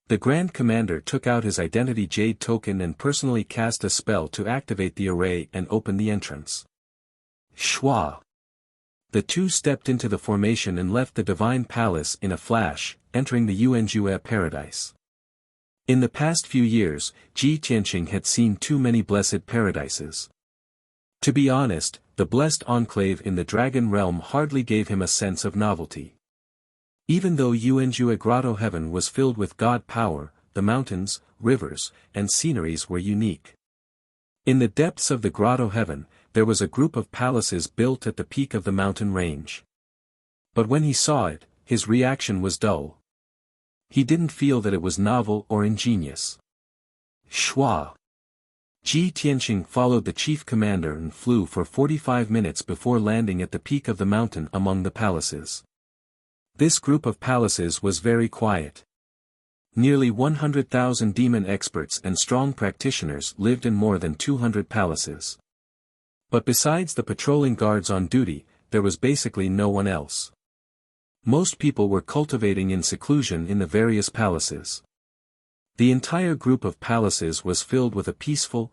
The Grand Commander took out his identity jade token and personally cast a spell to activate the array and open the entrance. Shwa! The two stepped into the formation and left the Divine Palace in a flash, entering the Yuanjue Paradise. In the past few years, Ji Tianqing had seen too many blessed paradises. To be honest, the blessed enclave in the Dragon Realm hardly gave him a sense of novelty. Even though Yuanjue Grotto Heaven was filled with god power, the mountains, rivers, and sceneries were unique. In the depths of the Grotto Heaven, there was a group of palaces built at the peak of the mountain range. But when he saw it, his reaction was dull. He didn't feel that it was novel or ingenious. Shwa! Ji Tianqing followed the chief commander and flew for 45 minutes before landing at the peak of the mountain among the palaces. This group of palaces was very quiet. Nearly 100,000 demon experts and strong practitioners lived in more than 200 palaces. But besides the patrolling guards on duty, there was basically no one else. Most people were cultivating in seclusion in the various palaces. The entire group of palaces was filled with a peaceful,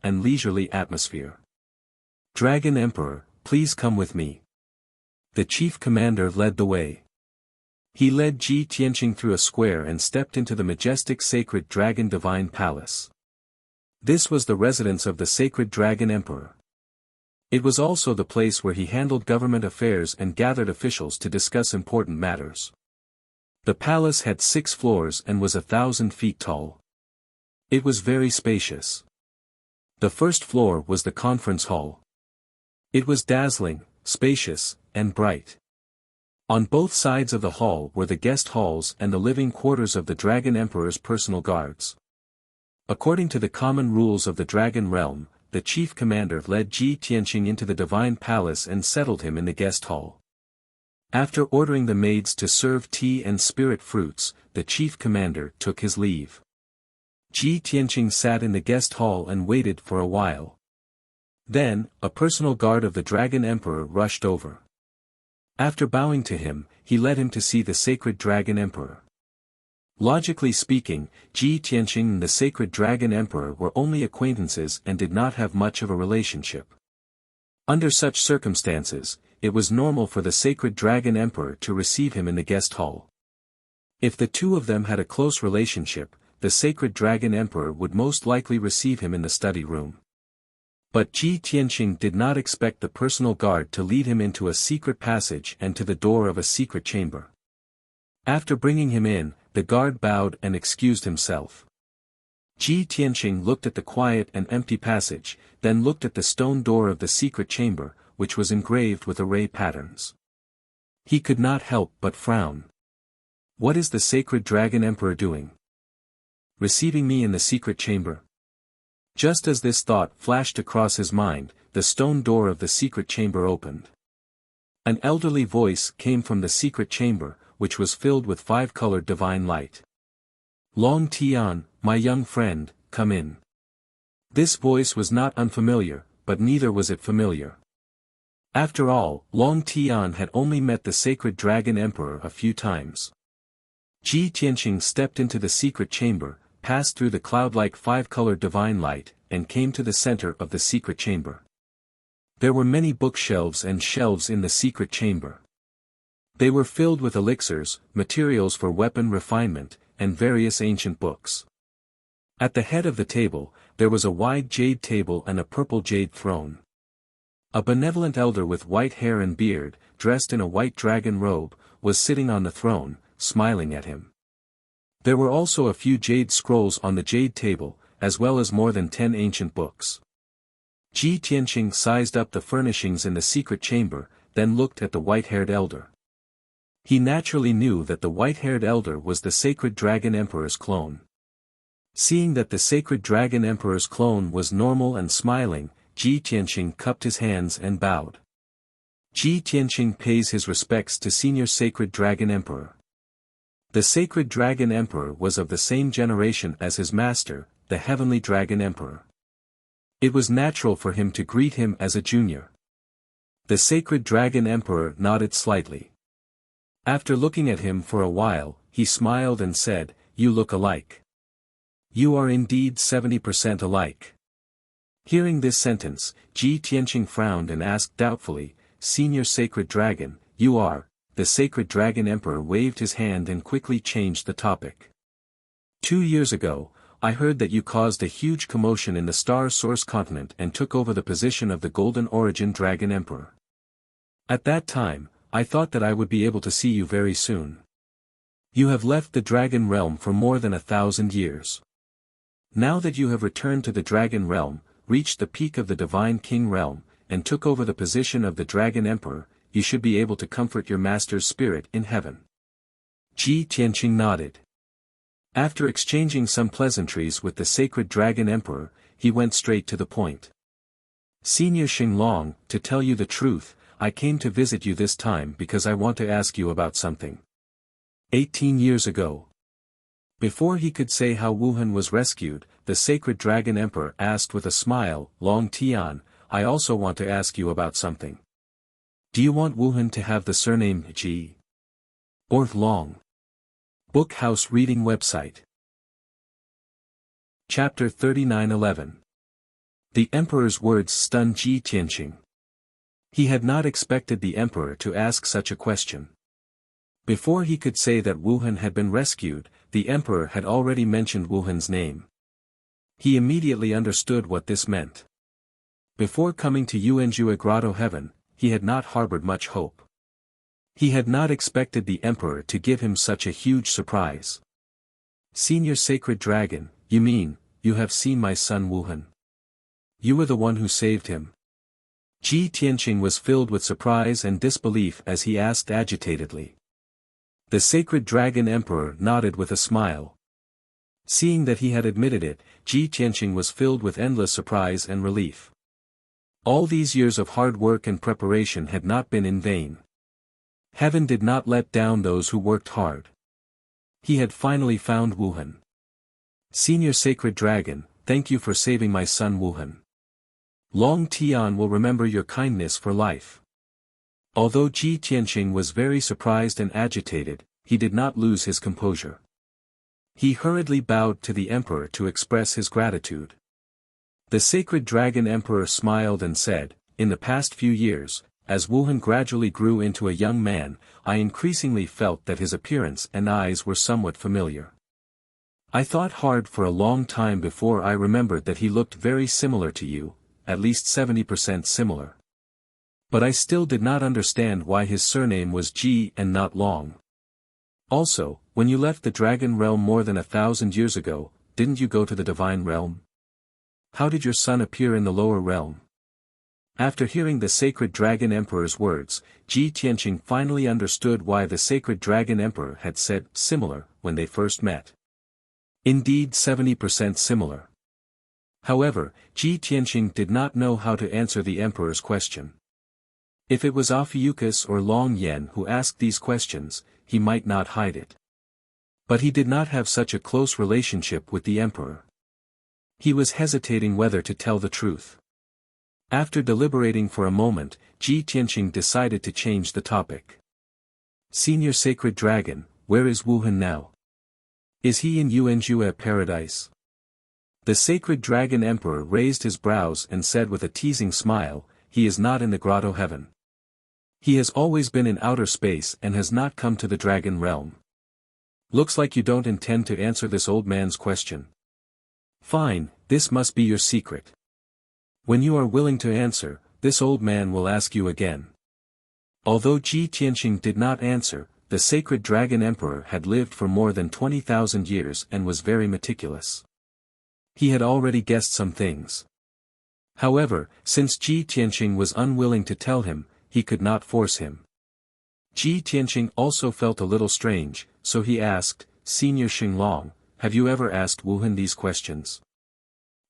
and leisurely atmosphere. Dragon Emperor, please come with me. The chief commander led the way. He led Ji Tianqing through a square and stepped into the majestic sacred Dragon Divine Palace. This was the residence of the sacred Dragon Emperor. It was also the place where he handled government affairs and gathered officials to discuss important matters. The palace had 6 floors and was 1,000 feet tall. It was very spacious. The first floor was the conference hall. It was dazzling, spacious, and bright. On both sides of the hall were the guest halls and the living quarters of the Dragon Emperor's personal guards. According to the common rules of the Dragon Realm, the chief commander led Ji Tianqing into the Divine Palace and settled him in the guest hall. After ordering the maids to serve tea and spirit fruits, the chief commander took his leave. Ji Tianqing sat in the guest hall and waited for a while. Then, a personal guard of the Dragon Emperor rushed over. After bowing to him, he led him to see the sacred Dragon Emperor. Logically speaking, Ji Tianqing and the sacred Dragon Emperor were only acquaintances and did not have much of a relationship. Under such circumstances, it was normal for the sacred Dragon Emperor to receive him in the guest hall. If the two of them had a close relationship, the sacred Dragon Emperor would most likely receive him in the study room. But Ji Tianqing did not expect the personal guard to lead him into a secret passage and to the door of a secret chamber. After bringing him in, the guard bowed and excused himself. Ji Tianqing looked at the quiet and empty passage, then looked at the stone door of the secret chamber, which was engraved with array patterns. He could not help but frown. What is the sacred Dragon Emperor doing? Receiving me in the secret chamber? Just as this thought flashed across his mind, the stone door of the secret chamber opened. An elderly voice came from the secret chamber, which was filled with 5-colored divine light. Long Tian, my young friend, come in. This voice was not unfamiliar, but neither was it familiar. After all, Long Tian had only met the sacred Dragon Emperor a few times. Ji Tianqing stepped into the secret chamber, passed through the cloud-like 5-colored divine light, and came to the center of the secret chamber. There were many bookshelves and shelves in the secret chamber. They were filled with elixirs, materials for weapon refinement, and various ancient books. At the head of the table, there was a wide jade table and a purple jade throne. A benevolent elder with white hair and beard, dressed in a white dragon robe, was sitting on the throne, smiling at him. There were also a few jade scrolls on the jade table, as well as more than 10 ancient books. Ji Tianqing sized up the furnishings in the secret chamber, then looked at the white-haired elder. He naturally knew that the white-haired elder was the sacred Dragon Emperor's clone. Seeing that the sacred Dragon Emperor's clone was normal and smiling, Ji Tianqing cupped his hands and bowed. Ji Tianqing pays his respects to Senior Sacred Dragon Emperor. The sacred Dragon Emperor was of the same generation as his master, the Heavenly Dragon Emperor. It was natural for him to greet him as a junior. The sacred Dragon Emperor nodded slightly. After looking at him for a while, he smiled and said, you look alike. You are indeed 70% alike. Hearing this sentence, Ji Tianqing frowned and asked doubtfully, Senior Sacred Dragon, you are? The Sacred Dragon Emperor waved his hand and quickly changed the topic. 2 years ago, I heard that you caused a huge commotion in the Star Source continent and took over the position of the Golden Origin Dragon Emperor. At that time, I thought that I would be able to see you very soon. You have left the Dragon Realm for more than 1,000 years. Now that you have returned to the Dragon Realm, reached the peak of the Divine King Realm, and took over the position of the Dragon Emperor, you should be able to comfort your master's spirit in heaven. Ji Tianqing nodded. After exchanging some pleasantries with the Sacred Dragon Emperor, he went straight to the point. Senior Xinglong, to tell you the truth, I came to visit you this time because I want to ask you about something. 18 years ago. Before he could say how Wuhan was rescued, the Sacred Dragon Emperor asked with a smile, Long Tian, I also want to ask you about something. Do you want Wuhan to have the surname Ji? Or Long? Book House Reading Website. Chapter 39:11. The Emperor's words stunned Ji Tianqing. He had not expected the Emperor to ask such a question. Before he could say that Wuhan had been rescued, the Emperor had already mentioned Wuhan's name. He immediately understood what this meant. Before coming to Yuanjue Grotto Heaven, he had not harbored much hope. He had not expected the Emperor to give him such a huge surprise. Senior Sacred Dragon, you mean, you have seen my son Wuhan? You were the one who saved him. Ji Tianqing was filled with surprise and disbelief as he asked agitatedly. The Sacred Dragon Emperor nodded with a smile. Seeing that he had admitted it, Ji Tianqing was filled with endless surprise and relief. All these years of hard work and preparation had not been in vain. Heaven did not let down those who worked hard. He had finally found Wuhan. Senior Sacred Dragon, thank you for saving my son Wuhan. Long Tian will remember your kindness for life. Although Ji Tianqing was very surprised and agitated, he did not lose his composure. He hurriedly bowed to the Emperor to express his gratitude. The Sacred Dragon Emperor smiled and said, in the past few years, as Wuhan gradually grew into a young man, I increasingly felt that his appearance and eyes were somewhat familiar. I thought hard for a long time before I remembered that he looked very similar to you, at least 70% similar. But I still did not understand why his surname was Ji and not Long. Also, when you left the Dragon Realm more than 1,000 years ago, didn't you go to the Divine Realm? How did your son appear in the lower realm? After hearing the Sacred Dragon Emperor's words, Ji Tianqing finally understood why the Sacred Dragon Emperor had said similar when they first met. Indeed 70% similar. However, Ji Tianqing did not know how to answer the Emperor's question. If it was Ophiuchus or Long Yen who asked these questions, he might not hide it. But he did not have such a close relationship with the Emperor. He was hesitating whether to tell the truth. After deliberating for a moment, Ji Tianqing decided to change the topic. Senior Sacred Dragon, where is Wuhan now? Is he in Yuanjue Paradise? The Sacred Dragon Emperor raised his brows and said with a teasing smile, he is not in the Grotto Heaven. He has always been in outer space and has not come to the Dragon Realm. Looks like you don't intend to answer this old man's question. Fine, this must be your secret. When you are willing to answer, this old man will ask you again. Although Ji Tianqing did not answer, the Sacred Dragon Emperor had lived for more than 20,000 years and was very meticulous. He had already guessed some things. However, since Ji Tianqing was unwilling to tell him, he could not force him. Ji Tianqing also felt a little strange, so he asked, Senior Xinglong, have you ever asked Wuhan these questions?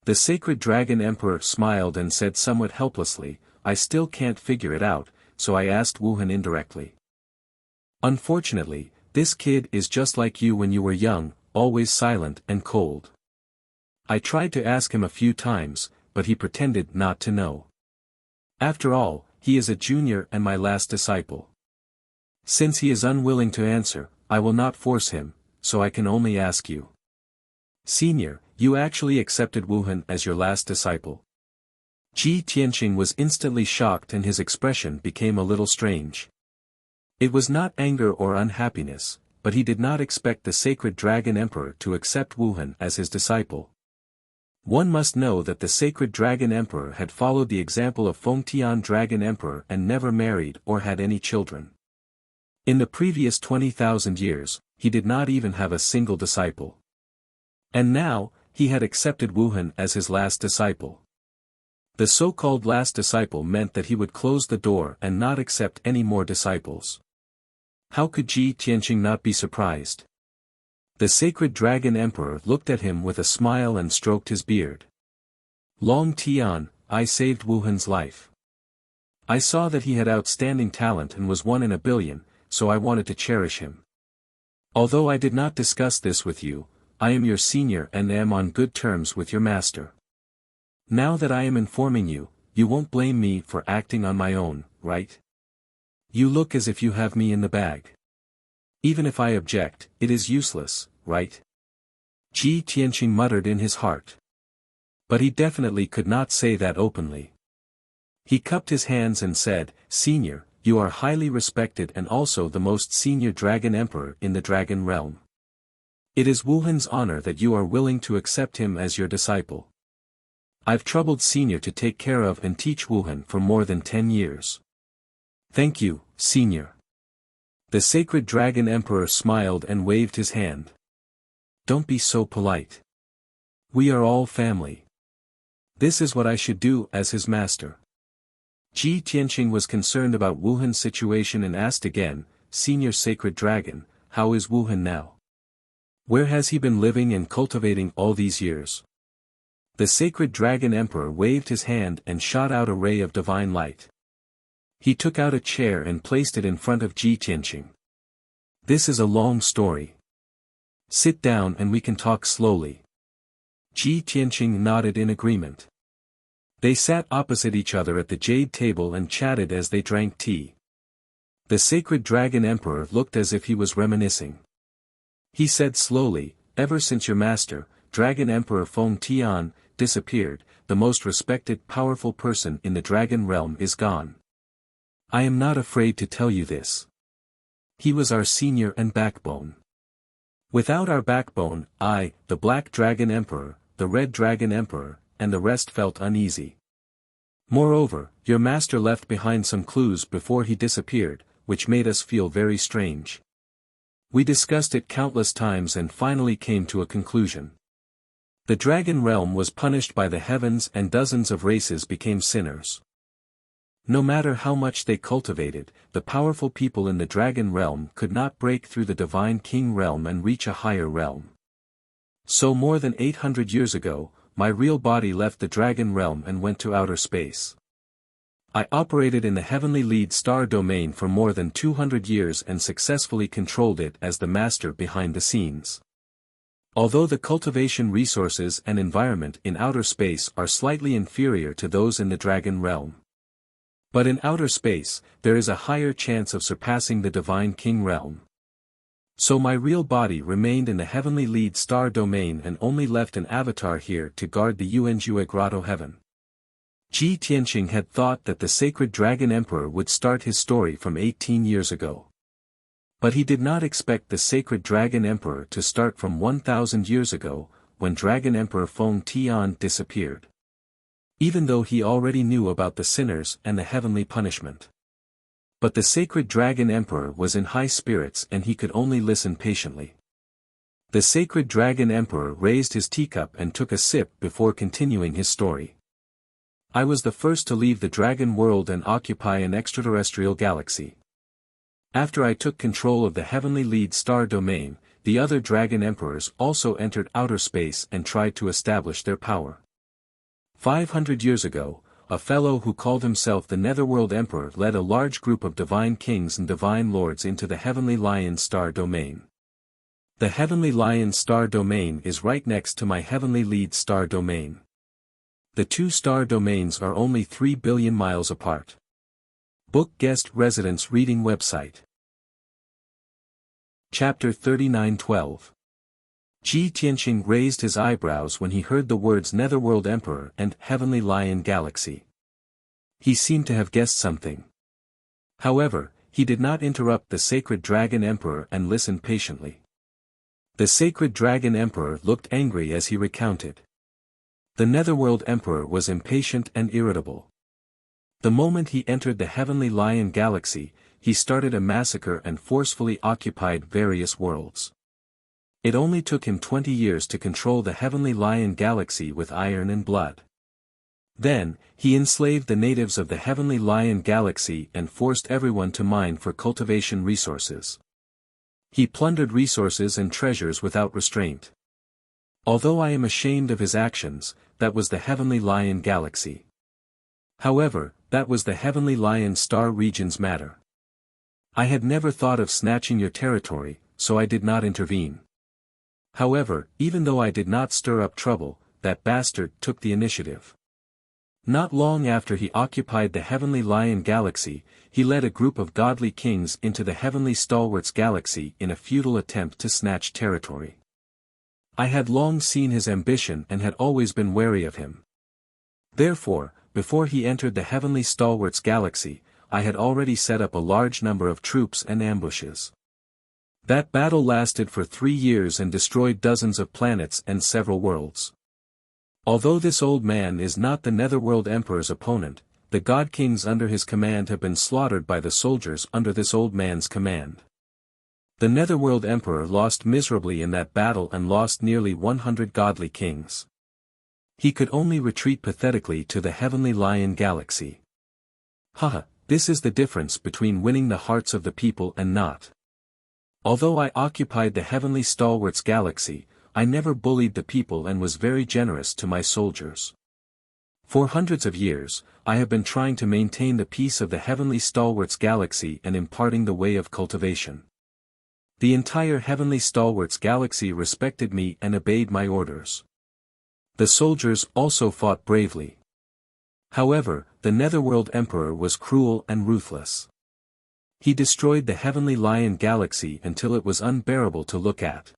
The Sacred Dragon Emperor smiled and said somewhat helplessly, I still can't figure it out, so I asked Wuhan indirectly. Unfortunately, this kid is just like you when you were young, always silent and cold. I tried to ask him a few times, but he pretended not to know. After all, he is a junior and my last disciple. Since he is unwilling to answer, I will not force him, so I can only ask you. Senior, you actually accepted Wuhan as your last disciple. Ji Tianqing was instantly shocked and his expression became a little strange. It was not anger or unhappiness, but he did not expect the sacred Dragon Emperor to accept Wuhan as his disciple. One must know that the sacred Dragon Emperor had followed the example of Fengtian Dragon Emperor and never married or had any children. In the previous 20,000 years, he did not even have a single disciple. And now, he had accepted Wuhan as his last disciple. The so-called last disciple meant that he would close the door and not accept any more disciples. How could Ji Tianqing not be surprised? The sacred Dragon Emperor looked at him with a smile and stroked his beard. Long Tian, I saved Wuhan's life. I saw that he had outstanding talent and was 1 in a billion, so I wanted to cherish him. Although I did not discuss this with you, I am your senior and am on good terms with your master. Now that I am informing you, you won't blame me for acting on my own, right? You look as if you have me in the bag. Even if I object, it is useless, right? Ji Tianqing muttered in his heart. But he definitely could not say that openly. He cupped his hands and said, Senior, you are highly respected and also the most senior Dragon Emperor in the Dragon Realm. It is Wuhan's honor that you are willing to accept him as your disciple. I've troubled Senior to take care of and teach Wuhan for more than 10 years. Thank you, Senior. The sacred Dragon Emperor smiled and waved his hand. Don't be so polite. We are all family. This is what I should do as his master. Ji Tianqing was concerned about Wuhan's situation and asked again, Senior Sacred Dragon, how is Wuhan now? Where has he been living and cultivating all these years? The sacred Dragon Emperor waved his hand and shot out a ray of divine light. He took out a chair and placed it in front of Ji Tianqing. This is a long story. Sit down and we can talk slowly. Ji Tianqing nodded in agreement. They sat opposite each other at the jade table and chatted as they drank tea. The sacred Dragon Emperor looked as if he was reminiscing. He said slowly, ever since your master, Dragon Emperor Fengtian, disappeared, the most respected powerful person in the Dragon Realm is gone. I am not afraid to tell you this. He was our senior and backbone. Without our backbone, I, the Black Dragon Emperor, the Red Dragon Emperor, and the rest felt uneasy. Moreover, your master left behind some clues before he disappeared, which made us feel very strange. We discussed it countless times and finally came to a conclusion. The Dragon Realm was punished by the heavens and dozens of races became sinners. No matter how much they cultivated, the powerful people in the Dragon Realm could not break through the Divine King Realm and reach a higher realm. So more than 800 years ago, my real body left the Dragon Realm and went to outer space. I operated in the heavenly lead star domain for more than 200 years and successfully controlled it as the master behind the scenes. Although the cultivation resources and environment in outer space are slightly inferior to those in the Dragon Realm. But in outer space, there is a higher chance of surpassing the Divine King Realm. So my real body remained in the heavenly lead star domain and only left an avatar here to guard the Yuanjue Grotto heaven. Ji Tianqing had thought that the sacred Dragon Emperor would start his story from 18 years ago. But he did not expect the sacred Dragon Emperor to start from 1,000 years ago, when Dragon Emperor Fengtian disappeared. Even though he already knew about the sinners and the heavenly punishment. But the sacred Dragon Emperor was in high spirits and he could only listen patiently. The sacred Dragon Emperor raised his teacup and took a sip before continuing his story. I was the first to leave the Dragon World and occupy an extraterrestrial galaxy. After I took control of the heavenly lead star domain, the other Dragon Emperors also entered outer space and tried to establish their power. 500 years ago, a fellow who called himself the Netherworld Emperor led a large group of divine kings and divine lords into the heavenly lion star domain. The heavenly lion star domain is right next to my heavenly lead star domain. The two star domains are only 3 billion miles apart. Book Guest Residence Reading Website. Chapter 39:12 Ji Tianqing raised his eyebrows when he heard the words Netherworld Emperor and Heavenly Lion Galaxy. He seemed to have guessed something. However, he did not interrupt the Sacred Dragon Emperor and listened patiently. The Sacred Dragon Emperor looked angry as he recounted. The Netherworld Emperor was impatient and irritable. The moment he entered the Heavenly Lion Galaxy, he started a massacre and forcefully occupied various worlds. It only took him 20 years to control the Heavenly Lion Galaxy with iron and blood. Then, he enslaved the natives of the Heavenly Lion Galaxy and forced everyone to mine for cultivation resources. He plundered resources and treasures without restraint. Although I am ashamed of his actions, that was the Heavenly Lion Galaxy. However, that was the Heavenly Lion Star Region's matter. I had never thought of snatching your territory, so I did not intervene. However, even though I did not stir up trouble, that bastard took the initiative. Not long after he occupied the Heavenly Lion Galaxy, he led a group of godly kings into the Heavenly Stalwarts Galaxy in a futile attempt to snatch territory. I had long seen his ambition and had always been wary of him. Therefore, before he entered the Heavenly Stalwarts Galaxy, I had already set up a large number of troops and ambushes. That battle lasted for 3 years and destroyed dozens of planets and several worlds. Although this old man is not the Netherworld Emperor's opponent, the God Kings under his command have been slaughtered by the soldiers under this old man's command. The Netherworld Emperor lost miserably in that battle and lost nearly 100 godly kings. He could only retreat pathetically to the Heavenly Lion Galaxy. Haha, this is the difference between winning the hearts of the people and not. Although I occupied the Heavenly Stalwarts Galaxy, I never bullied the people and was very generous to my soldiers. For hundreds of years, I have been trying to maintain the peace of the Heavenly Stalwarts Galaxy and imparting the way of cultivation. The entire Heavenly Stalwarts Galaxy respected me and obeyed my orders. The soldiers also fought bravely. However, the Netherworld Emperor was cruel and ruthless. He destroyed the Heavenly Lion Galaxy until it was unbearable to look at.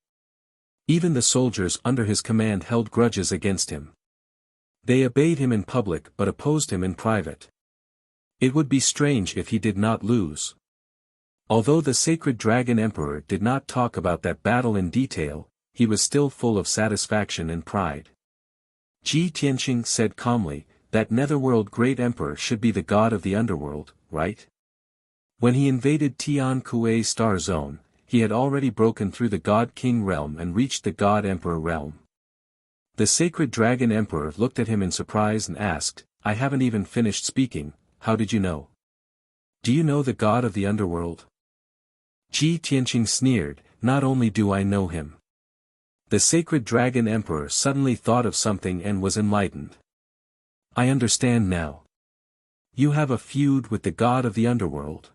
Even the soldiers under his command held grudges against him. They obeyed him in public but opposed him in private. It would be strange if he did not lose. Although the Sacred Dragon Emperor did not talk about that battle in detail, he was still full of satisfaction and pride. Ji Tianqing said calmly, that Netherworld Great Emperor should be the god of the underworld, right? When he invaded Tian Kuei Star Zone, he had already broken through the God King realm and reached the God Emperor realm. The Sacred Dragon Emperor looked at him in surprise and asked, I haven't even finished speaking, how did you know? Do you know the god of the underworld? Ji Tianqing sneered, not only do I know him. The Sacred Dragon Emperor suddenly thought of something and was enlightened. I understand now. You have a feud with the god of the underworld.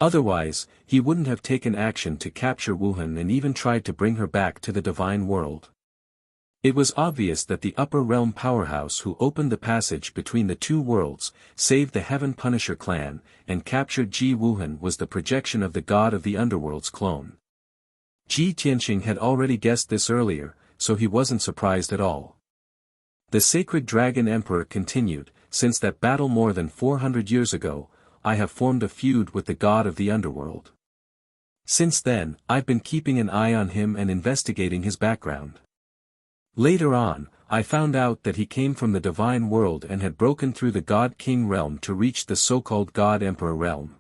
Otherwise, he wouldn't have taken action to capture Wuhan and even tried to bring her back to the divine world. It was obvious that the upper realm powerhouse who opened the passage between the two worlds, saved the Heaven Punisher clan, and captured Ji Wuhan was the projection of the god of the underworld's clone. Ji Tianqing had already guessed this earlier, so he wasn't surprised at all. The Sacred Dragon Emperor continued, since that battle more than 400 years ago, I have formed a feud with the god of the underworld. Since then, I've been keeping an eye on him and investigating his background. Later on, I found out that he came from the divine world and had broken through the God King realm to reach the so-called God Emperor realm.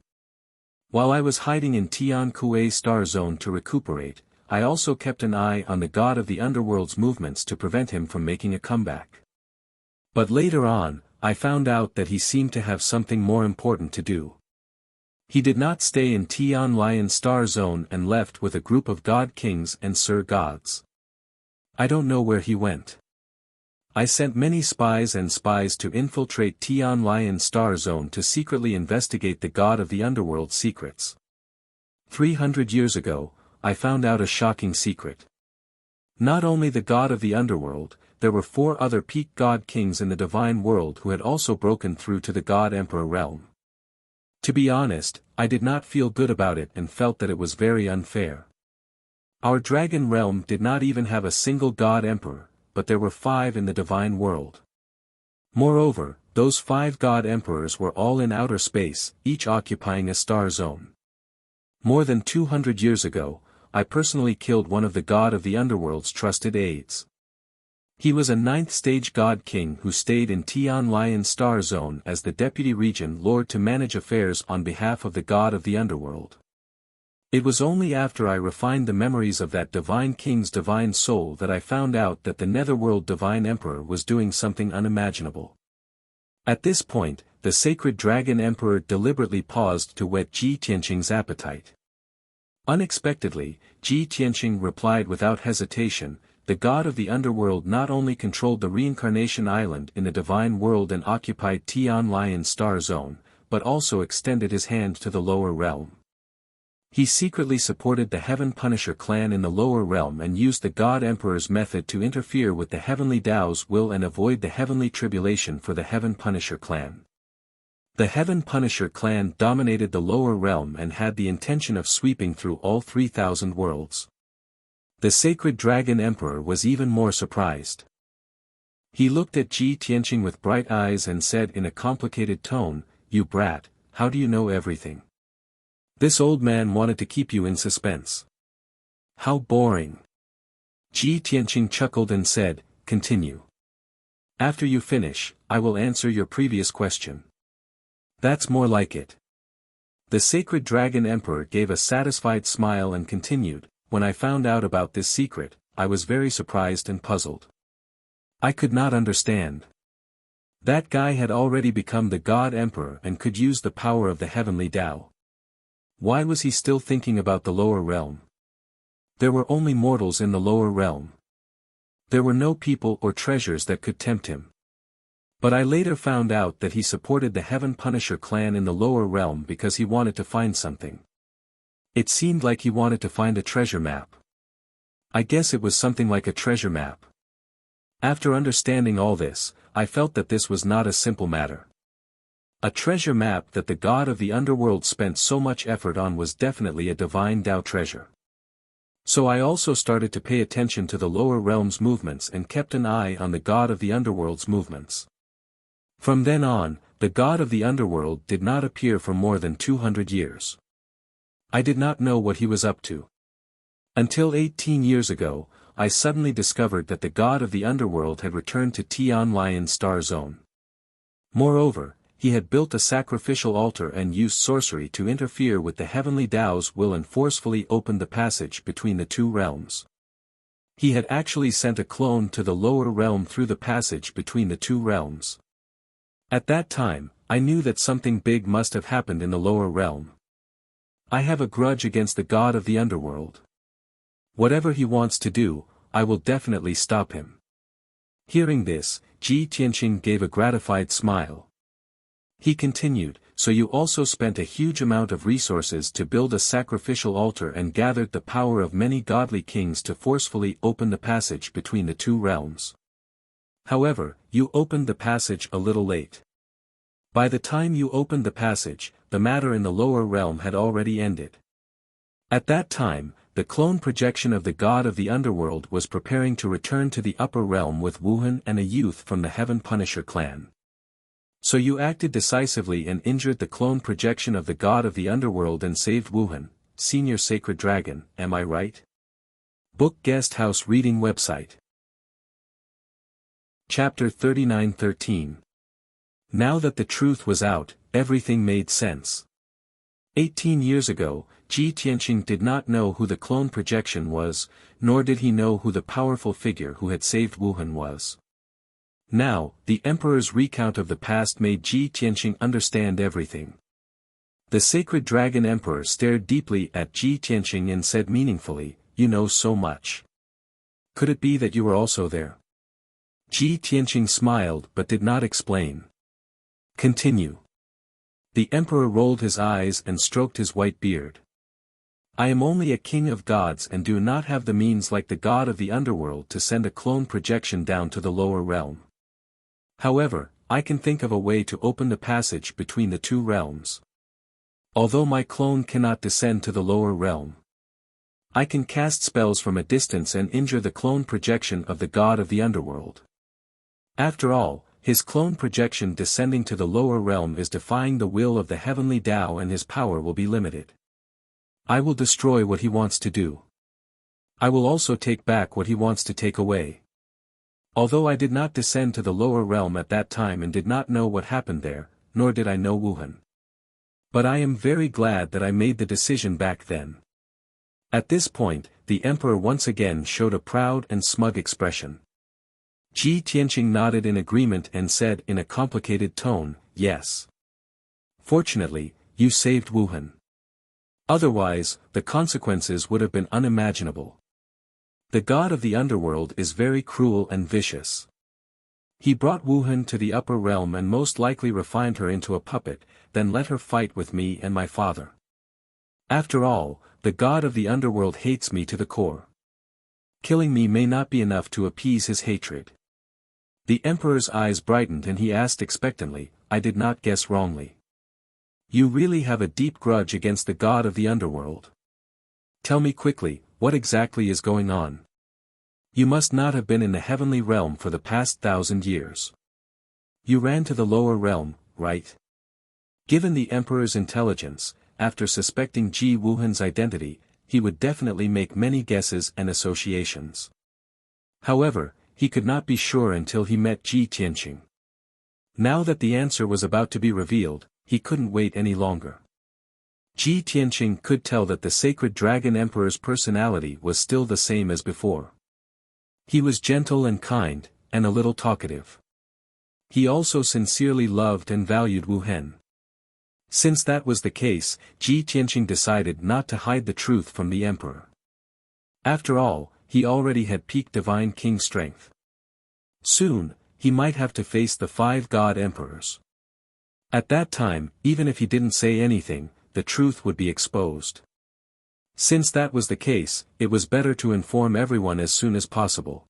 While I was hiding in Tian Kuei Star Zone to recuperate, I also kept an eye on the god of the underworld's movements to prevent him from making a comeback. But later on, I found out that he seemed to have something more important to do. He did not stay in Tian Lion Star Zone and left with a group of God Kings and Sir Gods. I don't know where he went. I sent many spies to infiltrate Tian Lion Star Zone to secretly investigate the god of the underworld's secrets. 300 years ago, I found out a shocking secret. Not only the god of the underworld, there were 4 other peak god kings in the divine world who had also broken through to the God Emperor realm. To be honest, I did not feel good about it and felt that it was very unfair. Our dragon realm did not even have a single god emperor, but there were 5 in the divine world. Moreover, those 5 god emperors were all in outer space, each occupying a star zone. More than 200 years ago, I personally killed one of the god of the underworld's trusted aides. He was a 9th stage god king who stayed in Tian Lion star zone as the deputy region lord to manage affairs on behalf of the god of the underworld. It was only after I refined the memories of that divine king's divine soul that I found out that the netherworld divine emperor was doing something unimaginable. At this point, the sacred dragon emperor deliberately paused to whet Ji Tianqing's appetite. Unexpectedly, Ji Tianqing replied without hesitation, the god of the underworld not only controlled the reincarnation island in the divine world and occupied Tian Lion star zone, but also extended his hand to the lower realm. He secretly supported the Heaven Punisher clan in the lower realm and used the God Emperor's method to interfere with the Heavenly Tao's will and avoid the heavenly tribulation for the Heaven Punisher clan. The Heaven Punisher clan dominated the lower realm and had the intention of sweeping through all 3,000 worlds. The Sacred Dragon Emperor was even more surprised. He looked at Ji Tianqing with bright eyes and said in a complicated tone, "You brat, how do you know everything? This old man wanted to keep you in suspense. How boring." Ji Tianqing chuckled and said, "Continue. After you finish, I will answer your previous question." "That's more like it." The Sacred Dragon Emperor gave a satisfied smile and continued, "When I found out about this secret, I was very surprised and puzzled. I could not understand. That guy had already become the God Emperor and could use the power of the Heavenly Tao. Why was he still thinking about the lower realm? There were only mortals in the lower realm. There were no people or treasures that could tempt him. But I later found out that he supported the Heaven Punisher clan in the lower realm because he wanted to find something. It seemed like he wanted to find a treasure map. I guess it was something like a treasure map. After understanding all this, I felt that this was not a simple matter. A treasure map that the god of the underworld spent so much effort on was definitely a divine Tao treasure. So I also started to pay attention to the lower realm's movements and kept an eye on the god of the underworld's movements. From then on, the god of the underworld did not appear for more than 200 years. I did not know what he was up to. Until 18 years ago, I suddenly discovered that the god of the underworld had returned to Tian Lion star zone. Moreover, he had built a sacrificial altar and used sorcery to interfere with the Heavenly Tao's will and forcefully opened the passage between the 2 realms. He had actually sent a clone to the lower realm through the passage between the 2 realms. At that time, I knew that something big must have happened in the lower realm. I have a grudge against the god of the underworld. Whatever he wants to do, I will definitely stop him." Hearing this, Ji Tianqing gave a gratified smile. He continued, "So you also spent a huge amount of resources to build a sacrificial altar and gathered the power of many godly kings to forcefully open the passage between the 2 realms. However, you opened the passage a little late. By the time you opened the passage, the matter in the lower realm had already ended. At that time, the clone projection of the god of the underworld was preparing to return to the upper realm with Wuhan and a youth from the Heaven Punisher clan. So you acted decisively and injured the clone projection of the god of the underworld and saved Wuhan, Senior Sacred Dragon, am I right?" Book Guest House Reading Website. Chapter 39-13. Now that the truth was out, everything made sense. 18 years ago, Ji Tianqing did not know who the clone projection was, nor did he know who the powerful figure who had saved Wuhan was. Now, the Emperor's recount of the past made Ji Tianqing understand everything. The Sacred Dragon Emperor stared deeply at Ji Tianqing and said meaningfully, "You know so much. Could it be that you were also there?" Ji Tianqing smiled but did not explain. "Continue." The Emperor rolled his eyes and stroked his white beard. "I am only a king of gods and do not have the means like the god of the underworld to send a clone projection down to the lower realm. However, I can think of a way to open the passage between the 2 realms. Although my clone cannot descend to the lower realm, I can cast spells from a distance and injure the clone projection of the god of the underworld. After all, his clone projection descending to the lower realm is defying the will of the heavenly Tao, and his power will be limited. I will destroy what he wants to do. I will also take back what he wants to take away. Although I did not descend to the lower realm at that time and did not know what happened there, nor did I know Wuhan. But I am very glad that I made the decision back then. At this point, the emperor once again showed a proud and smug expression. Ji Tianqing nodded in agreement and said in a complicated tone, "Yes. Fortunately, you saved Wuhan. Otherwise, the consequences would have been unimaginable. The god of the underworld is very cruel and vicious. He brought Wuhan to the upper realm and most likely refined her into a puppet, then let her fight with me and my father. After all, the god of the underworld hates me to the core. Killing me may not be enough to appease his hatred." The emperor's eyes brightened and he asked expectantly, "I did not guess wrongly. You really have a deep grudge against the god of the underworld. Tell me quickly, what exactly is going on? You must not have been in the heavenly realm for the past 1,000 years. You ran to the lower realm, right?" Given the emperor's intelligence, after suspecting Ji Wuhan's identity, he would definitely make many guesses and associations. However, he could not be sure until he met Ji Tianqing. Now that the answer was about to be revealed, he couldn't wait any longer. Ji Tianqing could tell that the sacred dragon emperor's personality was still the same as before. He was gentle and kind, and a little talkative. He also sincerely loved and valued Wu Hen. Since that was the case, Ji Tianqing decided not to hide the truth from the emperor. After all, he already had peak divine king strength. Soon, he might have to face the 5 god emperors. At that time, even if he didn't say anything, the truth would be exposed. Since that was the case, it was better to inform everyone as soon as possible.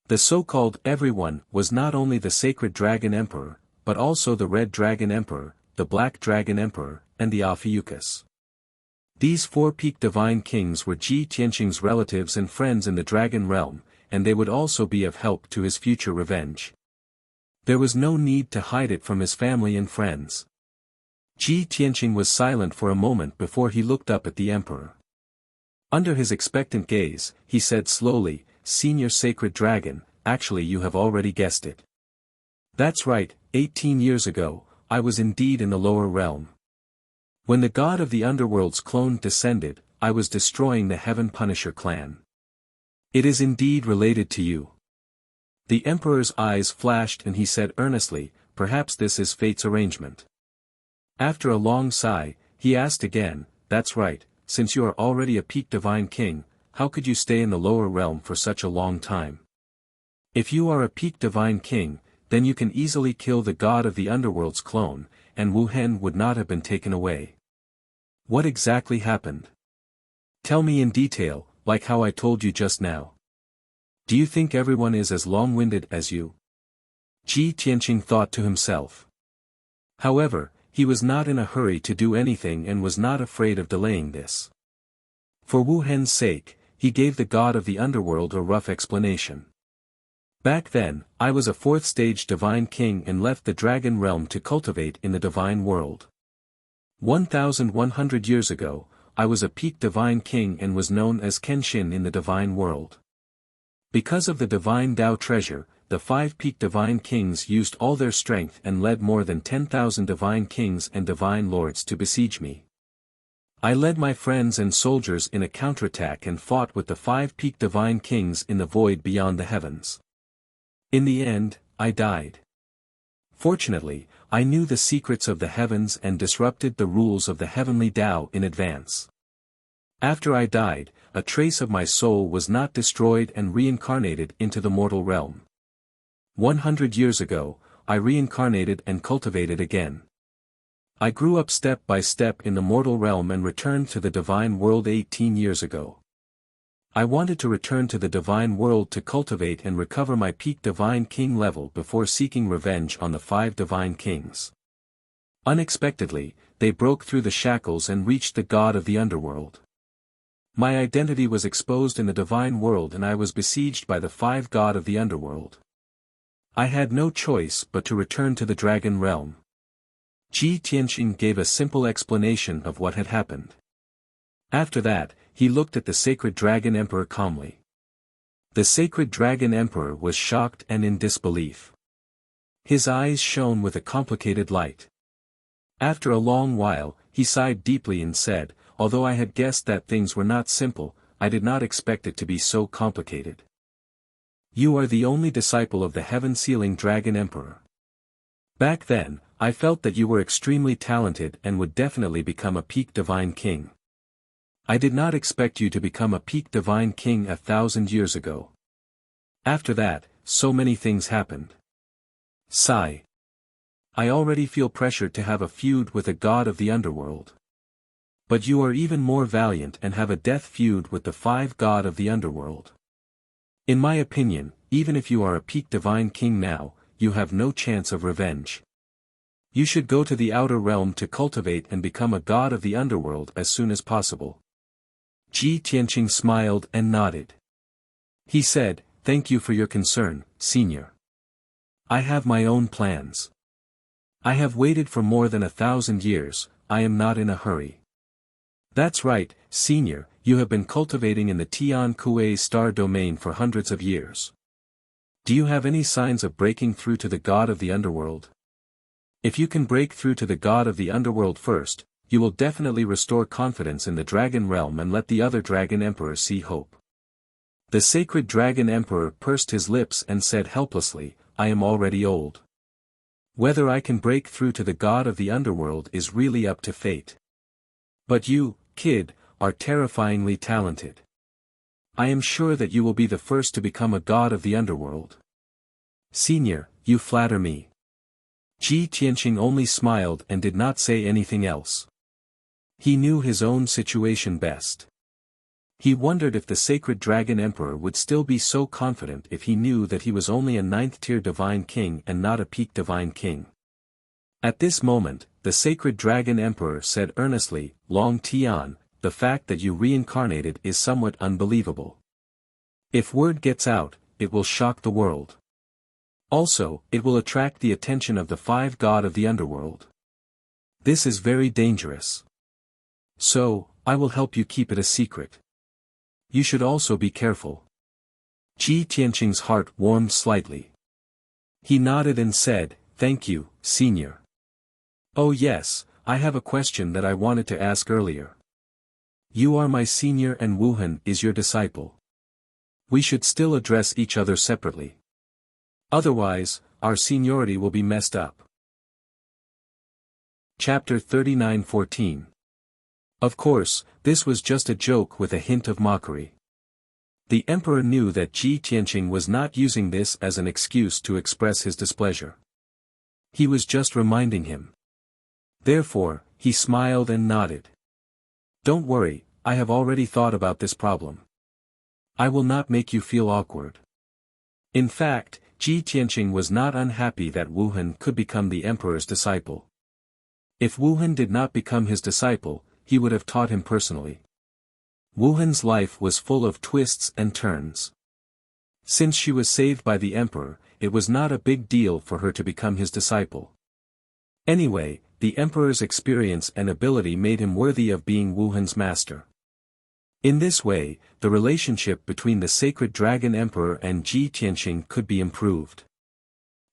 The so-called everyone was not only the sacred dragon emperor, but also the red dragon emperor, the black dragon emperor, and the Ophiuchus. These 4 peak divine kings were Ji Tianqing's relatives and friends in the dragon realm, and they would also be of help to his future revenge. There was no need to hide it from his family and friends. Ji Tianqing was silent for a moment before he looked up at the emperor. Under his expectant gaze, he said slowly, "Senior Sacred Dragon, actually you have already guessed it. That's right, 18 years ago, I was indeed in the lower realm. When the god of the underworld's clone descended, I was destroying the Heaven Punisher clan. It is indeed related to you." The emperor's eyes flashed and he said earnestly, "Perhaps this is fate's arrangement." After a long sigh, he asked again, "That's right, since you are already a peak divine king, how could you stay in the lower realm for such a long time? If you are a peak divine king, then you can easily kill the god of the underworld's clone, and Wu Hen would not have been taken away. What exactly happened? Tell me in detail, like how I told you just now. Do you think everyone is as long-winded as you?" Ji Tianqing thought to himself. However, he was not in a hurry to do anything and was not afraid of delaying this. For Wu Hen's sake, he gave the god of the underworld a rough explanation. "Back then, I was a 4th-stage divine king and left the dragon realm to cultivate in the divine world. 1,100 years ago, I was a peak divine king and was known as Kenshin in the divine world. Because of the divine Tao treasure, the 5 peak divine kings used all their strength and led more than 10,000 divine kings and divine lords to besiege me. I led my friends and soldiers in a counterattack and fought with the 5 peak divine kings in the void beyond the heavens. In the end, I died. Fortunately, I knew the secrets of the heavens and disrupted the rules of the heavenly Tao in advance. After I died, a trace of my soul was not destroyed and reincarnated into the mortal realm. 100 years ago, I reincarnated and cultivated again. I grew up step by step in the mortal realm and returned to the divine world 18 years ago. I wanted to return to the divine world to cultivate and recover my peak divine king level before seeking revenge on the 5 divine kings. Unexpectedly, they broke through the shackles and reached the god of the underworld. My identity was exposed in the divine world and I was besieged by the five god of the underworld. I had no choice but to return to the dragon realm. Ji Tianqing gave a simple explanation of what had happened. After that, he looked at the sacred dragon emperor calmly. The sacred dragon emperor was shocked and in disbelief. His eyes shone with a complicated light. After a long while, he sighed deeply and said, "Although I had guessed that things were not simple, I did not expect it to be so complicated. You are the only disciple of the heaven-sealing dragon emperor. Back then, I felt that you were extremely talented and would definitely become a peak divine king. I did not expect you to become a peak divine king 1,000 years ago. After that, so many things happened. Sigh. I already feel pressured to have a feud with a god of the underworld. But you are even more valiant and have a death feud with the five god of the underworld. In my opinion, even if you are a peak divine king now, you have no chance of revenge. You should go to the outer realm to cultivate and become a god of the underworld as soon as possible." Ji Tianqing smiled and nodded. He said, "Thank you for your concern, senior. I have my own plans. I have waited for more than 1,000 years, I am not in a hurry." "That's right, senior, you have been cultivating in the Tian Kuei star domain for hundreds of years. Do you have any signs of breaking through to the god of the underworld? If you can break through to the god of the underworld first, you will definitely restore confidence in the dragon realm and let the other dragon emperor see hope." The sacred dragon emperor pursed his lips and said helplessly, "I am already old. Whether I can break through to the god of the underworld is really up to fate. But you, kid, are terrifyingly talented. I am sure that you will be the first to become a god of the underworld. Senior, you flatter me." Ji Tianqing only smiled and did not say anything else. He knew his own situation best. He wondered if the sacred dragon emperor would still be so confident if he knew that he was only a 9th-tier divine king and not a peak divine king. At this moment, the sacred dragon emperor said earnestly, "Long Tian, the fact that you reincarnated is somewhat unbelievable. If word gets out, it will shock the world. Also, it will attract the attention of the five god of the underworld. This is very dangerous. So, I will help you keep it a secret. You should also be careful." Ji Tianqing's heart warmed slightly. He nodded and said, "Thank you, senior. Oh yes, I have a question that I wanted to ask earlier. You are my senior and Wuhan is your disciple. We should still address each other separately. Otherwise, our seniority will be messed up." Chapter 39:14. Of course, this was just a joke with a hint of mockery. The emperor knew that Ji Tianqing was not using this as an excuse to express his displeasure. He was just reminding him. Therefore, he smiled and nodded. "Don't worry, I have already thought about this problem. I will not make you feel awkward." In fact, Ji Tianqing was not unhappy that Wuhan could become the emperor's disciple. If Wuhan did not become his disciple, he would have taught him personally. Wuhan's life was full of twists and turns. Since she was saved by the emperor, it was not a big deal for her to become his disciple. Anyway, the emperor's experience and ability made him worthy of being Wuhan's master. In this way, the relationship between the sacred dragon emperor and Ji Tianqing could be improved.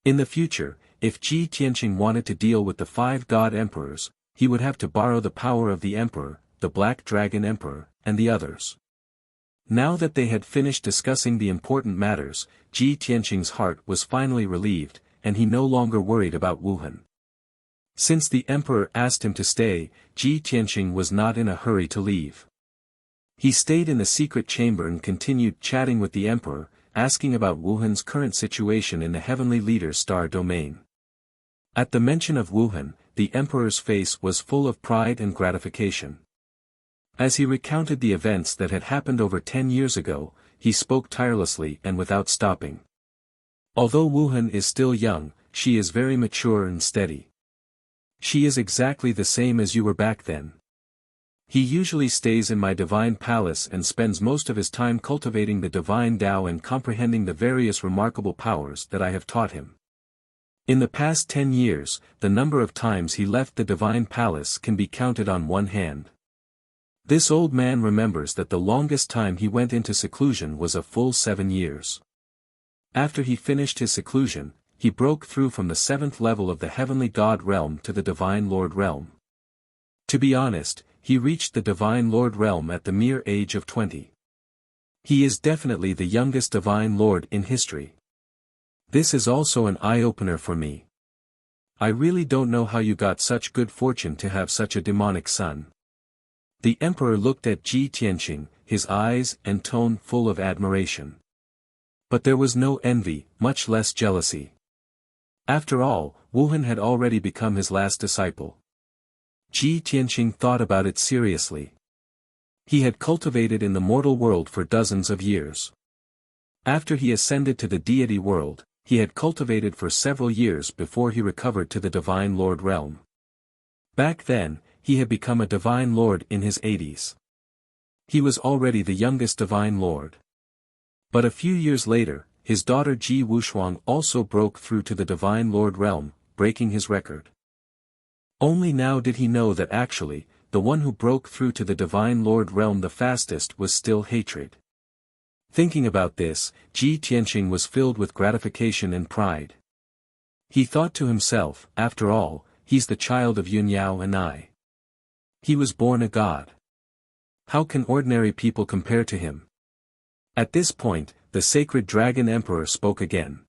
In the future, if Ji Tianqing wanted to deal with the five god emperors, he would have to borrow the power of the emperor, the black dragon emperor, and the others. Now that they had finished discussing the important matters, Ji Tianqing's heart was finally relieved, and he no longer worried about Wuhan. Since the emperor asked him to stay, Ji Tianqing was not in a hurry to leave. He stayed in the secret chamber and continued chatting with the emperor, asking about Wuhan's current situation in the heavenly leader's star domain. At the mention of Wuhan, the emperor's face was full of pride and gratification. As he recounted the events that had happened over 10 years ago, he spoke tirelessly and without stopping. Although Wuhan is still young, she is very mature and steady. She is exactly the same as you were back then. He usually stays in my divine palace and spends most of his time cultivating the divine Tao and comprehending the various remarkable powers that I have taught him. In the past 10 years, the number of times he left the divine palace can be counted on one hand. This old man remembers that the longest time he went into seclusion was a full 7 years. After he finished his seclusion, he broke through from the 7th level of the heavenly God realm to the divine Lord realm. To be honest, he reached the divine Lord realm at the mere age of 20. He is definitely the youngest divine Lord in history. This is also an eye-opener for me. I really don't know how you got such good fortune to have such a demonic son. The emperor looked at Ji Tianqing, his eyes and tone full of admiration. But there was no envy, much less jealousy. After all, Wuhan had already become his last disciple. Ji Tianqing thought about it seriously. He had cultivated in the mortal world for dozens of years. After he ascended to the deity world, he had cultivated for several years before he recovered to the divine Lord realm. Back then, he had become a divine lord in his 80s. He was already the youngest divine lord. But a few years later, his daughter Ji Wushuang also broke through to the divine lord realm, breaking his record. Only now did he know that actually, the one who broke through to the divine lord realm the fastest was still hatred. Thinking about this, Ji Tianqing was filled with gratification and pride. He thought to himself, after all, he's the child of Yun Yao and I. He was born a god. How can ordinary people compare to him? At this point, the sacred dragon emperor spoke again.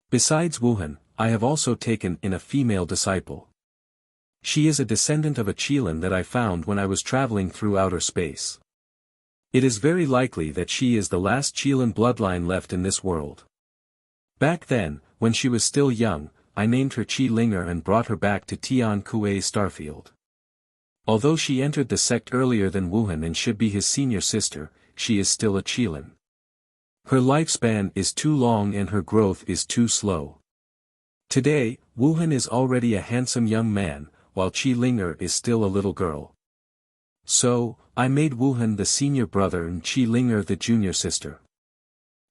Besides Wuhan, I have also taken in a female disciple. She is a descendant of a Qilin that I found when I was traveling through outer space. It is very likely that she is the last Qilin bloodline left in this world. Back then, when she was still young, I named her Qi Linger and brought her back to Tian Kuei Starfield. Although she entered the sect earlier than Wuhan and should be his senior sister, she is still a Qilin. Her lifespan is too long and her growth is too slow. Today, Wuhan is already a handsome young man, while Qi Linger is still a little girl. So, I made Wuhan the senior brother and Qi Linger the junior sister.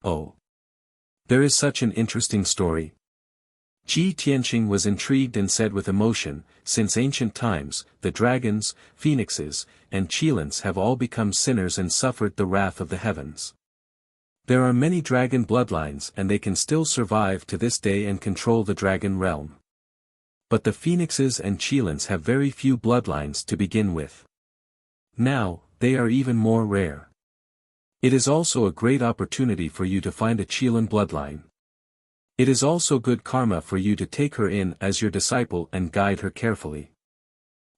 Oh. There is such an interesting story. Ji Tianqing was intrigued and said with emotion, since ancient times, the dragons, phoenixes, and Qilins have all become sinners and suffered the wrath of the heavens. There are many dragon bloodlines and they can still survive to this day and control the dragon realm. But the phoenixes and Qilins have very few bloodlines to begin with. Now, they are even more rare. It is also a great opportunity for you to find a Qilin bloodline. It is also good karma for you to take her in as your disciple and guide her carefully.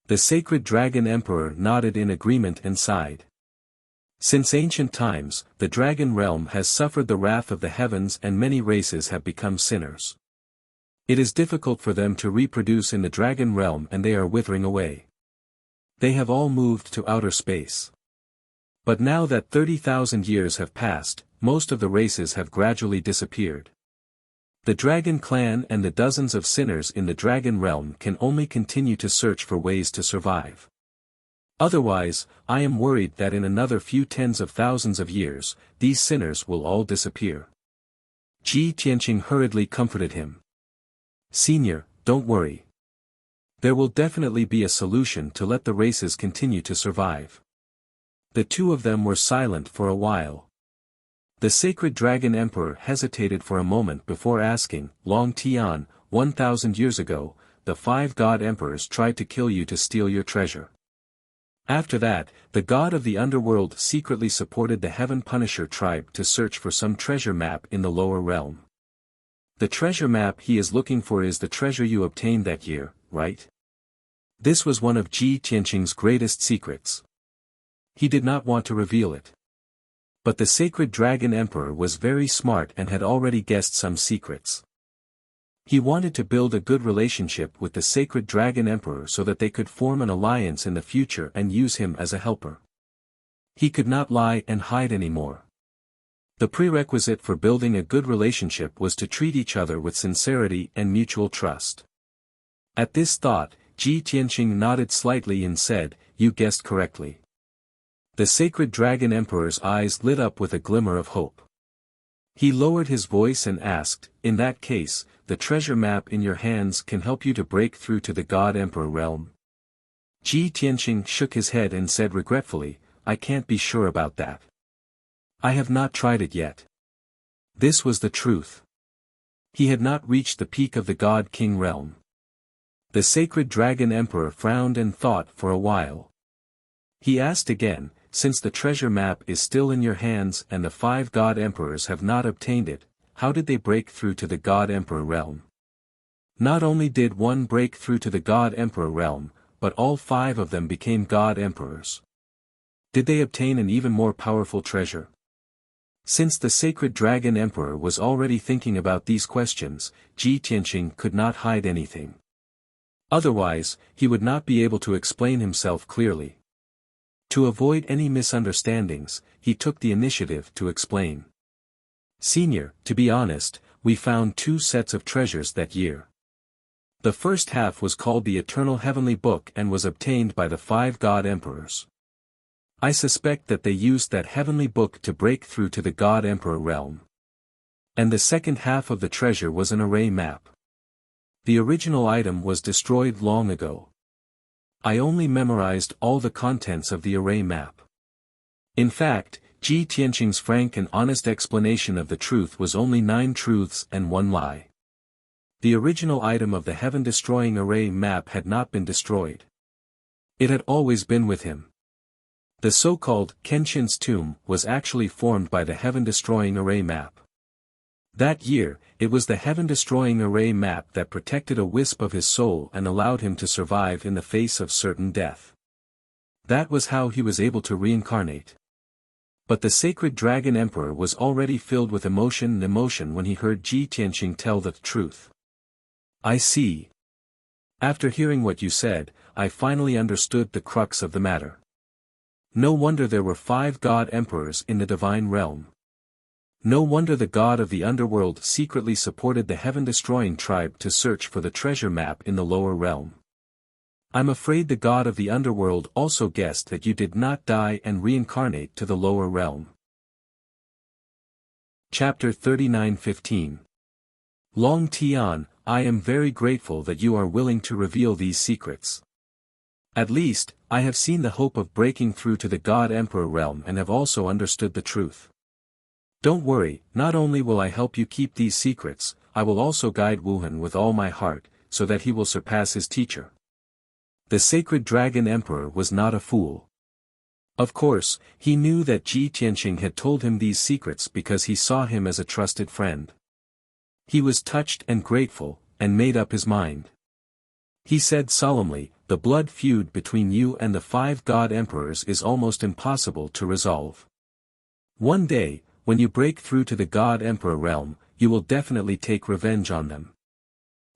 The sacred dragon emperor nodded in agreement and sighed. Since ancient times, the dragon realm has suffered the wrath of the heavens and many races have become sinners. It is difficult for them to reproduce in the dragon realm and they are withering away. They have all moved to outer space. But now that 30,000 years have passed, most of the races have gradually disappeared. The dragon clan and the dozens of sinners in the dragon realm can only continue to search for ways to survive. Otherwise, I am worried that in another few tens of thousands of years, these sinners will all disappear. Ji Tianqing hurriedly comforted him. Senior, don't worry. There will definitely be a solution to let the races continue to survive. The two of them were silent for a while. The sacred dragon emperor hesitated for a moment before asking, Long Tian, 1,000 years ago, the 5 god emperors tried to kill you to steal your treasure. After that, the god of the underworld secretly supported the Heaven Punisher tribe to search for some treasure map in the lower realm. The treasure map he is looking for is the treasure you obtained that year, right? This was one of Ji Tianqing's greatest secrets. He did not want to reveal it. But the sacred dragon emperor was very smart and had already guessed some secrets. He wanted to build a good relationship with the sacred dragon emperor so that they could form an alliance in the future and use him as a helper. He could not lie and hide anymore. The prerequisite for building a good relationship was to treat each other with sincerity and mutual trust. At this thought, Ji Tianqing nodded slightly and said, "You guessed correctly." The sacred dragon emperor's eyes lit up with a glimmer of hope. He lowered his voice and asked, "In that case, the treasure map in your hands can help you to break through to the God Emperor realm?" Ji Tianqing shook his head and said regretfully, "I can't be sure about that. I have not tried it yet." This was the truth. He had not reached the peak of the God King realm. The sacred dragon emperor frowned and thought for a while. He asked again, "Since the treasure map is still in your hands and the 5 God emperors have not obtained it, how did they break through to the God Emperor realm?" Not only did one break through to the God Emperor realm, but all 5 of them became God Emperors. Did they obtain an even more powerful treasure? Since the sacred dragon emperor was already thinking about these questions, Ji Tianqing could not hide anything. Otherwise, he would not be able to explain himself clearly. To avoid any misunderstandings, he took the initiative to explain. "Senior, to be honest, we found 2 sets of treasures that year. The first half was called the Eternal Heavenly Book and was obtained by the 5 God Emperors. I suspect that they used that heavenly book to break through to the God Emperor realm. And the second half of the treasure was an array map. The original item was destroyed long ago. I only memorized all the contents of the array map." In fact, Ji Tianqing's frank and honest explanation of the truth was only 9 truths and 1 lie. The original item of the heaven-destroying array map had not been destroyed. It had always been with him. The so-called Kenshin's tomb was actually formed by the heaven-destroying array map. That year, it was the heaven-destroying array map that protected a wisp of his soul and allowed him to survive in the face of certain death. That was how he was able to reincarnate. But the sacred dragon emperor was already filled with emotion when he heard Ji Tianqing tell the truth. "I see. After hearing what you said, I finally understood the crux of the matter. No wonder there were 5 God Emperors in the divine realm. No wonder the god of the underworld secretly supported the heaven-destroying tribe to search for the treasure map in the lower realm. I'm afraid the god of the underworld also guessed that you did not die and reincarnate to the lower realm." Chapter 39:15. Long Tian, I am very grateful that you are willing to reveal these secrets. At least, I have seen the hope of breaking through to the God Emperor realm and have also understood the truth. Don't worry, not only will I help you keep these secrets, I will also guide Wuhan with all my heart, so that he will surpass his teacher. The sacred dragon emperor was not a fool. Of course, he knew that Ji Tianqing had told him these secrets because he saw him as a trusted friend. He was touched and grateful, and made up his mind. He said solemnly, "The blood feud between you and the 5 God Emperors is almost impossible to resolve. One day, when you break through to the God Emperor realm, you will definitely take revenge on them.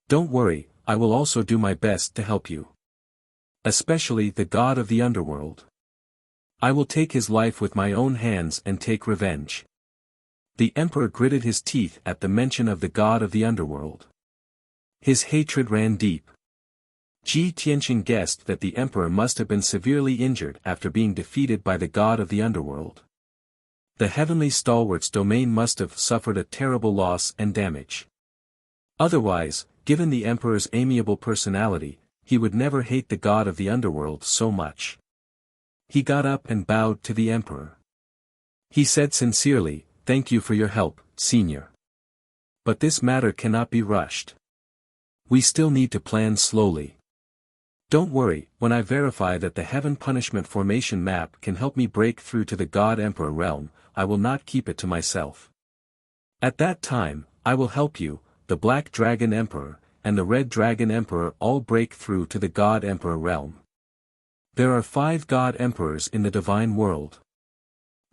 Don't worry, I will also do my best to help you. Especially the god of the underworld. I will take his life with my own hands and take revenge." The emperor gritted his teeth at the mention of the god of the underworld. His hatred ran deep. Ji Tianqing guessed that the emperor must have been severely injured after being defeated by the god of the underworld. The heavenly stalwart's domain must have suffered a terrible loss and damage. Otherwise, given the emperor's amiable personality, he would never hate the god of the underworld so much. He got up and bowed to the emperor. He said sincerely, "Thank you for your help, senior. But this matter cannot be rushed. We still need to plan slowly. Don't worry, when I verify that the Heaven Punishment Formation map can help me break through to the God Emperor realm, I will not keep it to myself. At that time, I will help you, the Black Dragon Emperor, and the Red Dragon Emperor all break through to the God Emperor realm. There are 5 God Emperors in the divine world.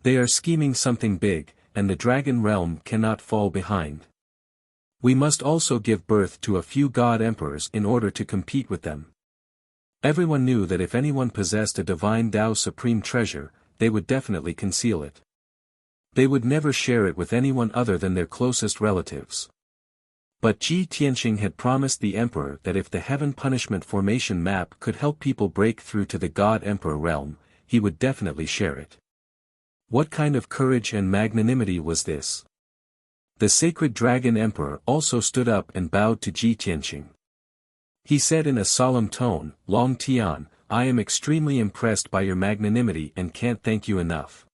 They are scheming something big, and the Dragon realm cannot fall behind. We must also give birth to a few God Emperors in order to compete with them." Everyone knew that if anyone possessed a divine Tao supreme treasure, they would definitely conceal it. They would never share it with anyone other than their closest relatives. But Ji Tianqing had promised the emperor that if the Heaven Punishment Formation map could help people break through to the God-Emperor realm, he would definitely share it. What kind of courage and magnanimity was this? The sacred dragon emperor also stood up and bowed to Ji Tianqing. He said in a solemn tone, "Long Tian, I am extremely impressed by your magnanimity and can't thank you enough.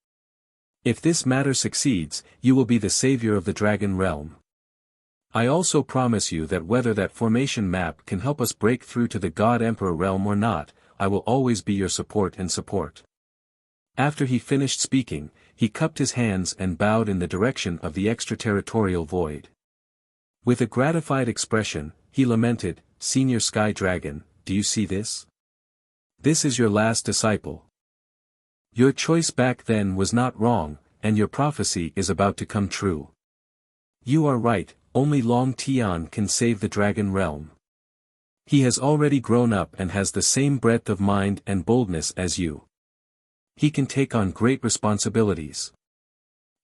If this matter succeeds, you will be the savior of the dragon realm. I also promise you that whether that formation map can help us break through to the God-Emperor realm or not, I will always be your support and support." After he finished speaking, he cupped his hands and bowed in the direction of the extraterritorial void. With a gratified expression, he lamented, "Senior Sky Dragon, do you see this? This is your last disciple. Your choice back then was not wrong, and your prophecy is about to come true. You are right, only Long Tian can save the dragon realm. He has already grown up and has the same breadth of mind and boldness as you. He can take on great responsibilities."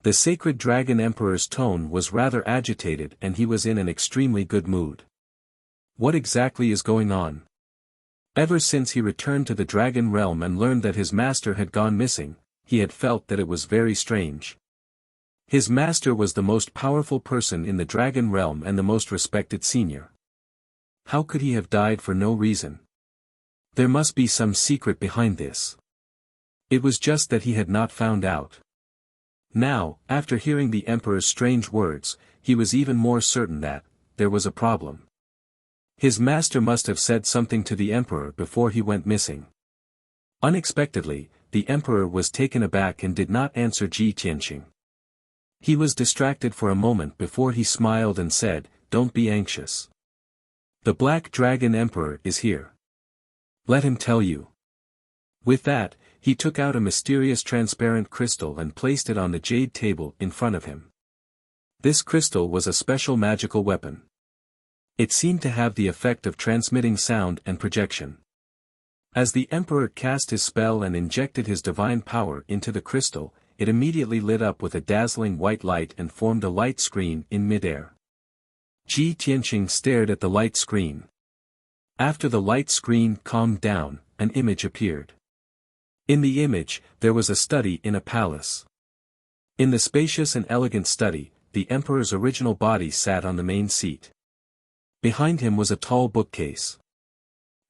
The sacred dragon emperor's tone was rather agitated and he was in an extremely good mood. What exactly is going on? Ever since he returned to the dragon realm and learned that his master had gone missing, he had felt that it was very strange. His master was the most powerful person in the dragon realm and the most respected senior. How could he have died for no reason? There must be some secret behind this. It was just that he had not found out. Now, after hearing the emperor's strange words, he was even more certain that there was a problem. His master must have said something to the emperor before he went missing. Unexpectedly, the emperor was taken aback and did not answer Ji Tianqing. He was distracted for a moment before he smiled and said, "Don't be anxious. The Black Dragon Emperor is here. Let him tell you." With that, he took out a mysterious transparent crystal and placed it on the jade table in front of him. This crystal was a special magical weapon. It seemed to have the effect of transmitting sound and projection. As the emperor cast his spell and injected his divine power into the crystal, it immediately lit up with a dazzling white light and formed a light screen in midair. Ji Tianqing stared at the light screen. After the light screen calmed down, an image appeared. In the image, there was a study in a palace. In the spacious and elegant study, the emperor's original body sat on the main seat. Behind him was a tall bookcase.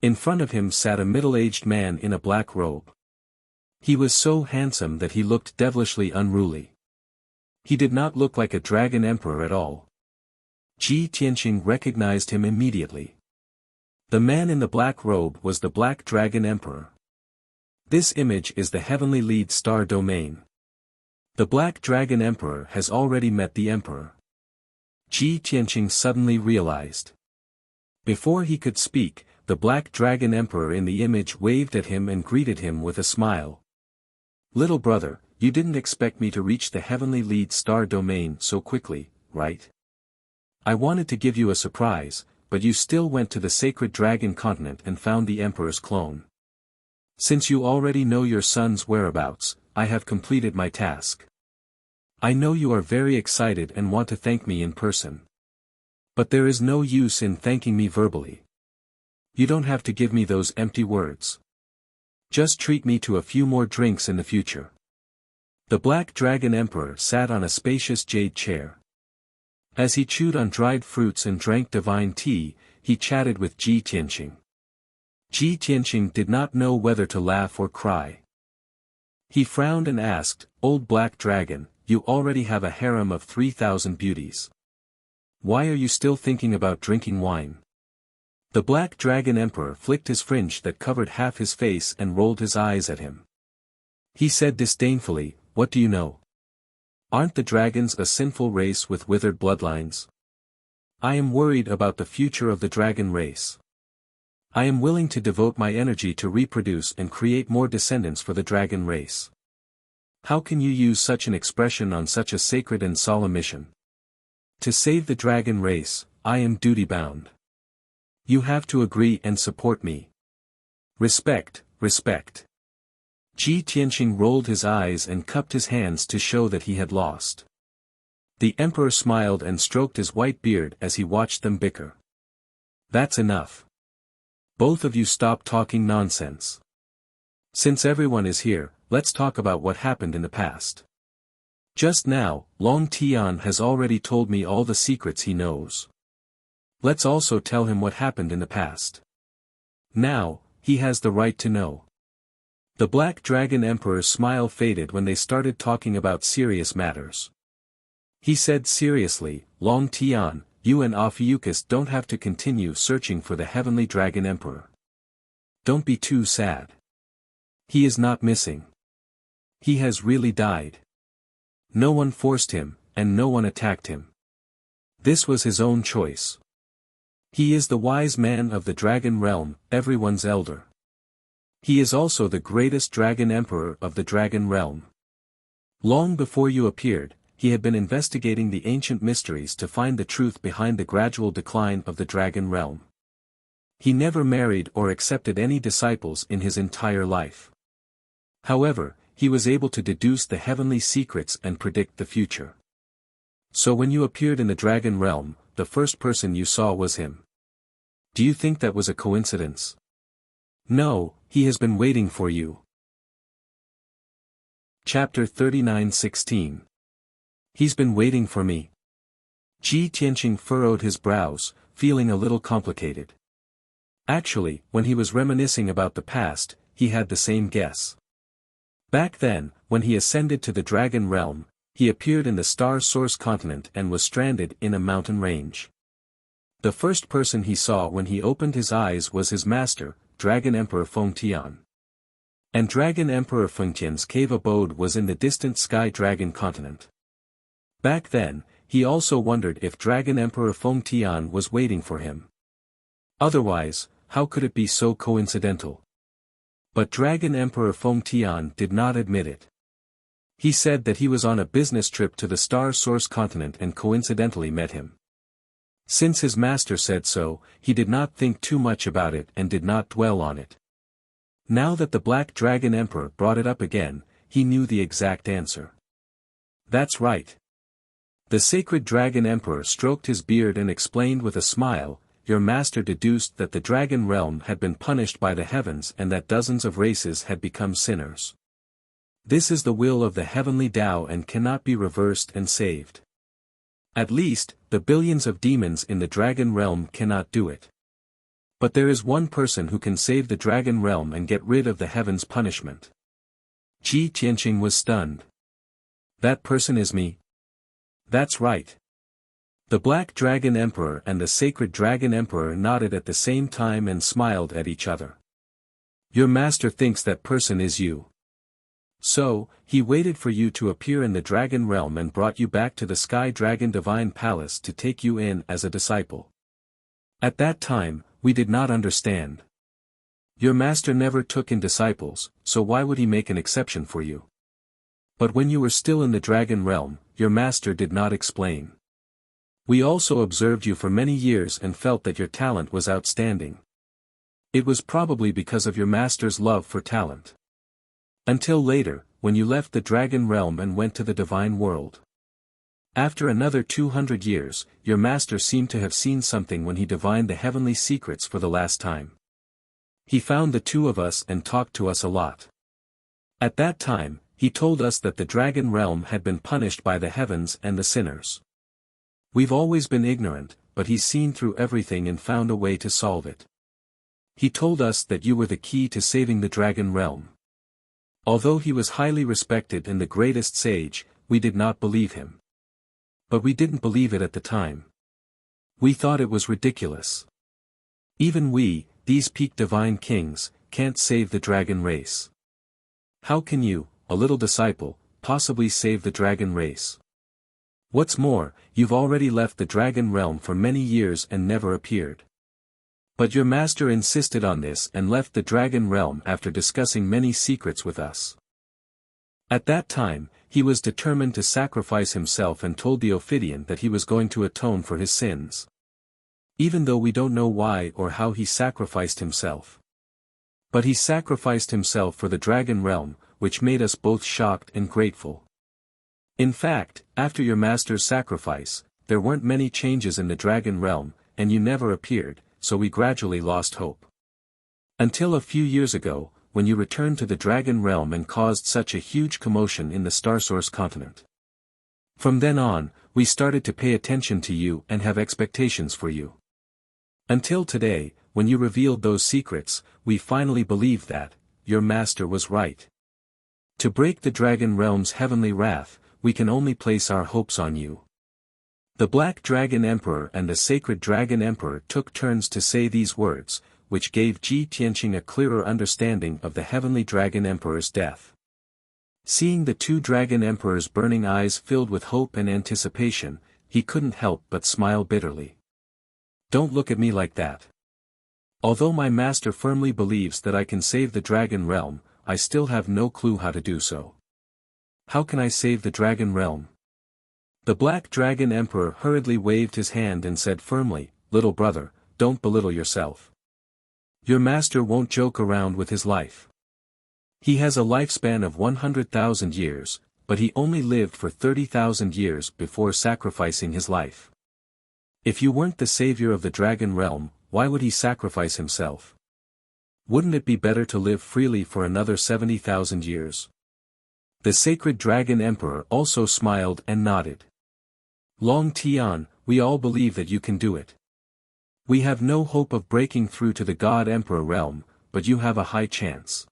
In front of him sat a middle-aged man in a black robe. He was so handsome that he looked devilishly unruly. He did not look like a dragon emperor at all. Ji Tianqing recognized him immediately. The man in the black robe was the Black Dragon Emperor. This image is the heavenly lead star domain. The Black Dragon Emperor has already met the Emperor. Ji Tianqing suddenly realized. Before he could speak, the Black Dragon Emperor in the image waved at him and greeted him with a smile. "Little brother, you didn't expect me to reach the heavenly lead star domain so quickly, right? I wanted to give you a surprise, but you still went to the sacred dragon continent and found the Emperor's clone. Since you already know your son's whereabouts, I have completed my task. I know you are very excited and want to thank me in person. But there is no use in thanking me verbally. You don't have to give me those empty words. Just treat me to a few more drinks in the future." The Black Dragon Emperor sat on a spacious jade chair. As he chewed on dried fruits and drank divine tea, he chatted with Ji Tianqing. Ji Tianqing did not know whether to laugh or cry. He frowned and asked, "Old Black Dragon, you already have a harem of 3,000 beauties. Why are you still thinking about drinking wine?" The Black Dragon Emperor flicked his fringe that covered half his face and rolled his eyes at him. He said disdainfully, "What do you know? Aren't the dragons a sinful race with withered bloodlines? I am worried about the future of the dragon race. I am willing to devote my energy to reproduce and create more descendants for the dragon race. How can you use such an expression on such a sacred and solemn mission? To save the dragon race, I am duty-bound. You have to agree and support me. Respect, respect." Ji Tianqing rolled his eyes and cupped his hands to show that he had lost. The emperor smiled and stroked his white beard as he watched them bicker. That's enough. Both of you stop talking nonsense. Since everyone is here, let's talk about what happened in the past. Just now, Long Tian has already told me all the secrets he knows. Let's also tell him what happened in the past. Now, he has the right to know. The Black Dragon Emperor's smile faded when they started talking about serious matters. He said seriously, Long Tian, you and Ophiuchus don't have to continue searching for the Heavenly Dragon Emperor. Don't be too sad. He is not missing. He has really died. No one forced him, and no one attacked him. This was his own choice. He is the wise man of the Dragon Realm, everyone's elder. He is also the greatest Dragon Emperor of the Dragon Realm. Long before you appeared, he had been investigating the ancient mysteries to find the truth behind the gradual decline of the Dragon Realm. He never married or accepted any disciples in his entire life. However, he was able to deduce the heavenly secrets and predict the future. So when you appeared in the Dragon Realm, the first person you saw was him. Do you think that was a coincidence? No, he has been waiting for you. Chapter 39:16. He's been waiting for me. Ji Tianqing furrowed his brows, feeling a little complicated. Actually, when he was reminiscing about the past, he had the same guess. Back then, when he ascended to the Dragon Realm, he appeared in the Star Source continent and was stranded in a mountain range. The first person he saw when he opened his eyes was his master, Dragon Emperor Fengtian. And Dragon Emperor Fengtian's cave abode was in the distant Sky Dragon continent. Back then, he also wondered if Dragon Emperor Fengtian was waiting for him. Otherwise, how could it be so coincidental? But Dragon Emperor Fengtian did not admit it. He said that he was on a business trip to the Star Source continent and coincidentally met him. Since his master said so, he did not think too much about it and did not dwell on it. Now that the Black Dragon Emperor brought it up again, he knew the exact answer. That's right. The Sacred Dragon Emperor stroked his beard and explained with a smile, your master deduced that the Dragon Realm had been punished by the heavens and that dozens of races had become sinners. This is the will of the heavenly Tao and cannot be reversed and saved. At least, the billions of demons in the Dragon Realm cannot do it. But there is one person who can save the Dragon Realm and get rid of the heavens' punishment. Ji Tianqing was stunned. That person is me? That's right. The Black Dragon Emperor and the Sacred Dragon Emperor nodded at the same time and smiled at each other. Your master thinks that person is you. So, he waited for you to appear in the Dragon Realm and brought you back to the Sky Dragon Divine Palace to take you in as a disciple. At that time, we did not understand. Your master never took in disciples, so why would he make an exception for you? But when you were still in the Dragon Realm, your master did not explain. We also observed you for many years and felt that your talent was outstanding. It was probably because of your master's love for talent. Until later, when you left the Dragon Realm and went to the Divine World. After another 200 years, your master seemed to have seen something when he divined the heavenly secrets for the last time. He found the two of us and talked to us a lot. At that time, he told us that the Dragon Realm had been punished by the heavens and the sinners. We've always been ignorant, but he's seen through everything and found a way to solve it. He told us that you were the key to saving the Dragon Realm. Although he was highly respected and the greatest sage, we did not believe him. But we didn't believe it at the time. We thought it was ridiculous. Even we, these peak divine kings, can't save the dragon race. How can you, a little disciple, possibly save the dragon race? What's more, you've already left the Dragon Realm for many years and never appeared. But your master insisted on this and left the Dragon Realm after discussing many secrets with us. At that time, he was determined to sacrifice himself and told the Ophidian that he was going to atone for his sins. Even though we don't know why or how he sacrificed himself. But he sacrificed himself for the Dragon Realm, which made us both shocked and grateful. In fact, after your master's sacrifice, there weren't many changes in the dragon realm, and you never appeared, so we gradually lost hope. Until a few years ago, when you returned to the dragon realm and caused such a huge commotion in the Starsource continent. From then on, we started to pay attention to you and have expectations for you. Until today, when you revealed those secrets, we finally believed that your master was right. To break the dragon realm's heavenly wrath, we can only place our hopes on you. The Black Dragon Emperor and the Sacred Dragon Emperor took turns to say these words, which gave Ji Tianqing a clearer understanding of the Heavenly Dragon Emperor's death. Seeing the two Dragon Emperors' burning eyes filled with hope and anticipation, he couldn't help but smile bitterly. Don't look at me like that. Although my master firmly believes that I can save the Dragon Realm, I still have no clue how to do so. How can I save the Dragon Realm? The Black Dragon Emperor hurriedly waved his hand and said firmly, "Little brother, don't belittle yourself. Your master won't joke around with his life. He has a lifespan of 100,000 years, but he only lived for 30,000 years before sacrificing his life. If you weren't the savior of the Dragon Realm, why would he sacrifice himself? Wouldn't it be better to live freely for another 70,000 years?" The Sacred Dragon Emperor also smiled and nodded. "Long Tian, we all believe that you can do it. We have no hope of breaking through to the God Emperor realm, but you have a high chance.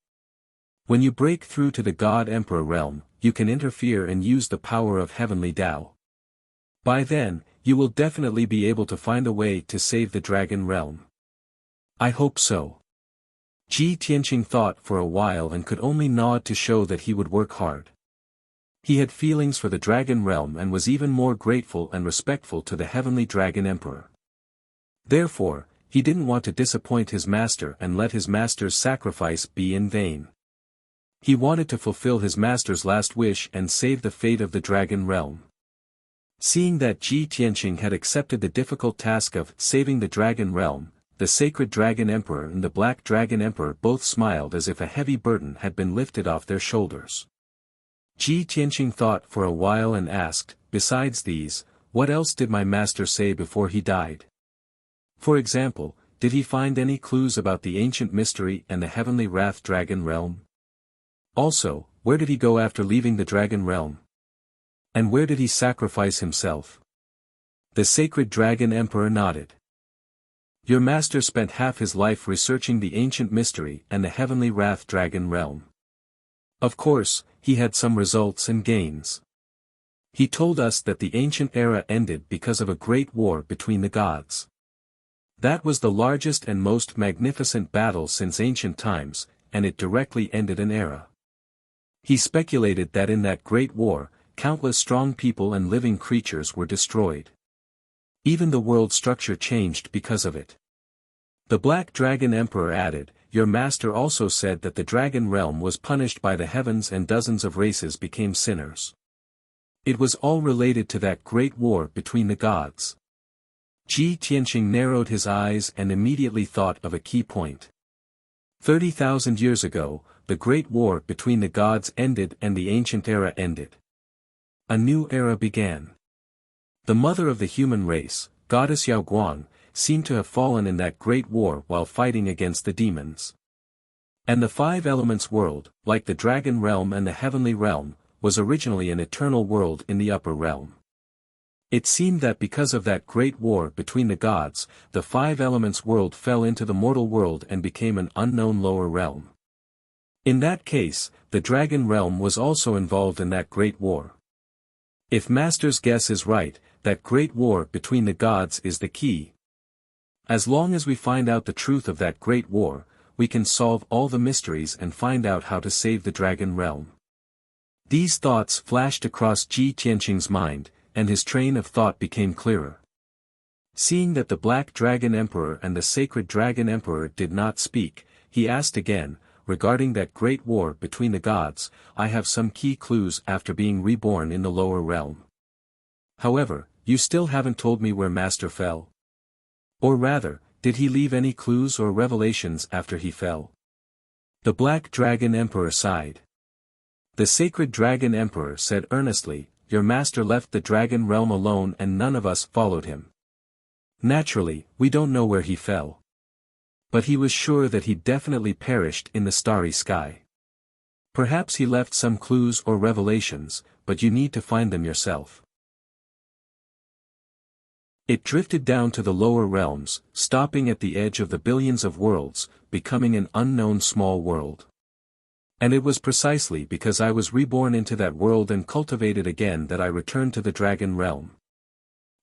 When you break through to the God Emperor realm, you can interfere and use the power of Heavenly Tao. By then, you will definitely be able to find a way to save the Dragon Realm." "I hope so." Ji Tianqing thought for a while and could only nod to show that he would work hard. He had feelings for the Dragon Realm and was even more grateful and respectful to the Heavenly Dragon Emperor. Therefore, he didn't want to disappoint his master and let his master's sacrifice be in vain. He wanted to fulfill his master's last wish and save the fate of the Dragon Realm. Seeing that Ji Tianqing had accepted the difficult task of saving the Dragon Realm, the Sacred Dragon Emperor and the Black Dragon Emperor both smiled as if a heavy burden had been lifted off their shoulders. Ji Tianqing thought for a while and asked, "Besides these, what else did my master say before he died? For example, did he find any clues about the ancient mystery and the heavenly wrath Dragon Realm? Also, where did he go after leaving the Dragon Realm? And where did he sacrifice himself?" The Sacred Dragon Emperor nodded. "Your master spent half his life researching the ancient mystery and the heavenly wrath Dragon Realm. Of course, he had some results and gains. He told us that the ancient era ended because of a great war between the gods. That was the largest and most magnificent battle since ancient times, and it directly ended an era. He speculated that in that great war, countless strong people and living creatures were destroyed. Even the world structure changed because of it." The Black Dragon Emperor added, "Your master also said that the Dragon Realm was punished by the heavens and dozens of races became sinners. It was all related to that great war between the gods." Ji Tianqing narrowed his eyes and immediately thought of a key point. 30,000 years ago, the great war between the gods ended and the ancient era ended. A new era began. The mother of the human race, Goddess Yao Guang, seemed to have fallen in that great war while fighting against the demons. And the Five Elements world, like the Dragon Realm and the Heavenly Realm, was originally an eternal world in the upper realm. It seemed that because of that great war between the gods, the Five Elements world fell into the mortal world and became an unknown lower realm. In that case, the Dragon Realm was also involved in that great war. If Master's guess is right, that great war between the gods is the key. As long as we find out the truth of that great war, we can solve all the mysteries and find out how to save the Dragon Realm." These thoughts flashed across Ji Tianqing's mind, and his train of thought became clearer. Seeing that the Black Dragon Emperor and the Sacred Dragon Emperor did not speak, he asked again, "Regarding that great war between the gods, I have some key clues after being reborn in the lower realm. However, you still haven't told me where Master fell. Or rather, did he leave any clues or revelations after he fell?" The Black Dragon Emperor sighed. The Sacred Dragon Emperor said earnestly, your master left the dragon realm alone and none of us followed him. Naturally, we don't know where he fell. But he was sure that he definitely perished in the starry sky. Perhaps he left some clues or revelations, but you need to find them yourself. It drifted down to the lower realms, stopping at the edge of the billions of worlds, becoming an unknown small world. And it was precisely because I was reborn into that world and cultivated again that I returned to the dragon realm.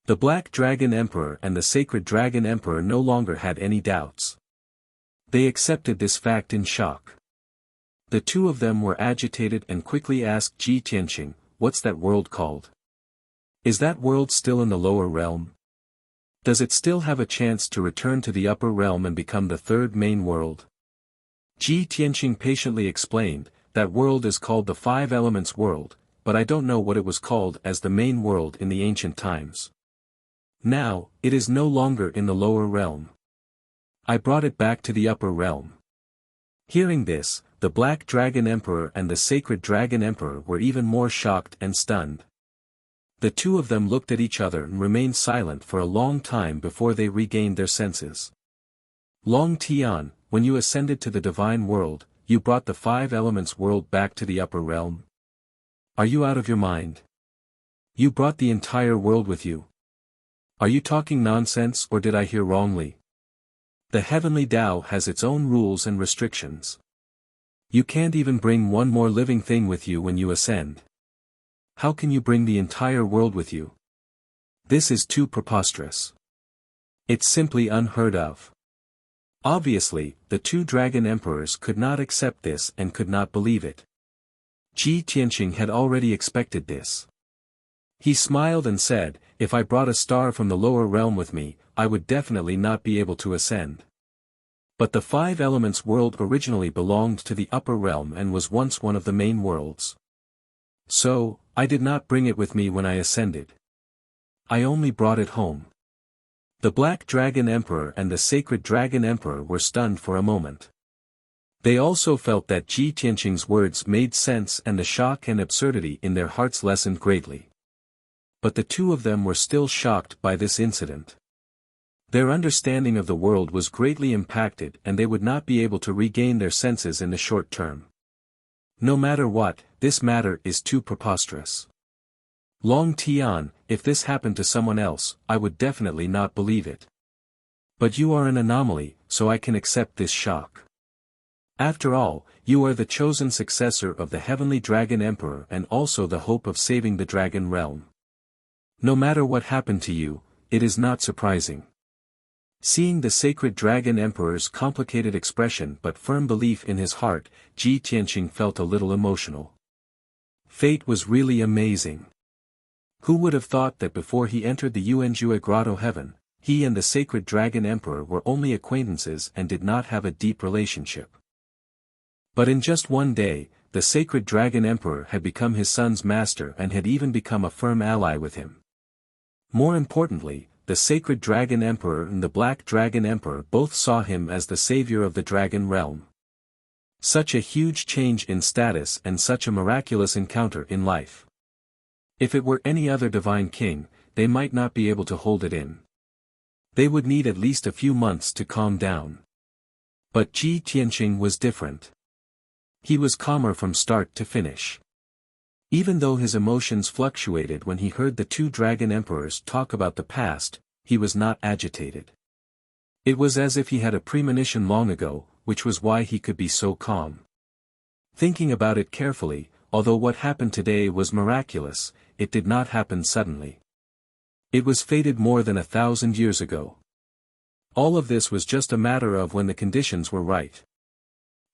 The Black Dragon Emperor and the Sacred Dragon Emperor no longer had any doubts. They accepted this fact in shock. The two of them were agitated and quickly asked Ji Tianqing, "What's that world called? Is that world still in the lower realm? Does it still have a chance to return to the upper realm and become the third main world?" Ji Tianqing patiently explained, "That world is called the Five Elements world, but I don't know what it was called as the main world in the ancient times. Now, it is no longer in the lower realm. I brought it back to the upper realm." Hearing this, the Black Dragon Emperor and the Sacred Dragon Emperor were even more shocked and stunned. The two of them looked at each other and remained silent for a long time before they regained their senses. "Long Tian, when you ascended to the divine world, you brought the Five Elements world back to the upper realm? Are you out of your mind? You brought the entire world with you. Are you talking nonsense or did I hear wrongly? The heavenly Tao has its own rules and restrictions. You can't even bring one more living thing with you when you ascend. How can you bring the entire world with you? This is too preposterous. It's simply unheard of." Obviously, the two dragon emperors could not accept this and could not believe it. Ji Tianqing had already expected this. He smiled and said, "If I brought a star from the lower realm with me, I would definitely not be able to ascend. But the Five Elements world originally belonged to the upper realm and was once one of the main worlds. So, I did not bring it with me when I ascended. I only brought it home." The Black Dragon Emperor and the Sacred Dragon Emperor were stunned for a moment. They also felt that Ji Tianqing's words made sense and the shock and absurdity in their hearts lessened greatly. But the two of them were still shocked by this incident. Their understanding of the world was greatly impacted and they would not be able to regain their senses in the short term. No matter what, this matter is too preposterous. Long Tian, if this happened to someone else, I would definitely not believe it. But you are an anomaly, so I can accept this shock. After all, you are the chosen successor of the Heavenly Dragon Emperor and also the hope of saving the Dragon Realm. No matter what happened to you, it is not surprising. Seeing the Sacred Dragon Emperor's complicated expression but firm belief in his heart, Ji Tianqing felt a little emotional. Fate was really amazing. Who would have thought that before he entered the Yuanjue Grotto Heaven, he and the Sacred Dragon Emperor were only acquaintances and did not have a deep relationship. But in just one day, the Sacred Dragon Emperor had become his son's master and had even become a firm ally with him. More importantly, the Sacred Dragon Emperor and the Black Dragon Emperor both saw him as the savior of the Dragon Realm. Such a huge change in status and such a miraculous encounter in life. If it were any other divine king, they might not be able to hold it in. They would need at least a few months to calm down. But Ji Tianqing was different. He was calmer from start to finish. Even though his emotions fluctuated when he heard the two dragon emperors talk about the past, he was not agitated. It was as if he had a premonition long ago, which was why he could be so calm. Thinking about it carefully, although what happened today was miraculous, it did not happen suddenly. It was fated more than 1,000 years ago. All of this was just a matter of when the conditions were right.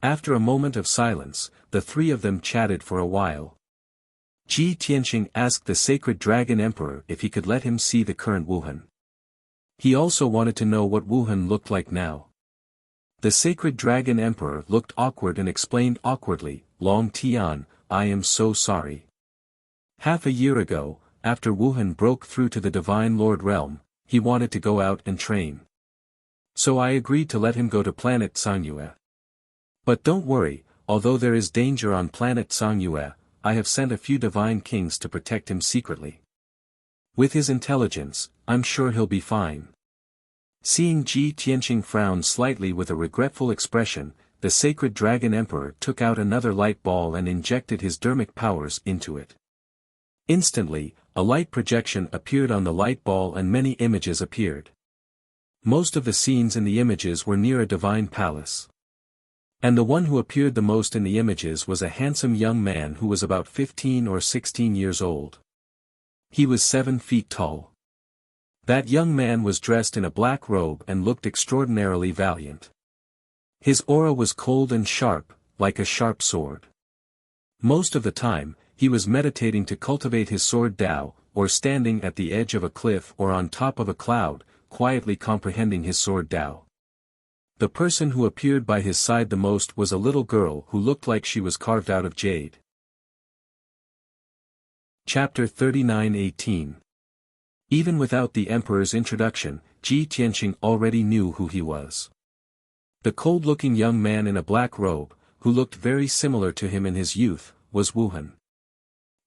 After a moment of silence, the three of them chatted for a while. Ji Tianqing asked the Sacred Dragon Emperor if he could let him see the current Wuhan. He also wanted to know what Wuhan looked like now. The Sacred Dragon Emperor looked awkward and explained awkwardly, "Long Tian, I am so sorry. Half a year ago, after Wuhan broke through to the Divine Lord Realm, he wanted to go out and train. So I agreed to let him go to planet Sangyue. But don't worry, although there is danger on planet Sangyue, I have sent a few divine kings to protect him secretly. With his intelligence, I'm sure he'll be fine. Seeing Ji Tianqing frown slightly with a regretful expression, the sacred dragon emperor took out another light ball and injected his dermic powers into it. Instantly, a light projection appeared on the light ball and many images appeared. Most of the scenes in the images were near a divine palace. And the one who appeared the most in the images was a handsome young man who was about 15 or 16 years old. He was 7 feet tall. That young man was dressed in a black robe and looked extraordinarily valiant. His aura was cold and sharp, like a sharp sword. Most of the time, he was meditating to cultivate his sword Dao, or standing at the edge of a cliff or on top of a cloud, quietly comprehending his sword Dao. The person who appeared by his side the most was a little girl who looked like she was carved out of jade. Chapter 39:18. Even without the emperor's introduction, Ji Tianqing already knew who he was. The cold-looking young man in a black robe, who looked very similar to him in his youth, was Wuhan.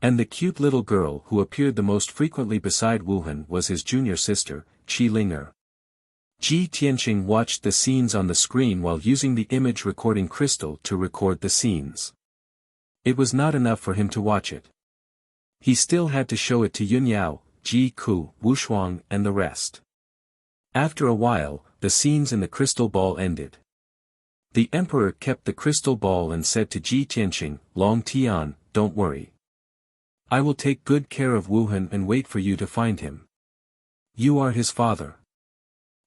And the cute little girl who appeared the most frequently beside Wuhan was his junior sister, Qi Ling'er. Ji Tianqing watched the scenes on the screen while using the image recording crystal to record the scenes. It was not enough for him to watch it. He still had to show it to Yunyao, Ji Ku, Wu Shuang and the rest. After a while, the scenes in the crystal ball ended. The emperor kept the crystal ball and said to Ji Tianqing, "Long Tian, don't worry. I will take good care of Wuhan and wait for you to find him. You are his father.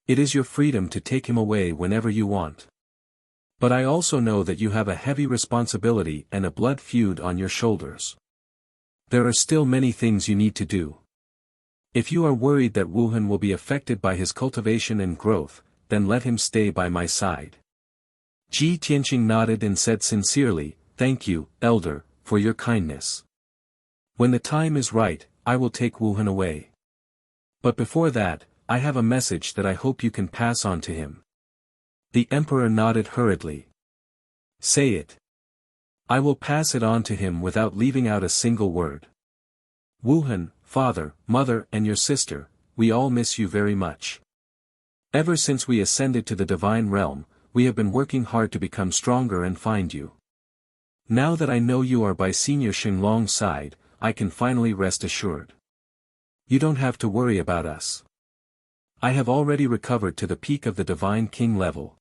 It is your freedom to take him away whenever you want. But I also know that you have a heavy responsibility and a blood feud on your shoulders. There are still many things you need to do. If you are worried that Wuhan will be affected by his cultivation and growth, then let him stay by my side." Ji Tianqing nodded and said sincerely, "Thank you, elder, for your kindness. When the time is right, I will take Wuhan away. But before that, I have a message that I hope you can pass on to him." The emperor nodded hurriedly. "Say it. I will pass it on to him without leaving out a single word. Wuhan, father, mother and your sister, we all miss you very much. Ever since we ascended to the divine realm, we have been working hard to become stronger and find you. Now that I know you are by Senior Xinglong's side, I can finally rest assured. You don't have to worry about us. I have already recovered to the peak of the divine king level.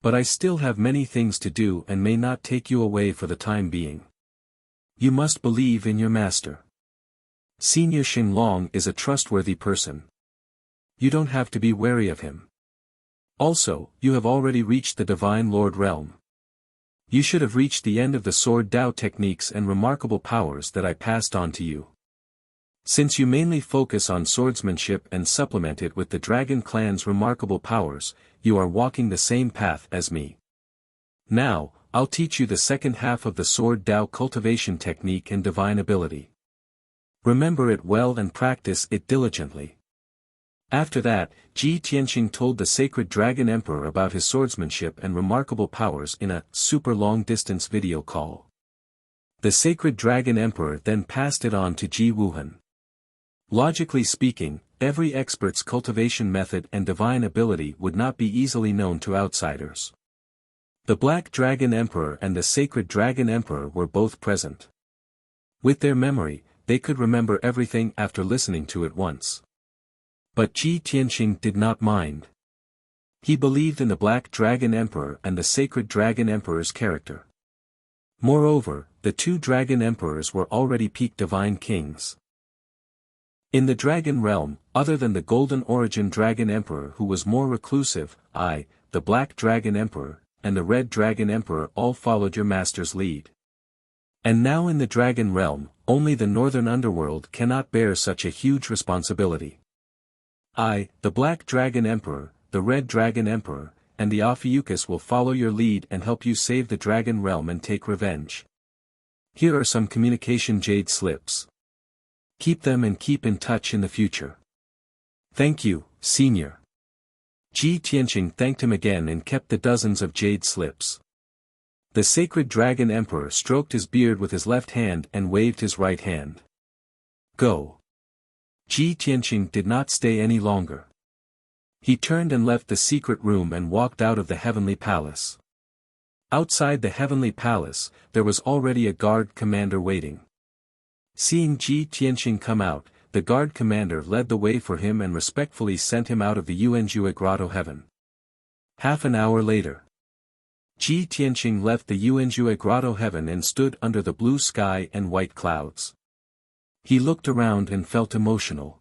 But I still have many things to do and may not take you away for the time being. You must believe in your master. Senior Xinglong is a trustworthy person. You don't have to be wary of him. Also, you have already reached the Divine Lord realm. You should have reached the end of the Sword Dao techniques and remarkable powers that I passed on to you. Since you mainly focus on swordsmanship and supplement it with the Dragon Clan's remarkable powers, you are walking the same path as me. Now, I'll teach you the second half of the Sword Dao cultivation technique and divine ability. Remember it well and practice it diligently." After that, Ji Tianqing told the sacred Dragon Emperor about his swordsmanship and remarkable powers in a super long-distance video call. The sacred Dragon Emperor then passed it on to Ji Wuhan. Logically speaking, every expert's cultivation method and divine ability would not be easily known to outsiders. The Black Dragon Emperor and the Sacred Dragon Emperor were both present. With their memory, they could remember everything after listening to it once. But Ji Tianqing did not mind. He believed in the Black Dragon Emperor and the Sacred Dragon Emperor's character. Moreover, the two Dragon Emperors were already peak divine kings. In the Dragon Realm, other than the Golden Origin Dragon Emperor who was more reclusive, I, the Black Dragon Emperor, and the Red Dragon Emperor all followed your master's lead. And now in the Dragon Realm, only the Northern Underworld cannot bear such a huge responsibility. I, the Black Dragon Emperor, the Red Dragon Emperor, and the Ophiuchus will follow your lead and help you save the Dragon Realm and take revenge. Here are some communication jade slips. Keep them and keep in touch in the future. Thank you, Senior. Ji Tianqing thanked him again and kept the dozens of jade slips. The sacred dragon emperor stroked his beard with his left hand and waved his right hand. Go. Ji Tianqing did not stay any longer. He turned and left the secret room and walked out of the heavenly palace. Outside the heavenly palace, there was already a guard commander waiting. Seeing Ji Tianqing come out, the guard commander led the way for him and respectfully sent him out of the Yuanjue grotto heaven. Half an hour later, Ji Tianqing left the Yuanjue grotto heaven and stood under the blue sky and white clouds. He looked around and felt emotional.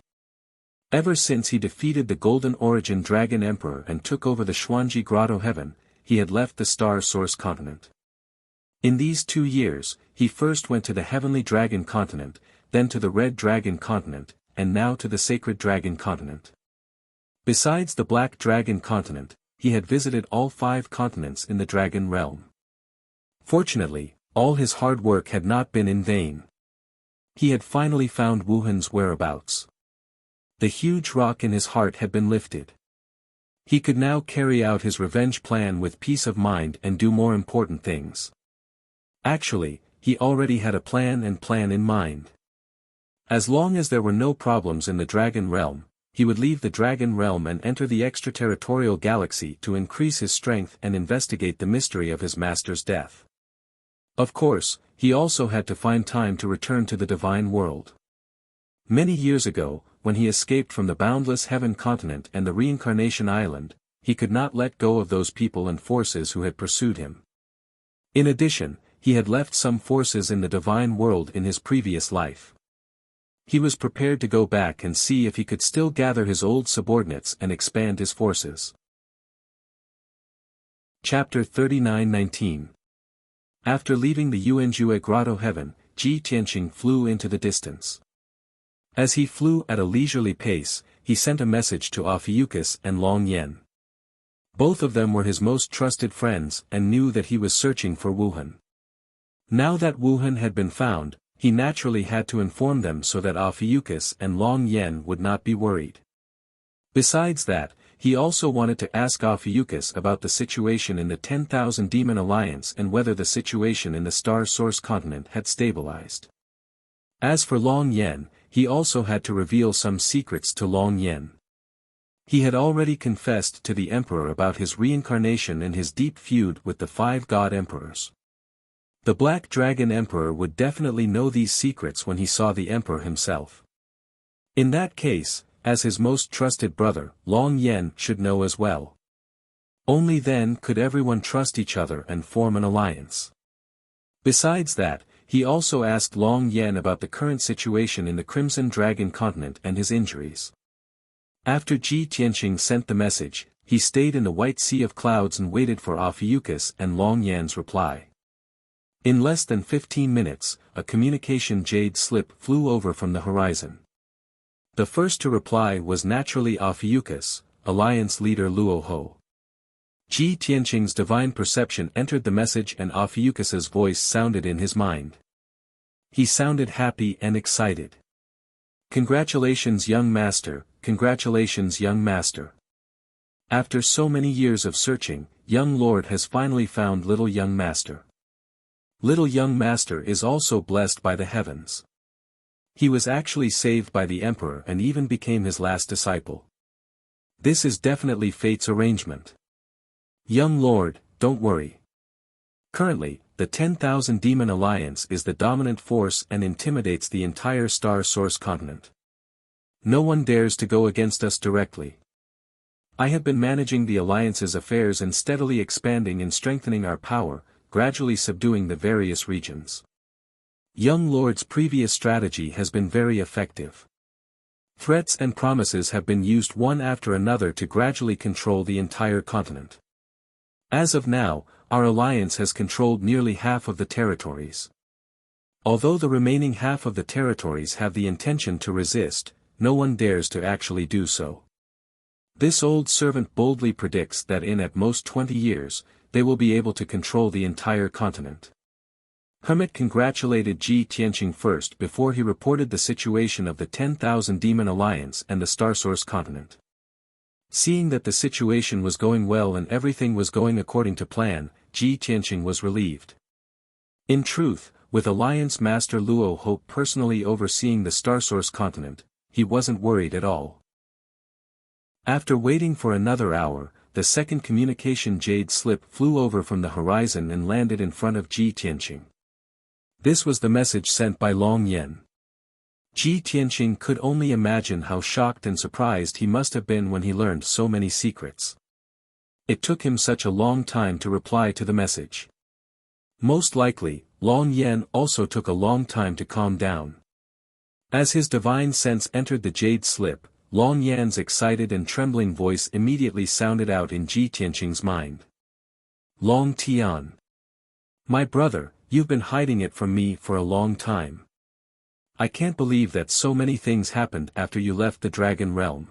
Ever since he defeated the Golden Origin Dragon Emperor and took over the Xuanji grotto heaven, he had left the Star Source continent. In these 2 years, he first went to the Heavenly Dragon continent, then to the Red Dragon continent, and now to the Sacred Dragon continent. Besides the Black Dragon continent, he had visited all 5 continents in the Dragon realm. Fortunately, all his hard work had not been in vain. He had finally found Wuhan's whereabouts. The huge rock in his heart had been lifted. He could now carry out his revenge plan with peace of mind and do more important things. Actually, he already had a plan in mind. As long as there were no problems in the Dragon realm, he would leave the Dragon realm and enter the extraterritorial galaxy to increase his strength and investigate the mystery of his master's death. Of course, he also had to find time to return to the divine world. Many years ago, when he escaped from the boundless heaven continent and the reincarnation island, he could not let go of those people and forces who had pursued him. In addition, he had left some forces in the divine world in his previous life. He was prepared to go back and see if he could still gather his old subordinates and expand his forces. Chapter 39:19. After leaving the Yuanjue grotto heaven, Ji Tianqing flew into the distance. As he flew at a leisurely pace, he sent a message to Ophiuchus and Long Yen. Both of them were his most trusted friends and knew that he was searching for Wuhan. Now that Wuhan had been found, he naturally had to inform them so that Ophiuchus and Long Yen would not be worried. Besides that, he also wanted to ask Ophiuchus about the situation in the 10,000 Demon Alliance and whether the situation in the Star Source continent had stabilized. As for Long Yen, he also had to reveal some secrets to Long Yen. He had already confessed to the Emperor about his reincarnation and his deep feud with the 5 God Emperors. The Black Dragon Emperor would definitely know these secrets when he saw the Emperor himself. In that case, as his most trusted brother, Long Yen should know as well. Only then could everyone trust each other and form an alliance. Besides that, he also asked Long Yen about the current situation in the Crimson Dragon continent and his injuries. After Ji Tianqing sent the message, he stayed in the white sea of clouds and waited for Ophiuchus and Long Yen's reply. In less than 15 minutes, a communication jade slip flew over from the horizon. The first to reply was naturally Ophiuchus, alliance leader Luo Ho. Ji Tianqing's divine perception entered the message and Ophiuchus's voice sounded in his mind. He sounded happy and excited. Congratulations young master, congratulations young master. After so many years of searching, young lord has finally found little young master. Little young master is also blessed by the heavens. He was actually saved by the Emperor and even became his last disciple. This is definitely fate's arrangement. Young lord, don't worry. Currently, the 10,000 Demon Alliance is the dominant force and intimidates the entire Star Source continent. No one dares to go against us directly. I have been managing the Alliance's affairs and steadily expanding and strengthening our power, gradually subduing the various regions. Young Lord's previous strategy has been very effective. Threats and promises have been used one after another to gradually control the entire continent. As of now, our alliance has controlled nearly half of the territories. Although the remaining half of the territories have the intention to resist, no one dares to actually do so. This old servant boldly predicts that in at most 20 years, they will be able to control the entire continent. Hermit congratulated Ji Tianqing first before he reported the situation of the 10,000 Demon Alliance and the Star Source continent. Seeing that the situation was going well and everything was going according to plan, Ji Tianqing was relieved. In truth, with Alliance Master Luo Hope personally overseeing the Starsource continent, he wasn't worried at all. After waiting for another hour, the second communication jade slip flew over from the horizon and landed in front of Ji Tianqing. This was the message sent by Long Yan. Ji Tianqing could only imagine how shocked and surprised he must have been when he learned so many secrets. It took him such a long time to reply to the message. Most likely, Long Yan also took a long time to calm down. As his divine sense entered the jade slip, Long Yan's excited and trembling voice immediately sounded out in Ji Tianqing's mind. Long Tian. My brother, you've been hiding it from me for a long time. I can't believe that so many things happened after you left the Dragon Realm.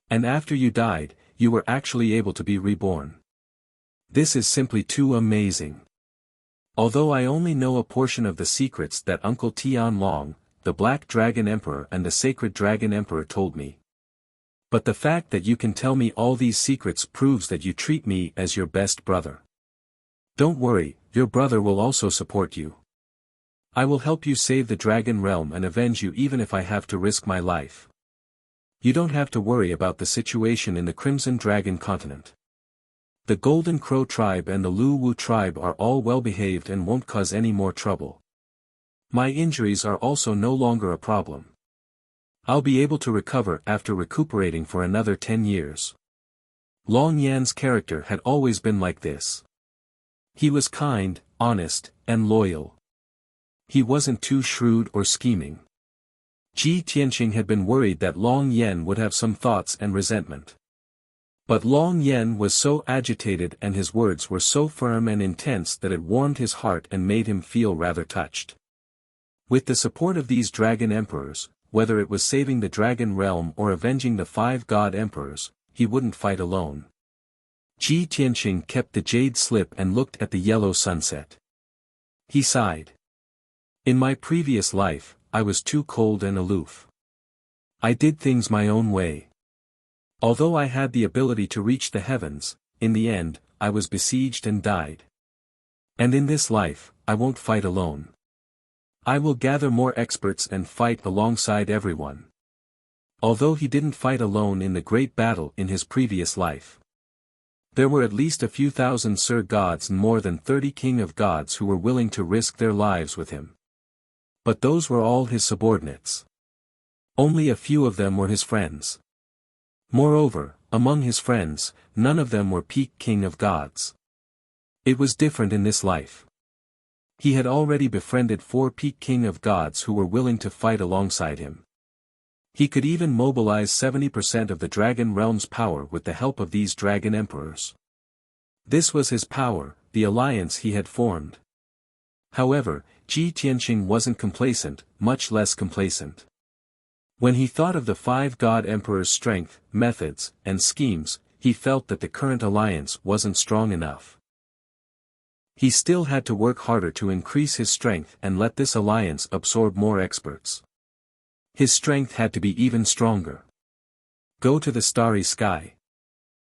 And after you died, you were actually able to be reborn. This is simply too amazing. Although I only know a portion of the secrets that Uncle Tian Long, the Black Dragon Emperor and the Sacred Dragon Emperor told me. But the fact that you can tell me all these secrets proves that you treat me as your best brother. Don't worry, your brother will also support you. I will help you save the Dragon Realm and avenge you even if I have to risk my life. You don't have to worry about the situation in the Crimson Dragon continent. The Golden Crow tribe and the Lu Wu tribe are all well behaved and won't cause any more trouble. My injuries are also no longer a problem. I'll be able to recover after recuperating for another 10 years. Long Yan's character had always been like this. He was kind, honest, and loyal. He wasn't too shrewd or scheming. Ji Tianqing had been worried that Long Yan would have some thoughts and resentment. But Long Yan was so agitated and his words were so firm and intense that it warmed his heart and made him feel rather touched. With the support of these Dragon Emperors, whether it was saving the Dragon Realm or avenging the 5 God Emperors, he wouldn't fight alone. Ji Tianqing kept the jade slip and looked at the yellow sunset. He sighed. In my previous life, I was too cold and aloof. I did things my own way. Although I had the ability to reach the heavens, in the end, I was besieged and died. And in this life, I won't fight alone. I will gather more experts and fight alongside everyone. Although he didn't fight alone in the great battle in his previous life. There were at least a few thousand Sir Gods and more than 30 King of Gods who were willing to risk their lives with him. But those were all his subordinates. Only a few of them were his friends. Moreover, among his friends, none of them were peak King of Gods. It was different in this life. He had already befriended 4 peak King of Gods who were willing to fight alongside him. He could even mobilize 70% of the Dragon Realm's power with the help of these Dragon Emperors. This was his power, the alliance he had formed. However, Ji Tianqing wasn't complacent, much less complacent. When he thought of the 5 God Emperors' strength, methods, and schemes, he felt that the current alliance wasn't strong enough. He still had to work harder to increase his strength and let this alliance absorb more experts. His strength had to be even stronger. Go to the starry sky.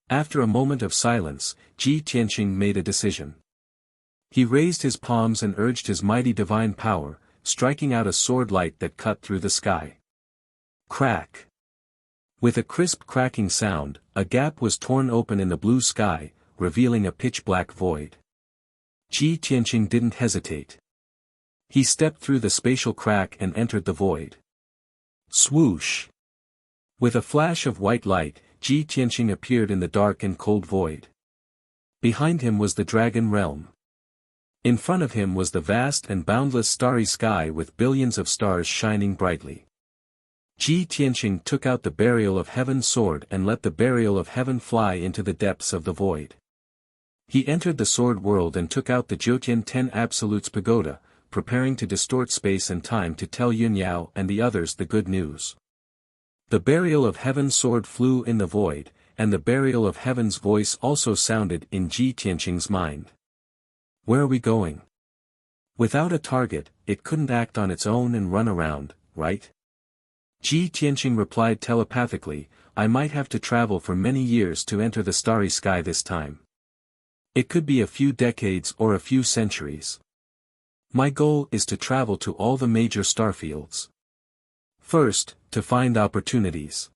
After a moment of silence, Ji Tianqing made a decision. He raised his palms and urged his mighty divine power, striking out a sword light that cut through the sky. Crack! With a crisp cracking sound, a gap was torn open in the blue sky, revealing a pitch-black void. Ji Tianqing didn't hesitate. He stepped through the spatial crack and entered the void. Swoosh! With a flash of white light, Ji Tianqing appeared in the dark and cold void. Behind him was the Dragon Realm. In front of him was the vast and boundless starry sky with billions of stars shining brightly. Ji Tianqing took out the Burial of Heaven sword and let the Burial of Heaven fly into the depths of the void. He entered the sword world and took out the Jiutian 10 Absolutes Pagoda, preparing to distort space and time to tell Yunyao and the others the good news. The Burial of Heaven sword flew in the void, and the Burial of Heaven's voice also sounded in Ji Tianqing's mind. Where are we going? Without a target, it couldn't act on its own and run around, right? Ji Tianqing replied telepathically, I might have to travel for many years to enter the starry sky this time. It could be a few decades or a few centuries. My goal is to travel to all the major starfields. First, to find opportunities.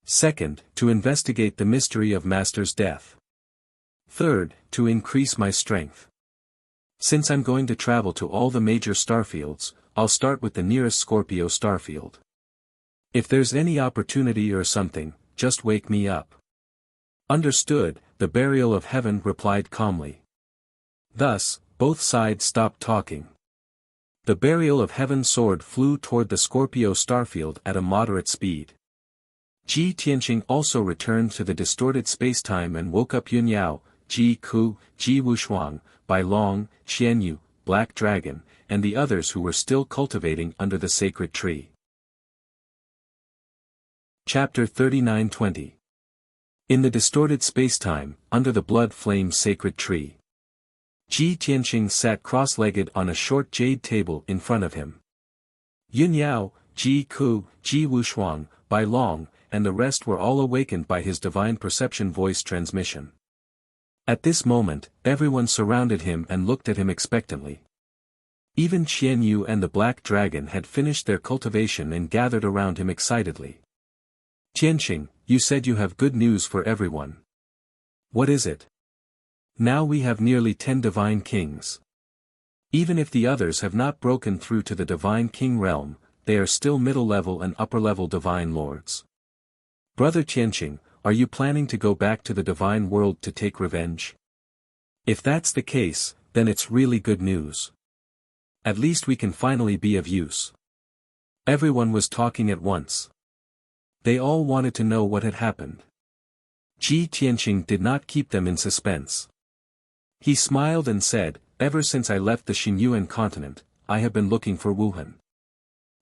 Second, to investigate the mystery of Master's death. Third, to increase my strength. Since I'm going to travel to all the major starfields, I'll start with the nearest Scorpio starfield. If there's any opportunity or something, just wake me up. Understood, the Burial of Heaven replied calmly. Thus, both sides stopped talking. The Burial of Heaven sword flew toward the Scorpio starfield at a moderate speed. Ji Tianqing also returned to the distorted spacetime and woke up Yun Yao, Ji Ku, Ji Wushuang, Bai Long, Xian Yu, Black Dragon, and the others who were still cultivating under the sacred tree. Chapter 39-20. In the distorted spacetime, under the blood flame sacred tree. Ji Tianqing sat cross-legged on a short jade table in front of him. Yun Yao, Ji Ku, Ji Wushuang, Bai Long, and the rest were all awakened by his divine perception voice transmission. At this moment, everyone surrounded him and looked at him expectantly. Even Qian Yu and the Black Dragon had finished their cultivation and gathered around him excitedly. Tianqing, you said you have good news for everyone. What is it? Now we have nearly 10 divine kings. Even if the others have not broken through to the divine king realm, they are still middle-level and upper-level divine lords. Brother Tianqing, are you planning to go back to the divine world to take revenge? If that's the case, then it's really good news. At least we can finally be of use. Everyone was talking at once. They all wanted to know what had happened. Ji Tianqing did not keep them in suspense. He smiled and said, ever since I left the Xinyuan continent, I have been looking for Wuhan.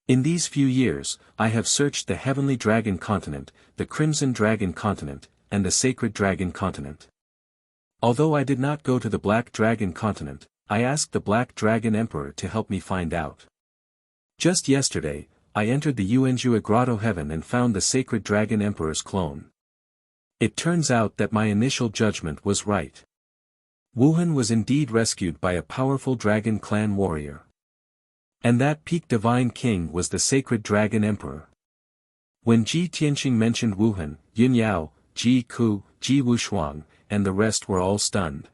In these few years, I have searched the Heavenly Dragon continent, the Crimson Dragon continent, and the Sacred Dragon continent. Although I did not go to the Black Dragon continent, I asked the Black Dragon Emperor to help me find out. Just yesterday, I entered the Yuanjue Grotto Heaven and found the Sacred Dragon Emperor's clone. It turns out that my initial judgment was right. Wuhan was indeed rescued by a powerful dragon clan warrior. And that peak divine king was the Sacred Dragon Emperor. When Ji Tianqing mentioned Wuhan, Yun Yao, Ji Ku, Ji Wushuang, and the rest were all stunned.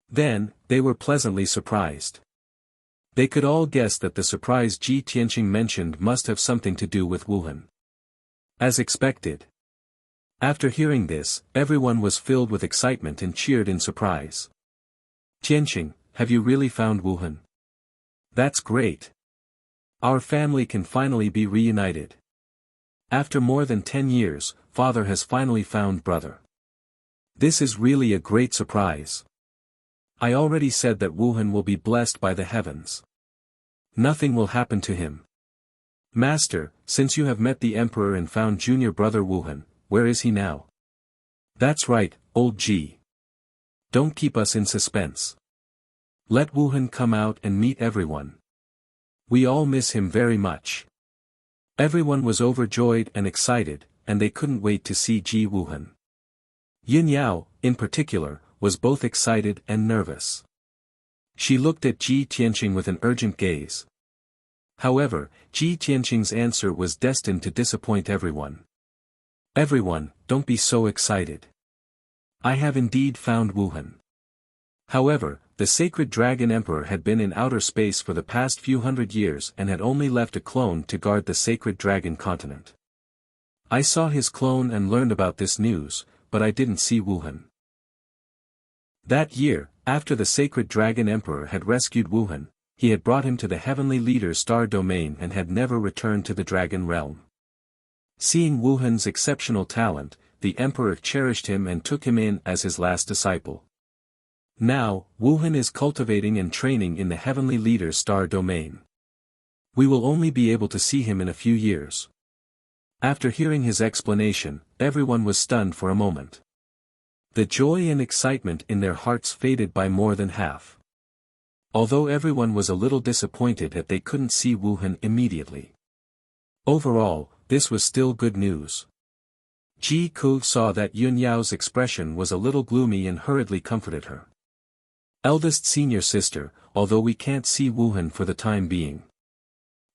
Then, they were pleasantly surprised. They could all guess that the surprise Ji Tianqing mentioned must have something to do with Wuhan. As expected. After hearing this, everyone was filled with excitement and cheered in surprise. Tianqing, have you really found Wuhan? That's great. Our family can finally be reunited. After more than 10 years, father has finally found brother. This is really a great surprise. I already said that Wuhan will be blessed by the heavens. Nothing will happen to him. Master, since you have met the emperor and found junior brother Wuhan, where is he now? That's right, old Ji. Don't keep us in suspense. Let Wuhan come out and meet everyone. We all miss him very much. Everyone was overjoyed and excited, and they couldn't wait to see Ji Wuhan. Yun Yao, in particular, was both excited and nervous. She looked at Ji Tianqing with an urgent gaze. However, Ji Tianqing's answer was destined to disappoint everyone. Everyone, don't be so excited. I have indeed found Wuhan. However, the Sacred Dragon Emperor had been in outer space for the past few hundred years and had only left a clone to guard the Sacred Dragon continent. I saw his clone and learned about this news, but I didn't see Wuhan. That year, after the Sacred Dragon Emperor had rescued Wuhan, he had brought him to the Heavenly Leader's star domain and had never returned to the Dragon Realm. Seeing Wuhan's exceptional talent, the Emperor cherished him and took him in as his last disciple. Now, Wuhan is cultivating and training in the Heavenly Leader's star domain. We will only be able to see him in a few years. After hearing his explanation, everyone was stunned for a moment. The joy and excitement in their hearts faded by more than half. Although everyone was a little disappointed that they couldn't see Wuhan immediately. Overall, this was still good news. Ji Ku saw that Yun Yao's expression was a little gloomy and hurriedly comforted her. Eldest senior sister, although we can't see Wuhan for the time being.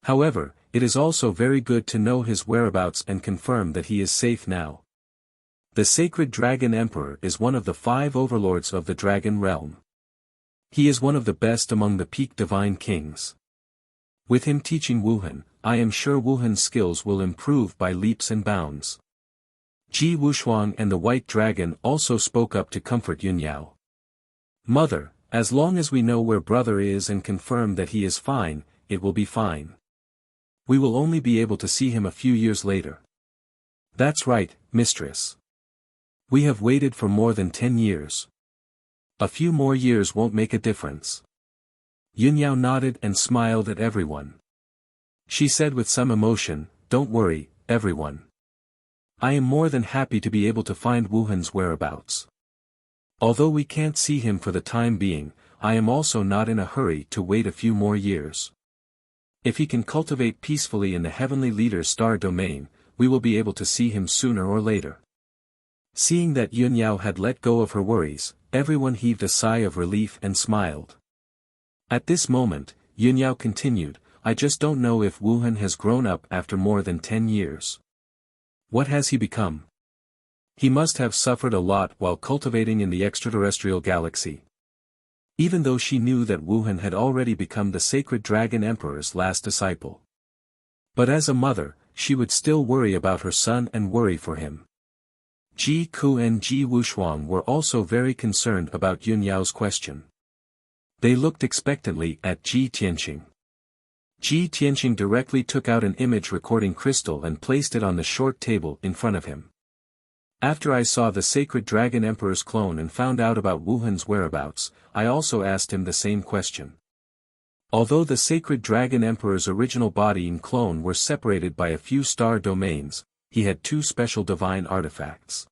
However, it is also very good to know his whereabouts and confirm that he is safe now. The sacred Dragon Emperor is one of the 5 overlords of the Dragon Realm. He is one of the best among the peak divine kings. With him teaching Wuhan, I am sure Wuhan's skills will improve by leaps and bounds. Ji Wushuang and the White Dragon also spoke up to comfort Yun Yao. Mother, as long as we know where brother is and confirm that he is fine, it will be fine. We will only be able to see him a few years later. That's right, mistress. We have waited for more than 10 years. A few more years won't make a difference. Yun Yao nodded and smiled at everyone. She said with some emotion, "Don't worry, everyone. I am more than happy to be able to find Wuhan's whereabouts. Although we can't see him for the time being, I am also not in a hurry to wait a few more years. If he can cultivate peacefully in the Heavenly Leader's star domain, we will be able to see him sooner or later." Seeing that Yun Yao had let go of her worries, everyone heaved a sigh of relief and smiled. At this moment, Yun Yao continued, "I just don't know if Wuhan has grown up after more than 10 years. What has he become? He must have suffered a lot while cultivating in the extraterrestrial galaxy." Even though she knew that Wuhan had already become the sacred Dragon Emperor's last disciple. But as a mother, she would still worry about her son and worry for him. Ji Ku and Ji Wushuang were also very concerned about Yun Yao's question. They looked expectantly at Ji Tianqing. Ji Tianqing directly took out an image recording crystal and placed it on the short table in front of him. After I saw the sacred Dragon Emperor's clone and found out about Wuhan's whereabouts, I also asked him the same question. Although the sacred Dragon Emperor's original body and clone were separated by a few star domains, he had 2 special divine artifacts.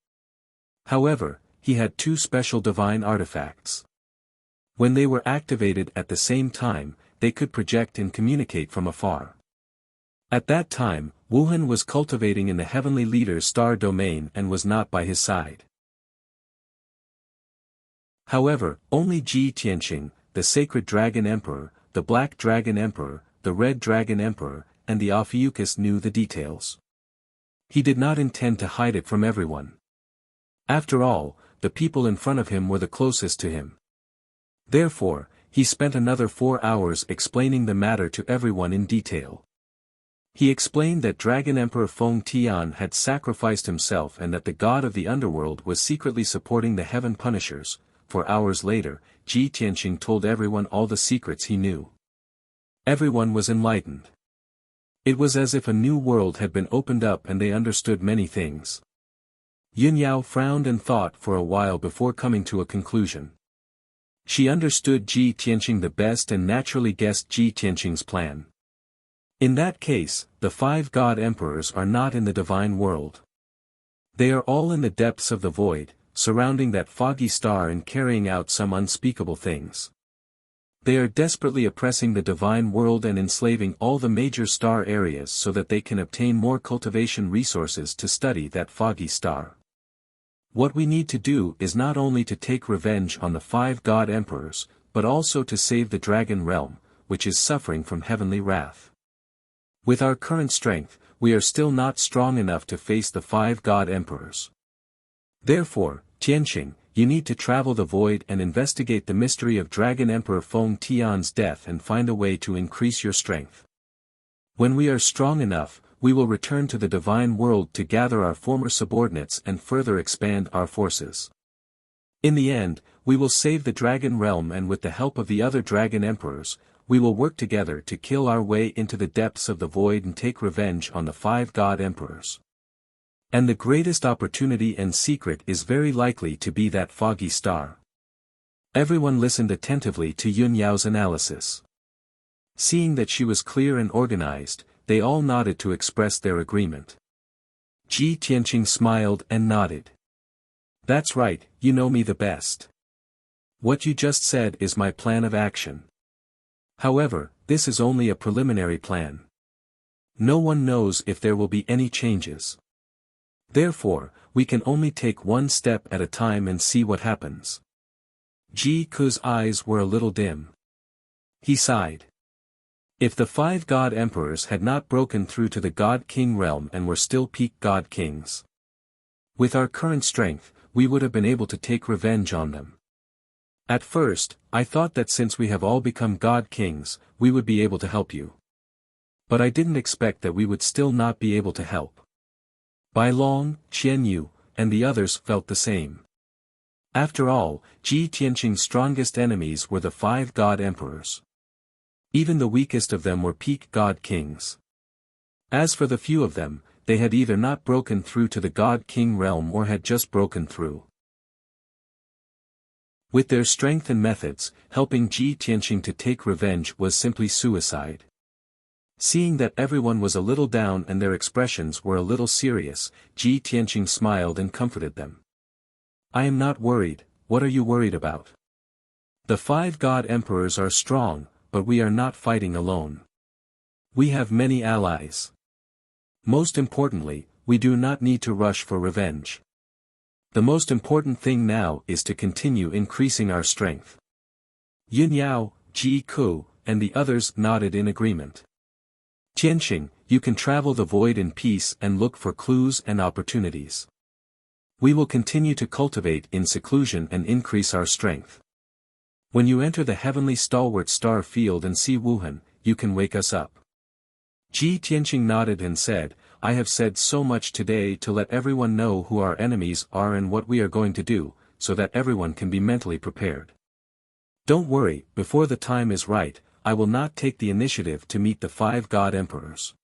However, he had 2 special divine artifacts. When they were activated at the same time, they could project and communicate from afar. At that time, Wuhan was cultivating in the Heavenly Leader's star domain and was not by his side. However, only Ji Tianqing, the sacred Dragon Emperor, the Black Dragon Emperor, the Red Dragon Emperor, and the Ophiuchus knew the details. He did not intend to hide it from everyone. After all, the people in front of him were the closest to him. Therefore, he spent another 4 hours explaining the matter to everyone in detail. He explained that Dragon Emperor Feng Tian had sacrificed himself and that the god of the underworld was secretly supporting the Heaven Punishers. 4 hours later, Ji Tianqing told everyone all the secrets he knew. Everyone was enlightened. It was as if a new world had been opened up and they understood many things. Yun Yao frowned and thought for a while before coming to a conclusion. She understood Ji Tianqing the best and naturally guessed Ji Tianqing's plan. In that case, the 5 god emperors are not in the divine world. They are all in the depths of the void, surrounding that foggy star and carrying out some unspeakable things. They are desperately oppressing the divine world and enslaving all the major star areas so that they can obtain more cultivation resources to study that foggy star. What we need to do is not only to take revenge on the 5 god emperors, but also to save the Dragon Realm, which is suffering from heavenly wrath. With our current strength, we are still not strong enough to face the 5 god emperors. Therefore, Tianqing, you need to travel the void and investigate the mystery of Dragon Emperor Feng Tian's death and find a way to increase your strength. When we are strong enough, we will return to the divine world to gather our former subordinates and further expand our forces. In the end, we will save the Dragon Realm, and with the help of the other Dragon Emperors, we will work together to kill our way into the depths of the void and take revenge on the 5 god emperors. And the greatest opportunity and secret is very likely to be that foggy star. Everyone listened attentively to Yun Yao's analysis. Seeing that she was clear and organized, they all nodded to express their agreement. Ji Tianqing smiled and nodded. "That's right, you know me the best. What you just said is my plan of action. However, this is only a preliminary plan. No one knows if there will be any changes. Therefore, we can only take one step at a time and see what happens. Ji Ku's eyes were a little dim. He sighed. If the 5 god emperors had not broken through to the God King realm and were still peak god kings, with our current strength, we would have been able to take revenge on them. At first, I thought that since we have all become god kings, we would be able to help you. But I didn't expect that we would still not be able to help. Bai Long, Qian Yu, and the others felt the same. After all, Ji Tianqing's strongest enemies were the 5 god emperors. Even the weakest of them were peak god kings. As for the few of them, they had either not broken through to the God King realm or had just broken through. With their strength and methods, helping Ji Tianqing to take revenge was simply suicide. Seeing that everyone was a little down and their expressions were a little serious, Ji Tianqing smiled and comforted them. I am not worried. What are you worried about? The 5 god emperors are strong, but we are not fighting alone. We have many allies. Most importantly, we do not need to rush for revenge. The most important thing now is to continue increasing our strength. Yin Yao, Ji Ku, and the others nodded in agreement. Tianqing, you can travel the void in peace and look for clues and opportunities. We will continue to cultivate in seclusion and increase our strength. When you enter the heavenly stalwart star field and see Wuhan, you can wake us up. Ji Tianqing nodded and said, I have said so much today to let everyone know who our enemies are and what we are going to do, so that everyone can be mentally prepared. Don't worry, before the time is right, I will not take the initiative to meet the 5 god emperors.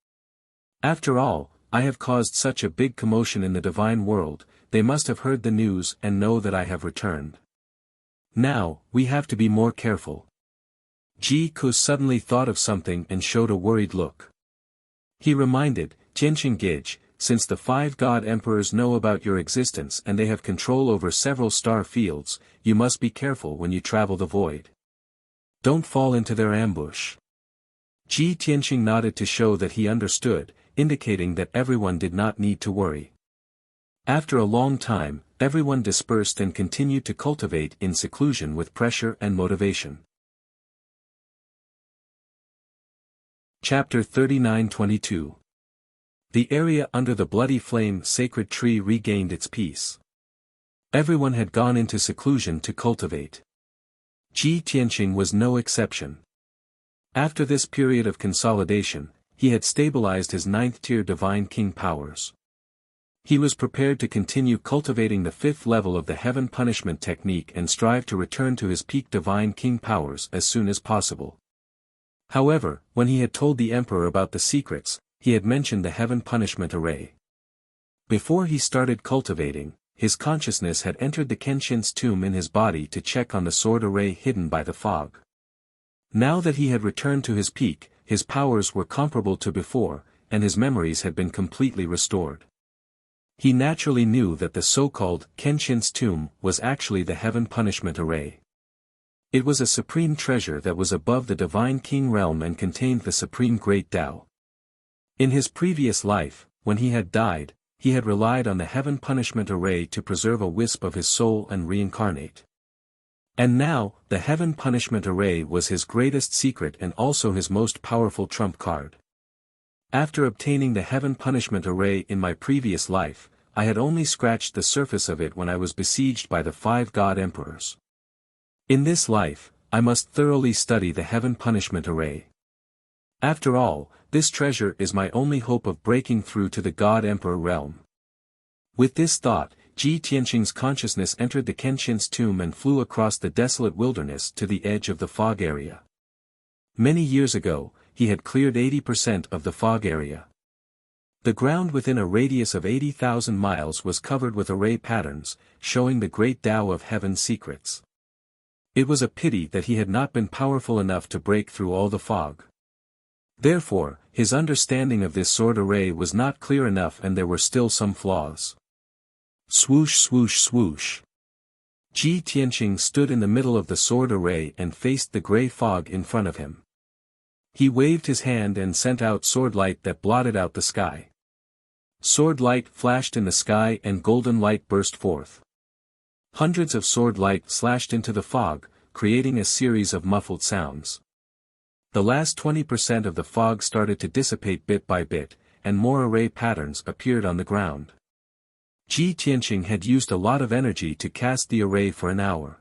After all, I have caused such a big commotion in the divine world, they must have heard the news and know that I have returned. Now, we have to be more careful. Ji Ku suddenly thought of something and showed a worried look. He reminded, Tianqing Gij, since the 5 god emperors know about your existence and they have control over several star fields, you must be careful when you travel the void. Don't fall into their ambush. Ji Tianqing nodded to show that he understood, indicating that everyone did not need to worry. After a long time, everyone dispersed and continued to cultivate in seclusion with pressure and motivation. Chapter 39-22. The area under the bloody flame sacred tree regained its peace. Everyone had gone into seclusion to cultivate. Ji Tianqing was no exception. After this period of consolidation, he had stabilized his 9th-tier divine king powers. He was prepared to continue cultivating the 5th level of the heaven punishment technique and strive to return to his peak divine king powers as soon as possible. However, when he had told the emperor about the secrets, he had mentioned the heaven punishment array. Before he started cultivating, his consciousness had entered the Kenshin's tomb in his body to check on the sword array hidden by the fog. Now that he had returned to his peak, his powers were comparable to before, and his memories had been completely restored. He naturally knew that the so-called Kenshin's tomb was actually the heaven punishment array. It was a supreme treasure that was above the divine king realm and contained the supreme great Tao. In his previous life, when he had died, he had relied on the heaven punishment array to preserve a wisp of his soul and reincarnate. And now, the heaven punishment array was his greatest secret and also his most powerful trump card. After obtaining the heaven punishment array in my previous life, I had only scratched the surface of it when I was besieged by the 5 god emperors. In this life, I must thoroughly study the heaven punishment array. After all, this treasure is my only hope of breaking through to the god emperor realm. With this thought, Ji Tianqing's consciousness entered the Kenshin's tomb and flew across the desolate wilderness to the edge of the fog area. Many years ago, he had cleared 80% of the fog area. The ground within a radius of 80,000 miles was covered with array patterns, showing the great Tao of heaven's secrets. It was a pity that he had not been powerful enough to break through all the fog. Therefore, his understanding of this sword array was not clear enough and there were still some flaws. Swoosh swoosh swoosh. Ji Tianqing stood in the middle of the sword array and faced the grey fog in front of him. He waved his hand and sent out sword light that blotted out the sky. Sword light flashed in the sky and golden light burst forth. Hundreds of sword light slashed into the fog, creating a series of muffled sounds. The last 20% of the fog started to dissipate bit by bit, and more array patterns appeared on the ground. Ji Tianqing had used a lot of energy to cast the array for an hour.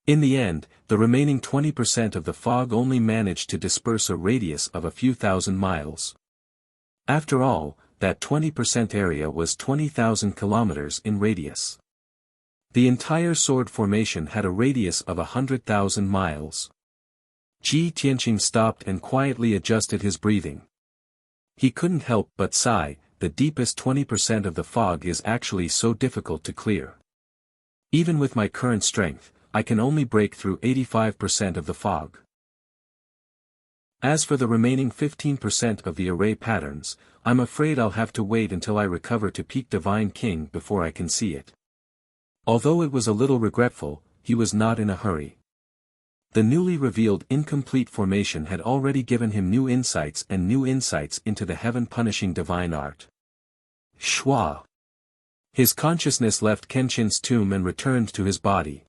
In the end, the remaining 20% of the fog only managed to disperse a radius of a few thousand miles. After all, that 20% area was 20,000 kilometers in radius. The entire sword formation had a radius of 100,000 miles. Ji Tianqing stopped and quietly adjusted his breathing. He couldn't help but sigh. The deepest 20% of the fog is actually so difficult to clear. Even with my current strength, I can only break through 85% of the fog. As for the remaining 15% of the array patterns, I'm afraid I'll have to wait until I recover to peak Divine King before I can see it. Although it was a little regretful, he was not in a hurry. The newly revealed incomplete formation had already given him new insights into the heaven-punishing divine art. Shua. His consciousness left Kenshin's tomb and returned to his body.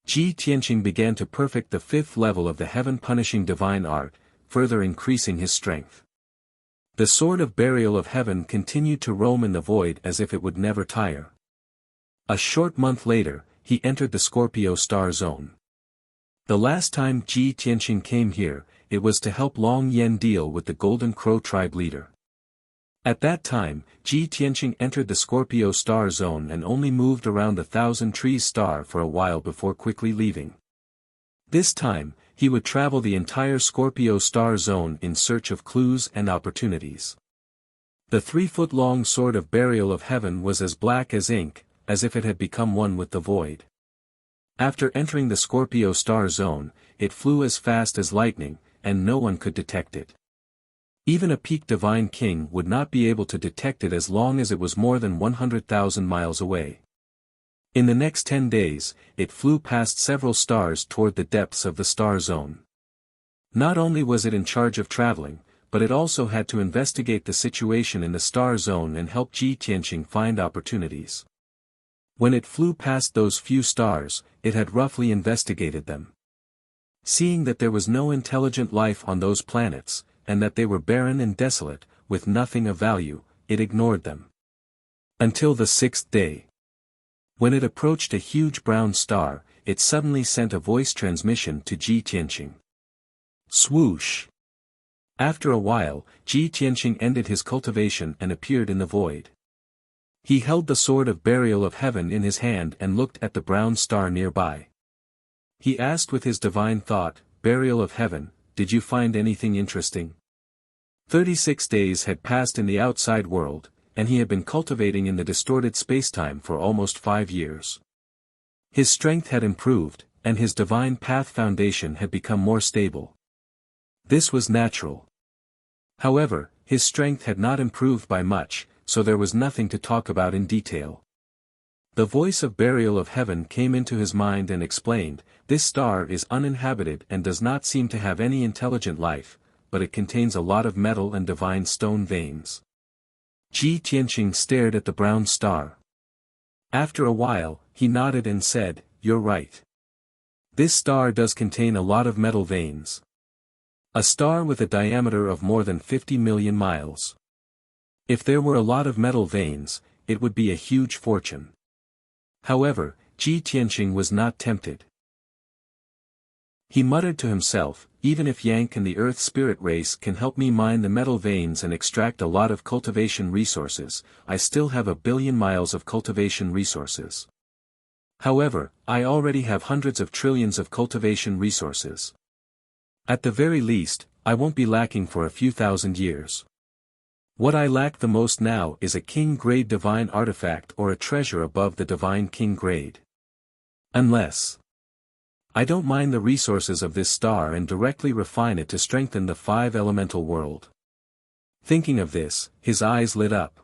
Ji Tianqing began to perfect the 5th level of the heaven-punishing divine art, further increasing his strength. The sword of burial of heaven continued to roam in the void as if it would never tire. A short month later, he entered the Scorpio star zone. The last time Ji Tianqing came here, it was to help Long Yen deal with the Golden Crow tribe leader. At that time, Ji Tianqing entered the Scorpio star zone and only moved around the Thousand Trees star for a while before quickly leaving. This time, he would travel the entire Scorpio star zone in search of clues and opportunities. The 3-foot-long sword of burial of heaven was as black as ink, as if it had become one with the void. After entering the Scorpio star zone, it flew as fast as lightning, and no one could detect it. Even a peak Divine King would not be able to detect it as long as it was more than 100,000 miles away. In the next 10 days, it flew past several stars toward the depths of the star zone. Not only was it in charge of traveling, but it also had to investigate the situation in the star zone and help Ji Tianqing find opportunities. When it flew past those few stars, it had roughly investigated them. Seeing that there was no intelligent life on those planets, and that they were barren and desolate, with nothing of value, it ignored them. Until the 6th day. When it approached a huge brown star, it suddenly sent a voice transmission to Ji Tianqing. Swoosh! After a while, Ji Tianqing ended his cultivation and appeared in the void. He held the sword of burial of heaven in his hand and looked at the brown star nearby. He asked with his divine thought, "Burial of heaven, did you find anything interesting?" 36 days had passed in the outside world, and he had been cultivating in the distorted spacetime for almost 5 years. His strength had improved, and his divine path foundation had become more stable. This was natural. However, his strength had not improved by much, so there was nothing to talk about in detail. The voice of burial of heaven came into his mind and explained, "This star is uninhabited and does not seem to have any intelligent life, but it contains a lot of metal and divine stone veins." Ji Tianqing stared at the brown star. After a while, he nodded and said, "You're right. This star does contain a lot of metal veins. A star with a diameter of more than 50 million miles. If there were a lot of metal veins, it would be a huge fortune." However, Ji Tianqing was not tempted. He muttered to himself, "Even if Yank and the Earth Spirit race can help me mine the metal veins and extract a lot of cultivation resources, I still have 1 billion miles of cultivation resources. However, I already have hundreds of trillions of cultivation resources. At the very least, I won't be lacking for a few thousand years. What I lack the most now is a king-grade divine artifact or a treasure above the divine king grade. Unless I don't mine the resources of this star and directly refine it to strengthen the 5-elemental world." Thinking of this, his eyes lit up.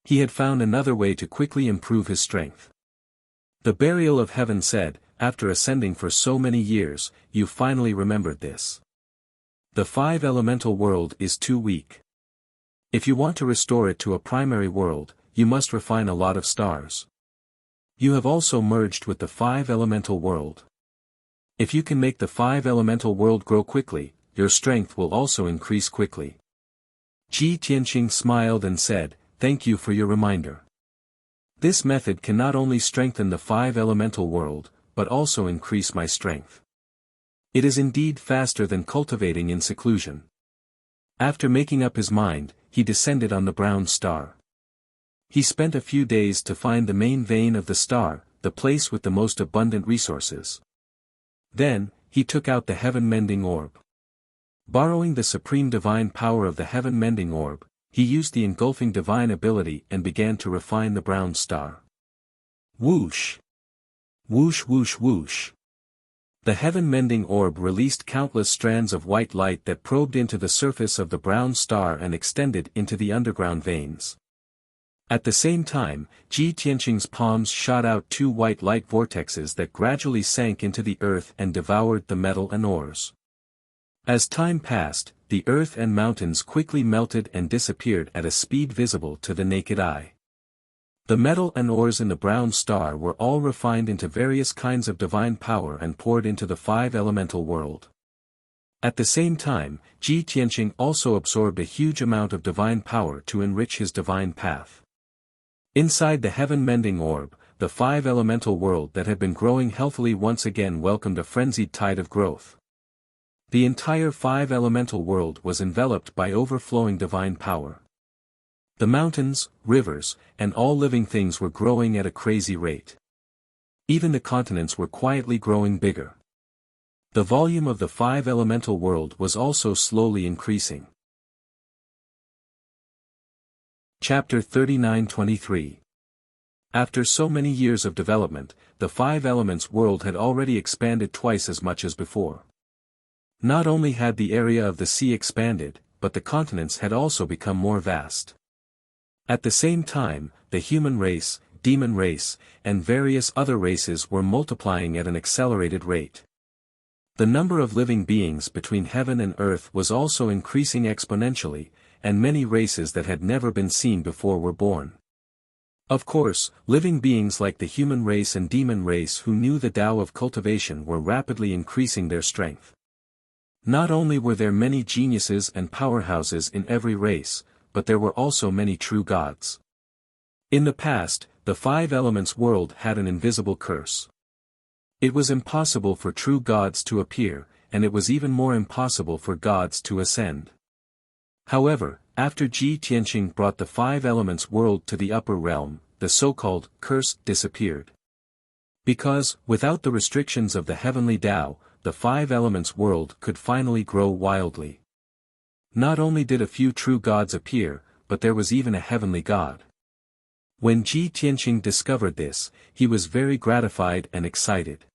He had found another way to quickly improve his strength. The burial of heaven said, "After ascending for so many years, you finally remembered this. The 5-elemental world is too weak. If you want to restore it to a primary world, you must refine a lot of stars. You have also merged with the 5-elemental world. If you can make the 5-elemental world grow quickly, your strength will also increase quickly. Ji Tianqing smiled and said, "Thank you for your reminder. This method can not only strengthen the 5-elemental world, but also increase my strength. It is indeed faster than cultivating in seclusion." After making up his mind, he descended on the brown star. He spent a few days to find the main vein of the star, the place with the most abundant resources. Then, he took out the heaven-mending orb. Borrowing the supreme divine power of the heaven-mending orb, he used the engulfing divine ability and began to refine the brown star. Whoosh! Whoosh whoosh whoosh! The heaven-mending orb released countless strands of white light that probed into the surface of the brown star and extended into the underground veins. At the same time, Ji Tianqing's palms shot out 2 white light vortexes that gradually sank into the earth and devoured the metal and ores. As time passed, the earth and mountains quickly melted and disappeared at a speed visible to the naked eye. The metal and ores in the brown star were all refined into various kinds of divine power and poured into the 5-elemental world. At the same time, Ji Tianqing also absorbed a huge amount of divine power to enrich his divine path. Inside the heaven-mending orb, the 5-elemental world that had been growing healthily once again welcomed a frenzied tide of growth. The entire 5-elemental world was enveloped by overflowing divine power. The mountains, rivers, and all living things were growing at a crazy rate. Even the continents were quietly growing bigger. The volume of the 5-elemental world was also slowly increasing. Chapter 39-23. After so many years of development, the 5 elements world had already expanded twice as much as before. Not only had the area of the sea expanded, but the continents had also become more vast. At the same time, the human race, demon race, and various other races were multiplying at an accelerated rate. The number of living beings between heaven and earth was also increasing exponentially, and many races that had never been seen before were born. Of course, living beings like the human race and demon race who knew the Tao of cultivation were rapidly increasing their strength. Not only were there many geniuses and powerhouses in every race, but there were also many true gods. In the past, the 5 elements world had an invisible curse. It was impossible for true gods to appear, and it was even more impossible for gods to ascend. However, after Ji Tianqing brought the 5 elements world to the upper realm, the so-called curse disappeared. Because, without the restrictions of the heavenly Tao, the 5 elements world could finally grow wildly. Not only did a few true gods appear, but there was even a heavenly god. When Ji Tianqing discovered this, he was very gratified and excited.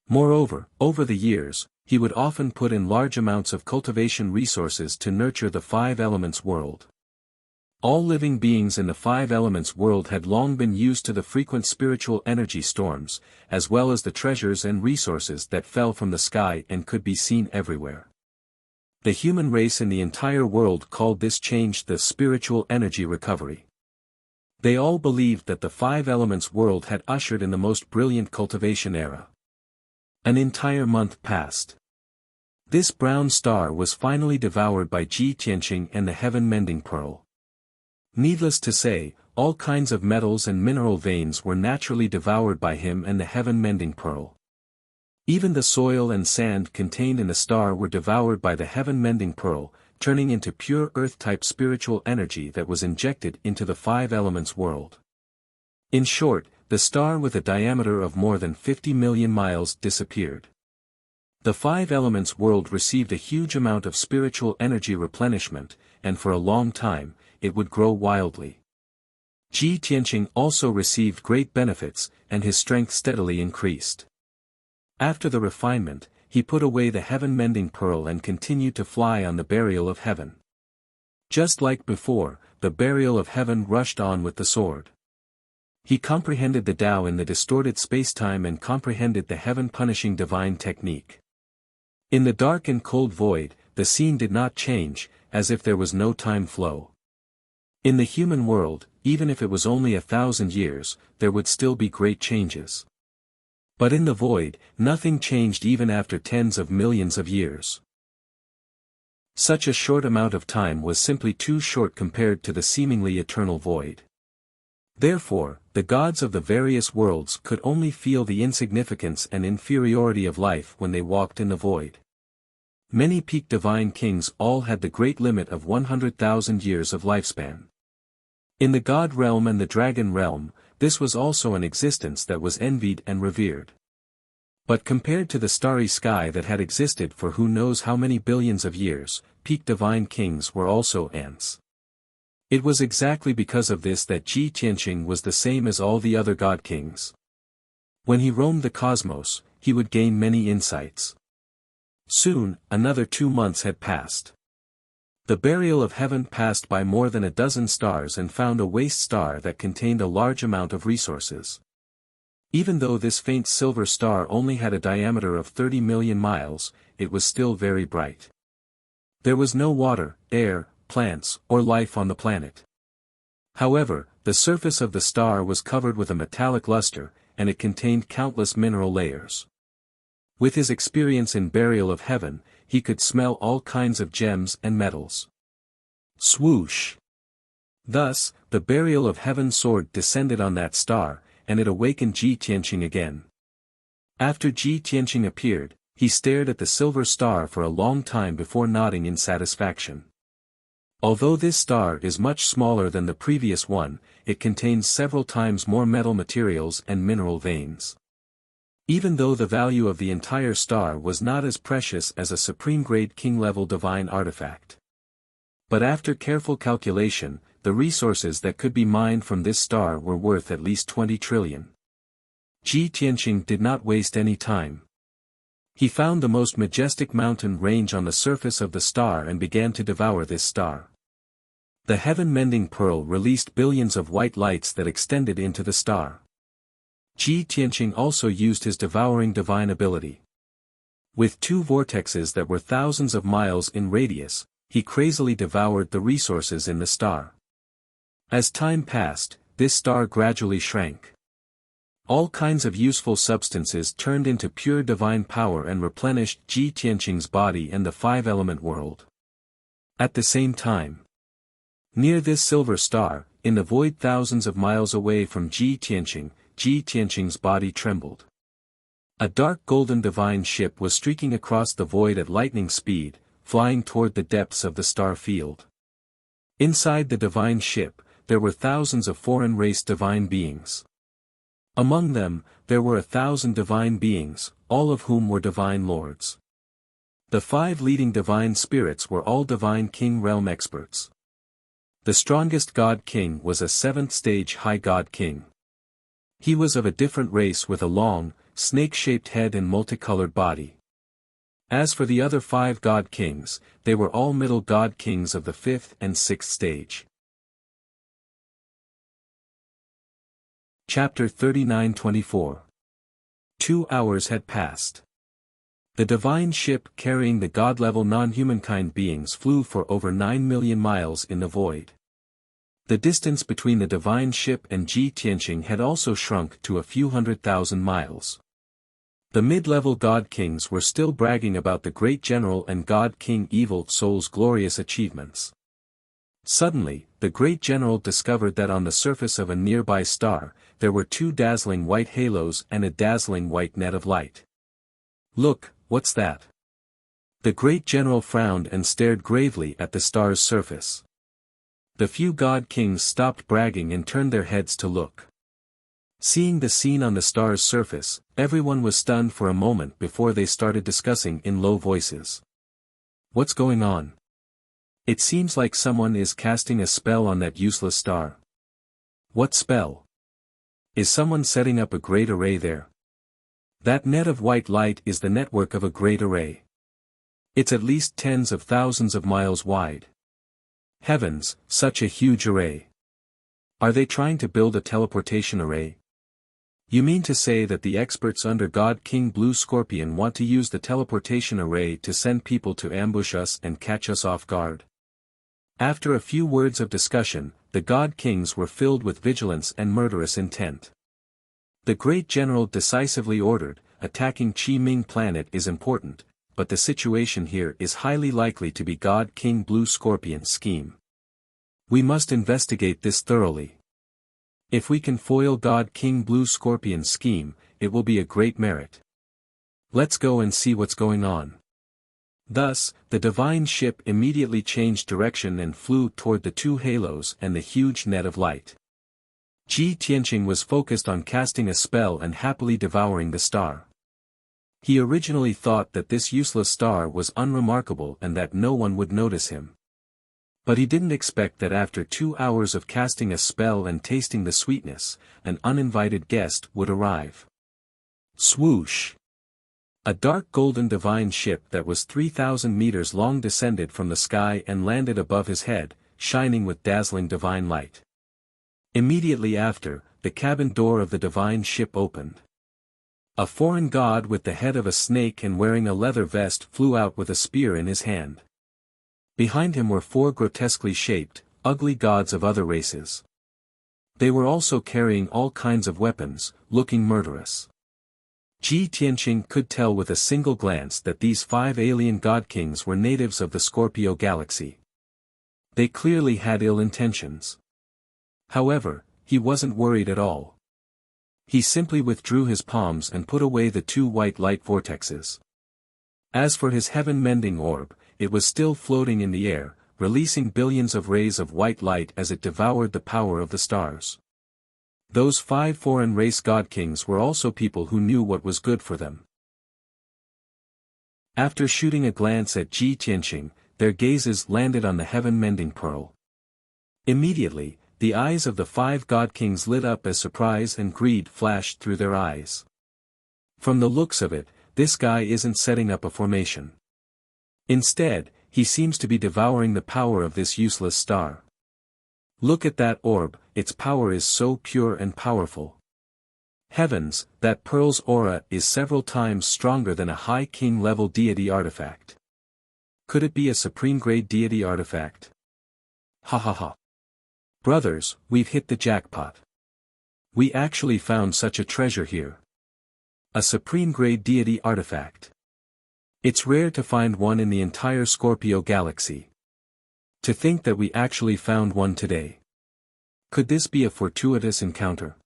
Moreover, over the years, he would often put in large amounts of cultivation resources to nurture the 5 elements world. All living beings in the 5 elements world had long been used to the frequent spiritual energy storms, as well as the treasures and resources that fell from the sky and could be seen everywhere. The human race in the entire world called this change the spiritual energy recovery. They all believed that the 5 elements world had ushered in the most brilliant cultivation era. An entire month passed. This brown star was finally devoured by Ji Tianqing and the heaven-mending pearl. Needless to say, all kinds of metals and mineral veins were naturally devoured by him and the heaven-mending pearl. Even the soil and sand contained in the star were devoured by the heaven-mending pearl, turning into pure earth-type spiritual energy that was injected into the 5 elements world. In short, the star with a diameter of more than 50 million miles disappeared. The 5 elements world received a huge amount of spiritual energy replenishment, and for a long time, it would grow wildly. Ji Tianqing also received great benefits, and his strength steadily increased. After the refinement, he put away the heaven-mending pearl and continued to fly on the burial of heaven. Just like before, the burial of heaven rushed on with the sword. He comprehended the Tao in the distorted spacetime and comprehended the heaven-punishing divine technique. In the dark and cold void, the scene did not change, as if there was no time flow. In the human world, even if it was only 1,000 years, there would still be great changes. But in the void, nothing changed even after tens of millions of years. Such a short amount of time was simply too short compared to the seemingly eternal void. Therefore, the gods of the various worlds could only feel the insignificance and inferiority of life when they walked in the void. Many peak divine kings all had the great limit of 100,000 years of lifespan. In the god realm and the dragon realm, this was also an existence that was envied and revered. But compared to the starry sky that had existed for who knows how many billions of years, peak divine kings were also ants. It was exactly because of this that Ji Tianqing was the same as all the other god kings. When he roamed the cosmos, he would gain many insights. Soon, another 2 months had passed. The burial of heaven passed by more than a dozen stars and found a waste star that contained a large amount of resources. Even though this faint silver star only had a diameter of 30 million miles, it was still very bright. There was no water, air, plants, or life on the planet. However, the surface of the star was covered with a metallic luster, and it contained countless mineral layers. With his experience in burial of heaven, he could smell all kinds of gems and metals. Swoosh! Thus, the burial of heaven sword descended on that star, and it awakened Ji Tianqing again. After Ji Tianqing appeared, he stared at the silver star for a long time before nodding in satisfaction. Although this star is much smaller than the previous one, it contains several times more metal materials and mineral veins. Even though the value of the entire star was not as precious as a supreme-grade king-level divine artifact. But after careful calculation, the resources that could be mined from this star were worth at least 20 trillion. Ji Tianqing did not waste any time. He found the most majestic mountain range on the surface of the star and began to devour this star. The heaven-mending pearl released billions of white lights that extended into the star. Ji Tianqing also used his devouring divine ability. With 2 vortexes that were thousands of miles in radius, he crazily devoured the resources in the star. As time passed, this star gradually shrank. All kinds of useful substances turned into pure divine power and replenished Ji Tianqing's body and the 5-element world. At the same time, near this silver star, in the void thousands of miles away from Ji Tianqing's body trembled. A dark golden divine ship was streaking across the void at lightning speed, flying toward the depths of the star field. Inside the divine ship, there were thousands of foreign race divine beings. Among them, there were 1,000 divine beings, all of whom were divine lords. The 5 leading divine spirits were all divine king realm experts. The strongest god king was a 7th-stage high god king. He was of a different race with a long, snake-shaped head and multicolored body. As for the other 5 god kings, they were all middle god kings of the 5th and 6th stage. Chapter 39-24. 2 hours had passed. The divine ship carrying the god-level non-humankind beings flew for over 9 million miles in the void. The distance between the divine ship and Ji Tianqing had also shrunk to a few 100,000 miles. The mid-level god kings were still bragging about the great general and god king Evil Soul's glorious achievements. Suddenly, the great general discovered that on the surface of a nearby star, there were 2 dazzling white halos and a dazzling white net of light. "Look, what's that?" The great general frowned and stared gravely at the star's surface. The few god kings stopped bragging and turned their heads to look. Seeing the scene on the star's surface, everyone was stunned for a moment before they started discussing in low voices. "What's going on? It seems like someone is casting a spell on that useless star." "What spell? Is someone setting up a great array there?" "That net of white light is the network of a great array. It's at least tens of thousands of miles wide. Heavens, such a huge array. Are they trying to build a teleportation array? You mean to say that the experts under God King Blue Scorpion want to use the teleportation array to send people to ambush us and catch us off guard?" After a few words of discussion, the God Kings were filled with vigilance and murderous intent. The great general decisively ordered, attacking Qi Ming planet is important, but the situation here is highly likely to be God King Blue Scorpion's scheme. We must investigate this thoroughly. If we can foil God King Blue Scorpion's scheme, it will be a great merit. Let's go and see what's going on. Thus, the divine ship immediately changed direction and flew toward the two halos and the huge net of light. Ji Tianqing was focused on casting a spell and happily devouring the star. He originally thought that this useless star was unremarkable and that no one would notice him. But he didn't expect that after 2 hours of casting a spell and tasting the sweetness, an uninvited guest would arrive. Swoosh! A dark golden divine ship that was 3,000 meters long descended from the sky and landed above his head, shining with dazzling divine light. Immediately after, the cabin door of the divine ship opened. A foreign god with the head of a snake and wearing a leather vest flew out with a spear in his hand. Behind him were 4 grotesquely shaped, ugly gods of other races. They were also carrying all kinds of weapons, looking murderous. Ji Tianqing could tell with a single glance that these 5 alien god kings were natives of the Scorpio galaxy. They clearly had ill intentions. However, he wasn't worried at all. He simply withdrew his palms and put away the 2 white light vortexes. As for his heaven-mending orb, it was still floating in the air, releasing billions of rays of white light as it devoured the power of the stars. Those 5 foreign race god kings were also people who knew what was good for them. After shooting a glance at Ji Tianqing, their gazes landed on the heaven-mending pearl. Immediately, the eyes of the 5 god kings lit up as surprise and greed flashed through their eyes. From the looks of it, this guy isn't setting up a formation. Instead, he seems to be devouring the power of this useless star. Look at that orb, its power is so pure and powerful. Heavens, that pearl's aura is several times stronger than a high king-level deity artifact. Could it be a supreme-grade deity artifact? Ha ha ha. Brothers, we've hit the jackpot. We actually found such a treasure here. A supreme-grade deity artifact. It's rare to find one in the entire Scorpio galaxy. To think that we actually found one today. Could this be a fortuitous encounter?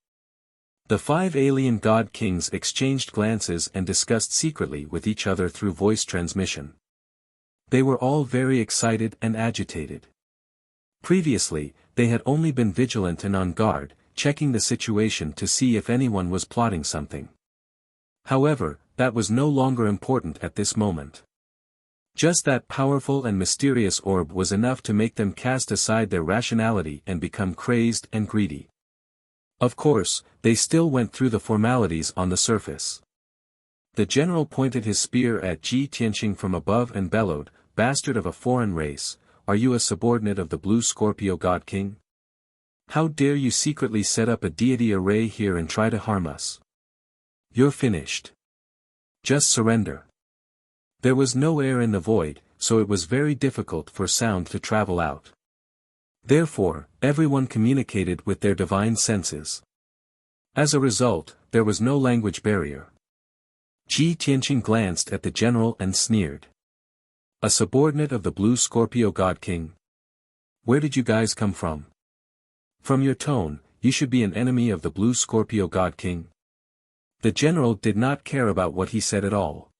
The 5 alien god kings exchanged glances and discussed secretly with each other through voice transmission. They were all very excited and agitated. Previously, they had only been vigilant and on guard, checking the situation to see if anyone was plotting something. However, that was no longer important at this moment. Just that powerful and mysterious orb was enough to make them cast aside their rationality and become crazed and greedy. Of course, they still went through the formalities on the surface. The general pointed his spear at Ji Tianqing from above and bellowed, "Bastard of a foreign race, are you a subordinate of the Blue Scorpio God King? How dare you secretly set up a deity array here and try to harm us? You're finished. Just surrender." There was no air in the void, so it was very difficult for sound to travel out. Therefore, everyone communicated with their divine senses. As a result, there was no language barrier. Ji Tianqing glanced at the general and sneered. "A subordinate of the Blue Scorpio God King? Where did you guys come from? From your tone, you should be an enemy of the Blue Scorpio God King." The general did not care about what he said at all.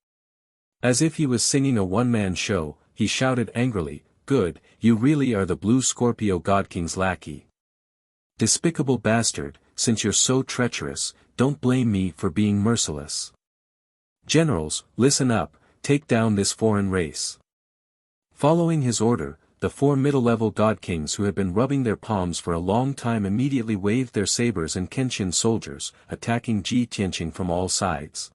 As if he was singing a one-man show, he shouted angrily, "Good, you really are the Blue Scorpio God King's lackey. Despicable bastard, since you're so treacherous, don't blame me for being merciless. Generals, listen up, take down this foreign race." Following his order, the 4 middle-level god kings who had been rubbing their palms for a long time immediately waved their sabers and Kenshin soldiers, attacking Ji Tianqing from all sides.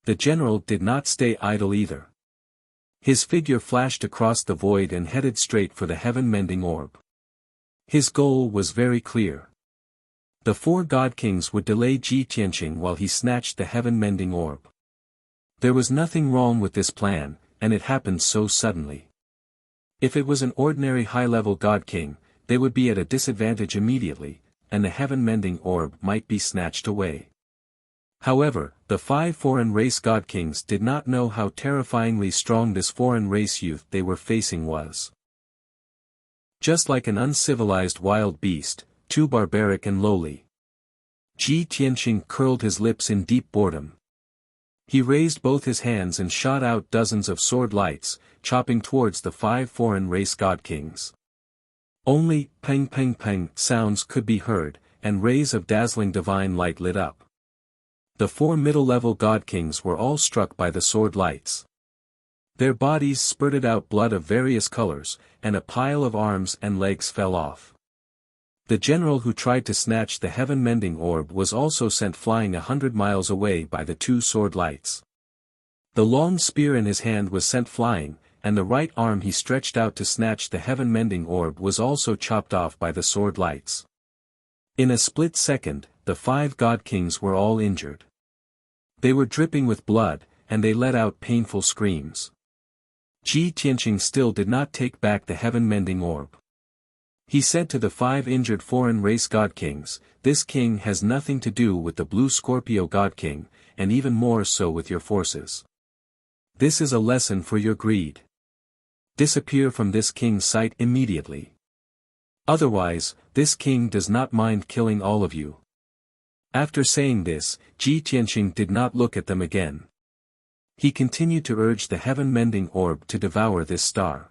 The general did not stay idle either. His figure flashed across the void and headed straight for the heaven-mending orb. His goal was very clear. The 4 god kings would delay Ji Tianqing while he snatched the heaven-mending orb. There was nothing wrong with this plan, and it happened so suddenly. If it was an ordinary high-level God King, they would be at a disadvantage immediately, and the heaven-mending orb might be snatched away. However, the 5 foreign race God Kings did not know how terrifyingly strong this foreign race youth they were facing was. Just like an uncivilized wild beast, too barbaric and lowly. Ji Tianqing curled his lips in deep boredom. He raised both his hands and shot out dozens of sword lights, chopping towards the 5 foreign race God Kings. Only peng peng peng sounds could be heard, and rays of dazzling divine light lit up. The 4 middle-level God Kings were all struck by the sword lights. Their bodies spurted out blood of various colors, and a pile of arms and legs fell off. The general who tried to snatch the heaven-mending orb was also sent flying 100 miles away by the 2 sword lights. The long spear in his hand was sent flying, and the right arm he stretched out to snatch the heaven-mending orb was also chopped off by the sword lights. In a split second, the 5 God Kings were all injured. They were dripping with blood, and they let out painful screams. Ji Tianqing still did not take back the heaven-mending orb. He said to the 5 injured foreign race God Kings, "This king has nothing to do with the Blue Scorpio God King, and even more so with your forces. This is a lesson for your greed. Disappear from this king's sight immediately. Otherwise, this king does not mind killing all of you." After saying this, Ji Tianqing did not look at them again. He continued to urge the heaven-mending orb to devour this star.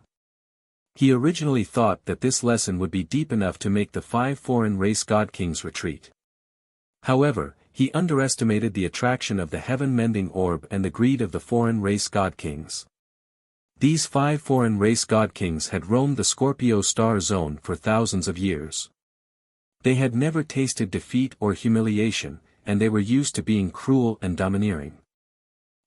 He originally thought that this lesson would be deep enough to make the 5 foreign race God Kings retreat. However, he underestimated the attraction of the heaven-mending orb and the greed of the foreign race God Kings. These 5 foreign race God Kings had roamed the Scorpio star zone for thousands of years. They had never tasted defeat or humiliation, and they were used to being cruel and domineering.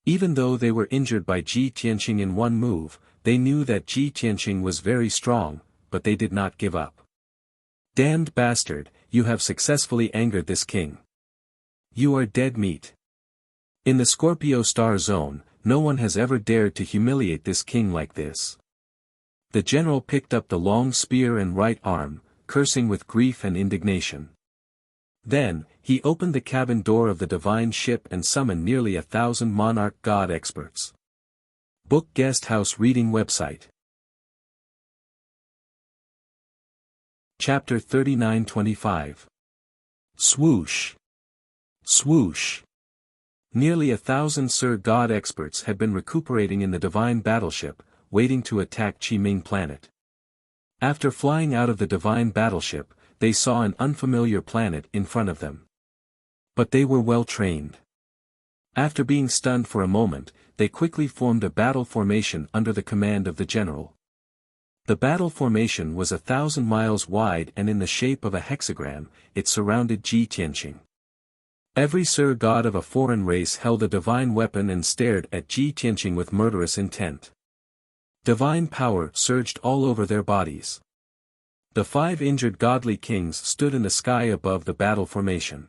Even though they were injured by Ji Tianqing in one move, they knew that Ji Tianqing was very strong, but they did not give up. "Damned bastard, you have successfully angered this king. You are dead meat. In the Scorpio star zone, no one has ever dared to humiliate this king like this." The general picked up the long spear and right arm, cursing with grief and indignation. Then, he opened the cabin door of the divine ship and summoned nearly 1,000 monarch god experts. Book Guest House Reading Website. Chapter 39-25. Swoosh. Swoosh. Nearly 1,000 Sir God experts had been recuperating in the divine battleship, waiting to attack Qiming planet. After flying out of the divine battleship, they saw an unfamiliar planet in front of them. But they were well trained. After being stunned for a moment, they quickly formed a battle formation under the command of the general. The battle formation was 1,000 miles wide and in the shape of a hexagram. It surrounded Ji Tianqing. Every Sir God of a foreign race held a divine weapon and stared at Ji Tianqing with murderous intent. Divine power surged all over their bodies. The 5 injured godly kings stood in the sky above the battle formation.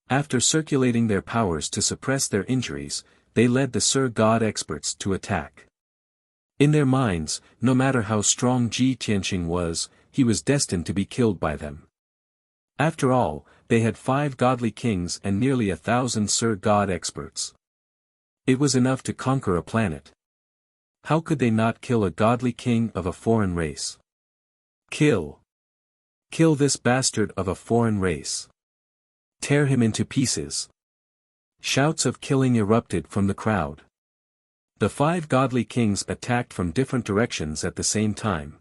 After circulating their powers to suppress their injuries, they led the Sir God experts to attack. In their minds, no matter how strong Ji Tianqing was, he was destined to be killed by them. After all, they had 5 godly kings and nearly 1,000 Sir God experts. It was enough to conquer a planet. How could they not kill a godly king of a foreign race? Kill. Kill this bastard of a foreign race. Tear him into pieces. Shouts of killing erupted from the crowd. The 5 godly kings attacked from different directions at the same time.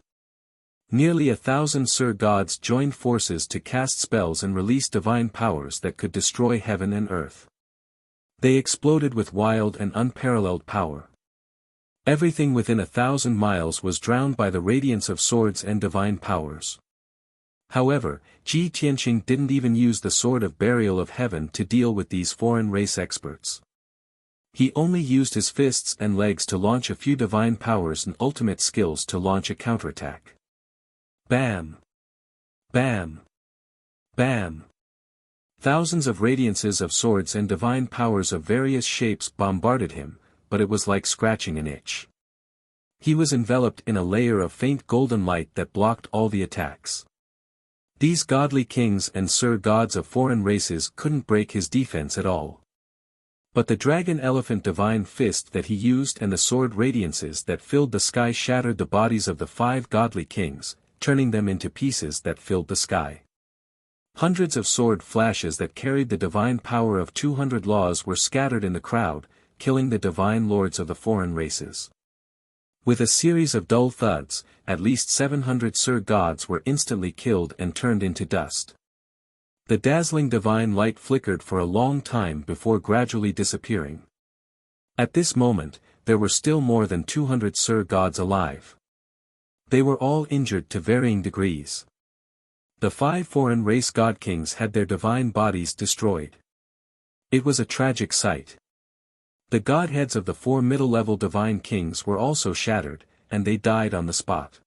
Nearly 1,000 Sir Gods joined forces to cast spells and release divine powers that could destroy heaven and earth. They exploded with wild and unparalleled power. Everything within 1,000 miles was drowned by the radiance of swords and divine powers. However, Ji Tianqing didn't even use the Sword of Burial of Heaven to deal with these foreign race experts. He only used his fists and legs to launch a few divine powers and ultimate skills to launch a counterattack. Bam! Bam! Bam! Thousands of radiances of swords and divine powers of various shapes bombarded him, but it was like scratching an itch. He was enveloped in a layer of faint golden light that blocked all the attacks. These godly kings and gods of foreign races couldn't break his defense at all. But the dragon elephant divine fist that he used and the sword radiances that filled the sky shattered the bodies of the 5 godly kings, turning them into pieces that filled the sky. Hundreds of sword flashes that carried the divine power of 200 laws were scattered in the crowd, killing the divine lords of the foreign races. With a series of dull thuds, at least 700 gods were instantly killed and turned into dust. The dazzling divine light flickered for a long time before gradually disappearing. At this moment, there were still more than 200 gods alive. They were all injured to varying degrees. The 5 foreign race god kings had their divine bodies destroyed. It was a tragic sight. The godheads of the 4 middle-level divine kings were also shattered, and they died on the spot.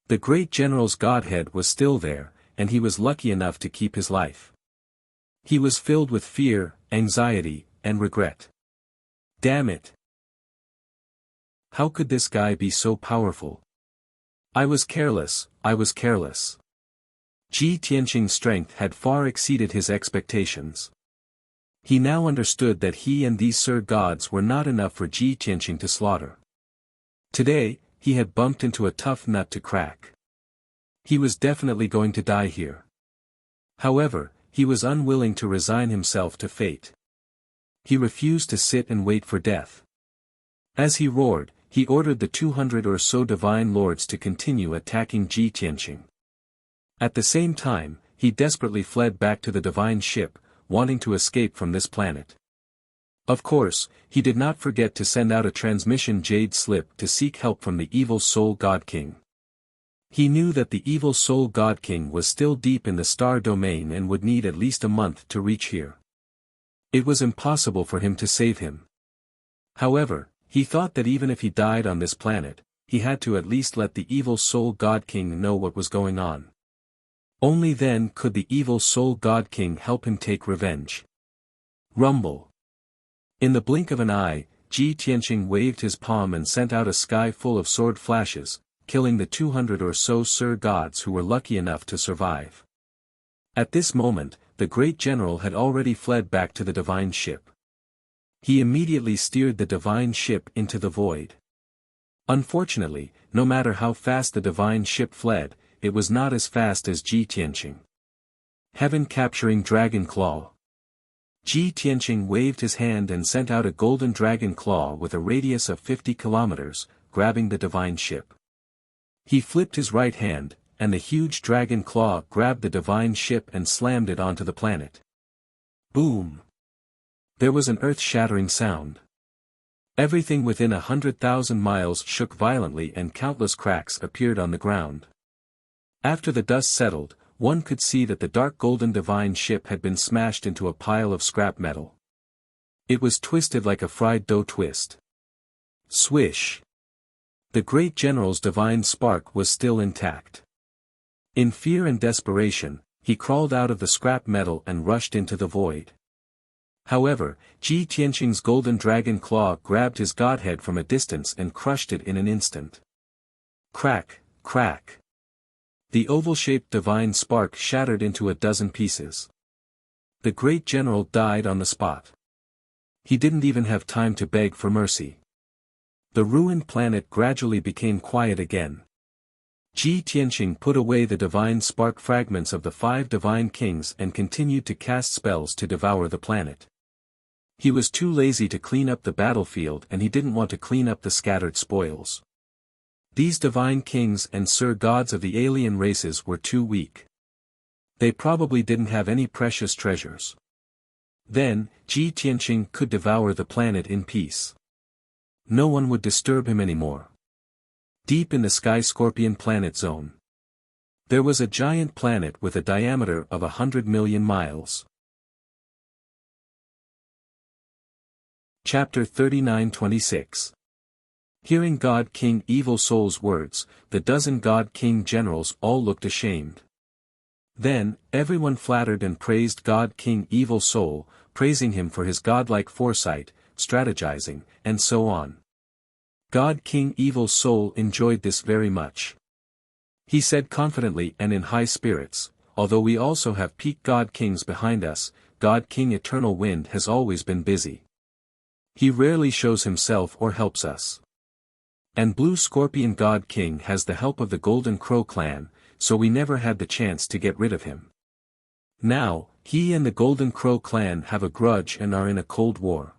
The great general's godhead was still there, and he was lucky enough to keep his life. He was filled with fear, anxiety, and regret. Damn it! How could this guy be so powerful? I was careless. Ji Tianqing's strength had far exceeded his expectations. He now understood that he and these gods were not enough for Ji Tianqing to slaughter. Today, he had bumped into a tough nut to crack. He was definitely going to die here. However, he was unwilling to resign himself to fate. He refused to sit and wait for death. As he roared, he ordered the 200 or so divine lords to continue attacking Ji Tianqing. At the same time, he desperately fled back to the divine ship, wanting to escape from this planet. Of course, he did not forget to send out a transmission jade slip to seek help from the evil soul god king. He knew that the evil soul god king was still deep in the star domain and would need at least a month to reach here. It was impossible for him to save him. However, he thought that even if he died on this planet, he had to at least let the evil soul god king know what was going on. Only then could the evil soul god king help him take revenge. Rumble. In the blink of an eye, Ji Tianqing waved his palm and sent out a sky full of sword flashes, killing the 200 or so gods who were lucky enough to survive. At this moment, the great general had already fled back to the divine ship. He immediately steered the divine ship into the void. Unfortunately, no matter how fast the divine ship fled, it was not as fast as Ji Tianqing. Heaven-capturing dragon claw. Ji Tianqing waved his hand and sent out a golden dragon claw with a radius of 50 kilometers, grabbing the divine ship. He flipped his right hand, and the huge dragon claw grabbed the divine ship and slammed it onto the planet. Boom! There was an earth-shattering sound. Everything within 100,000 miles shook violently and countless cracks appeared on the ground. After the dust settled, one could see that the dark golden divine ship had been smashed into a pile of scrap metal. It was twisted like a fried dough twist. Swish! The great general's divine spark was still intact. In fear and desperation, he crawled out of the scrap metal and rushed into the void. However, Ji Tianqing's golden dragon claw grabbed his godhead from a distance and crushed it in an instant. Crack, crack. The oval-shaped divine spark shattered into a dozen pieces. The great general died on the spot. He didn't even have time to beg for mercy. The ruined planet gradually became quiet again. Ji Tianqing put away the divine spark fragments of the 5 divine kings and continued to cast spells to devour the planet. He was too lazy to clean up the battlefield and he didn't want to clean up the scattered spoils. These divine kings and gods of the alien races were too weak. They probably didn't have any precious treasures. Then, Ji Tianqing could devour the planet in peace. No one would disturb him anymore. Deep in the Sky Scorpion planet zone, there was a giant planet with a diameter of 100 million miles. Chapter 39-26. Hearing God King Evil Soul's words, the dozen God King generals all looked ashamed. Then, everyone flattered and praised God King Evil Soul, praising him for his godlike foresight, strategizing, and so on. God King Evil Soul enjoyed this very much. He said confidently and in high spirits, although we also have peak God Kings behind us, God King Eternal Wind has always been busy. He rarely shows himself or helps us. And Blue Scorpion God King has the help of the Golden Crow clan, so we never had the chance to get rid of him. Now, he and the Golden Crow clan have a grudge and are in a cold war.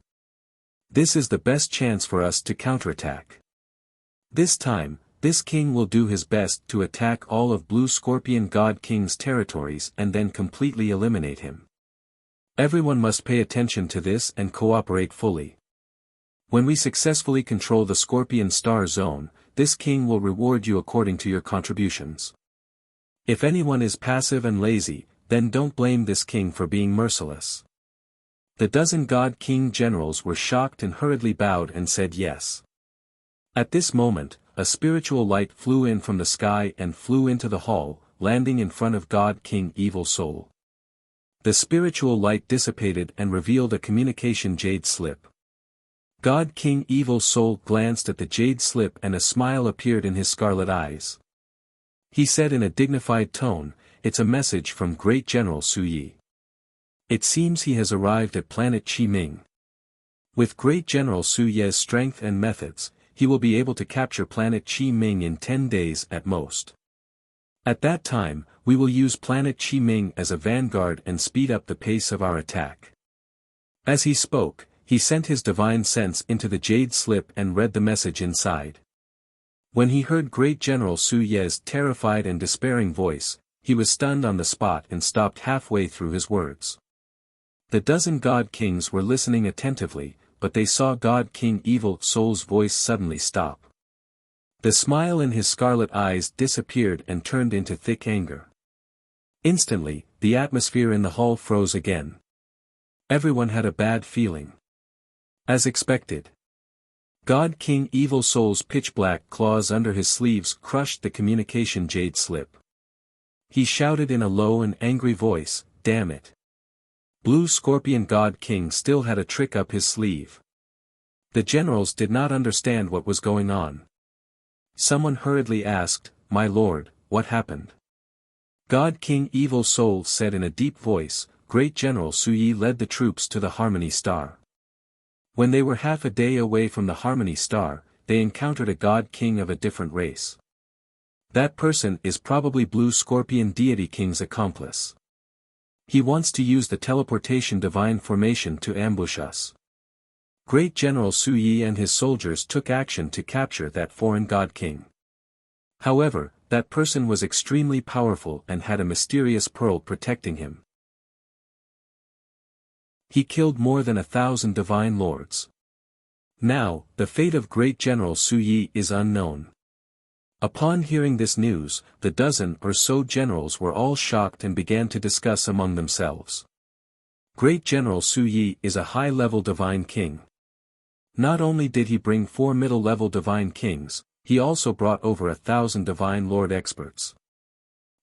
This is the best chance for us to counterattack. This time, this king will do his best to attack all of Blue Scorpion God King's territories and then completely eliminate him. Everyone must pay attention to this and cooperate fully. When we successfully control the Scorpion Star Zone, this king will reward you according to your contributions. If anyone is passive and lazy, then don't blame this king for being merciless. The dozen God King generals were shocked and hurriedly bowed and said yes. At this moment, a spiritual light flew in from the sky and flew into the hall, landing in front of God King Evil Soul. The spiritual light dissipated and revealed a communication jade slip. God King Evil Soul glanced at the jade slip and a smile appeared in his scarlet eyes. He said in a dignified tone, "It's a message from Great General Su Yi. It seems he has arrived at planet Chi Ming. With Great General Su Ye's strength and methods, he will be able to capture planet Chi Ming in 10 days at most. At that time, we will use planet Chi Ming as a vanguard and speed up the pace of our attack." As he spoke, he sent his divine sense into the jade slip and read the message inside. When he heard Great General Su Ye's terrified and despairing voice, he was stunned on the spot and stopped halfway through his words. The dozen God Kings were listening attentively, but they saw God King Evil Soul's voice suddenly stop. The smile in his scarlet eyes disappeared and turned into thick anger. Instantly, the atmosphere in the hall froze again. Everyone had a bad feeling. As expected, God King Evil Soul's pitch-black claws under his sleeves crushed the communication jade slip. He shouted in a low and angry voice, "Damn it! Blue Scorpion God King still had a trick up his sleeve." The generals did not understand what was going on. Someone hurriedly asked, "My lord, what happened?" God King Evil Soul said in a deep voice, "Great General Su Yi led the troops to the Harmony Star. When they were half a day away from the Harmony Star, they encountered a God King of a different race. That person is probably Blue Scorpion Deity King's accomplice. He wants to use the teleportation divine formation to ambush us." Great General Su Yi and his soldiers took action to capture that foreign God King. However, that person was extremely powerful and had a mysterious pearl protecting him. He killed more than 1,000 divine lords. Now, the fate of Great General Su Yi is unknown. Upon hearing this news, the dozen or so generals were all shocked and began to discuss among themselves. Great General Su Yi is a high-level divine king. Not only did he bring 4 middle-level divine kings, he also brought over 1,000 divine lord experts.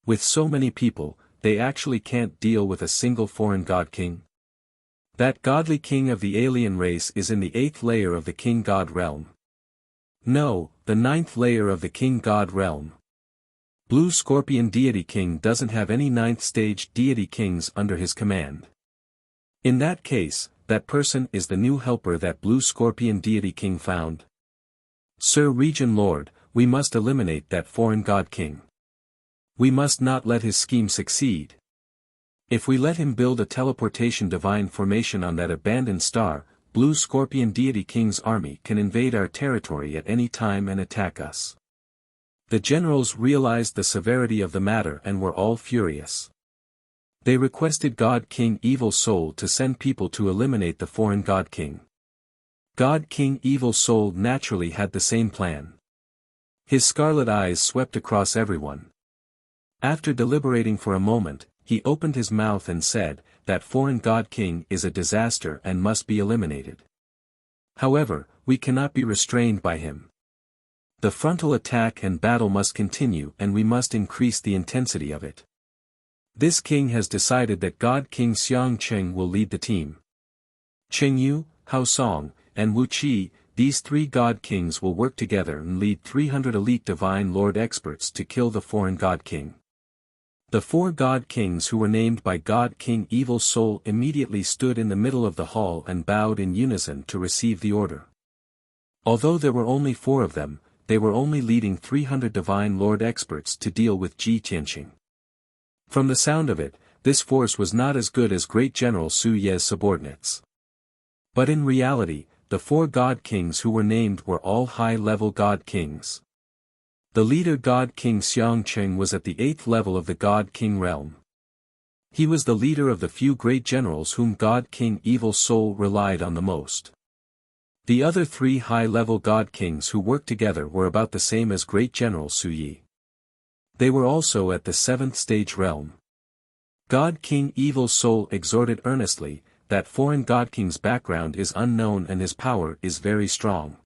With so many people, they actually can't deal with a single foreign god king. That godly king of the alien race is in the 8th layer of the king god realm. No, the 9th layer of the king god realm. Blue Scorpion Deity King doesn't have any 9th stage deity kings under his command. In that case, that person is the new helper that Blue Scorpion Deity King found. Sir Region Lord, we must eliminate that foreign god king. We must not let his scheme succeed. If we let him build a teleportation divine formation on that abandoned star, Blue Scorpion Deity King's army can invade our territory at any time and attack us. The generals realized the severity of the matter and were all furious. They requested God King Evil Soul to send people to eliminate the foreign God King. God King Evil Soul naturally had the same plan. His scarlet eyes swept across everyone. After deliberating for a moment, he opened his mouth and said, "That foreign God King is a disaster and must be eliminated. However, we cannot be restrained by him. The frontal attack and battle must continue and we must increase the intensity of it. This king has decided that God King Xiang Cheng will lead the team. Cheng Yu, Hao Song, and Wu Qi, these 3 God Kings will work together and lead 300 elite Divine Lord experts to kill the foreign God King. The 4 God Kings who were named by God King Evil Soul immediately stood in the middle of the hall and bowed in unison to receive the order. Although there were only 4 of them, they were only leading 300 Divine Lord experts to deal with Ji Tianqing. From the sound of it, this force was not as good as Great General Su Ye's subordinates. But in reality, the 4 God Kings who were named were all high-level God Kings. The leader God King Xiangqing was at the 8th level of the God King realm. He was the leader of the few great generals whom God King Evil Soul relied on the most. The other 3 high-level God Kings who worked together were about the same as Great General Su Yi. They were also at the 7th stage realm. God King Evil Soul exhorted earnestly, that foreign God King's background is unknown and his power is very strong.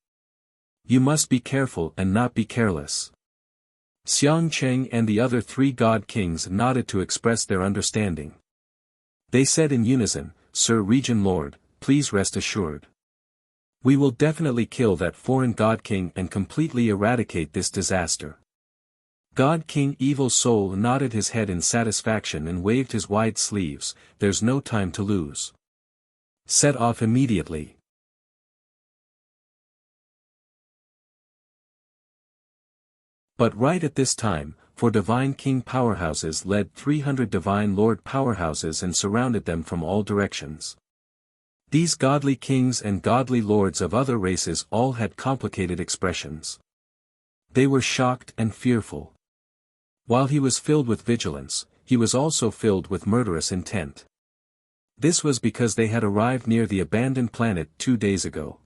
You must be careful and not be careless. Xiangqing and the other 3 God Kings nodded to express their understanding. They said in unison, Sir Region Lord, please rest assured. We will definitely kill that foreign God King and completely eradicate this disaster. God King Evil Soul nodded his head in satisfaction and waved his wide sleeves. There's no time to lose. Set off immediately. But right at this time, 4 Divine King powerhouses led 300 Divine Lord powerhouses and surrounded them from all directions. These godly kings and godly lords of other races all had complicated expressions. They were shocked and fearful. While he was filled with vigilance, he was also filled with murderous intent. This was because they had arrived near the abandoned planet 2 days ago.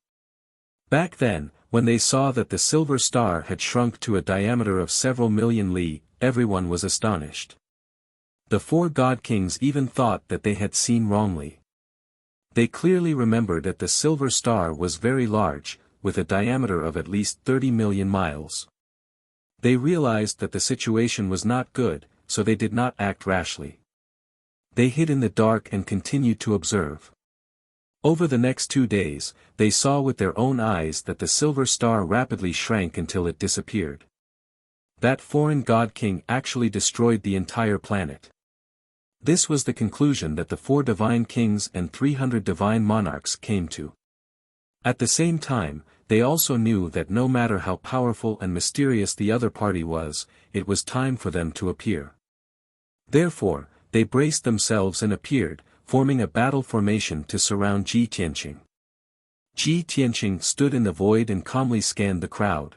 Back then, when they saw that the silver star had shrunk to a diameter of several million li, everyone was astonished. The 4 God Kings even thought that they had seen wrongly. They clearly remembered that the silver star was very large, with a diameter of at least 30 million miles. They realized that the situation was not good, so they did not act rashly. They hid in the dark and continued to observe. Over the next 2 days, they saw with their own eyes that the silver star rapidly shrank until it disappeared. That foreign God King actually destroyed the entire planet. This was the conclusion that the 4 Divine Kings and 300 Divine Monarchs came to. At the same time, they also knew that no matter how powerful and mysterious the other party was, it was time for them to appear. Therefore, they braced themselves and appeared, forming a battle formation to surround Ji Tianqing. Ji Tianqing stood in the void and calmly scanned the crowd.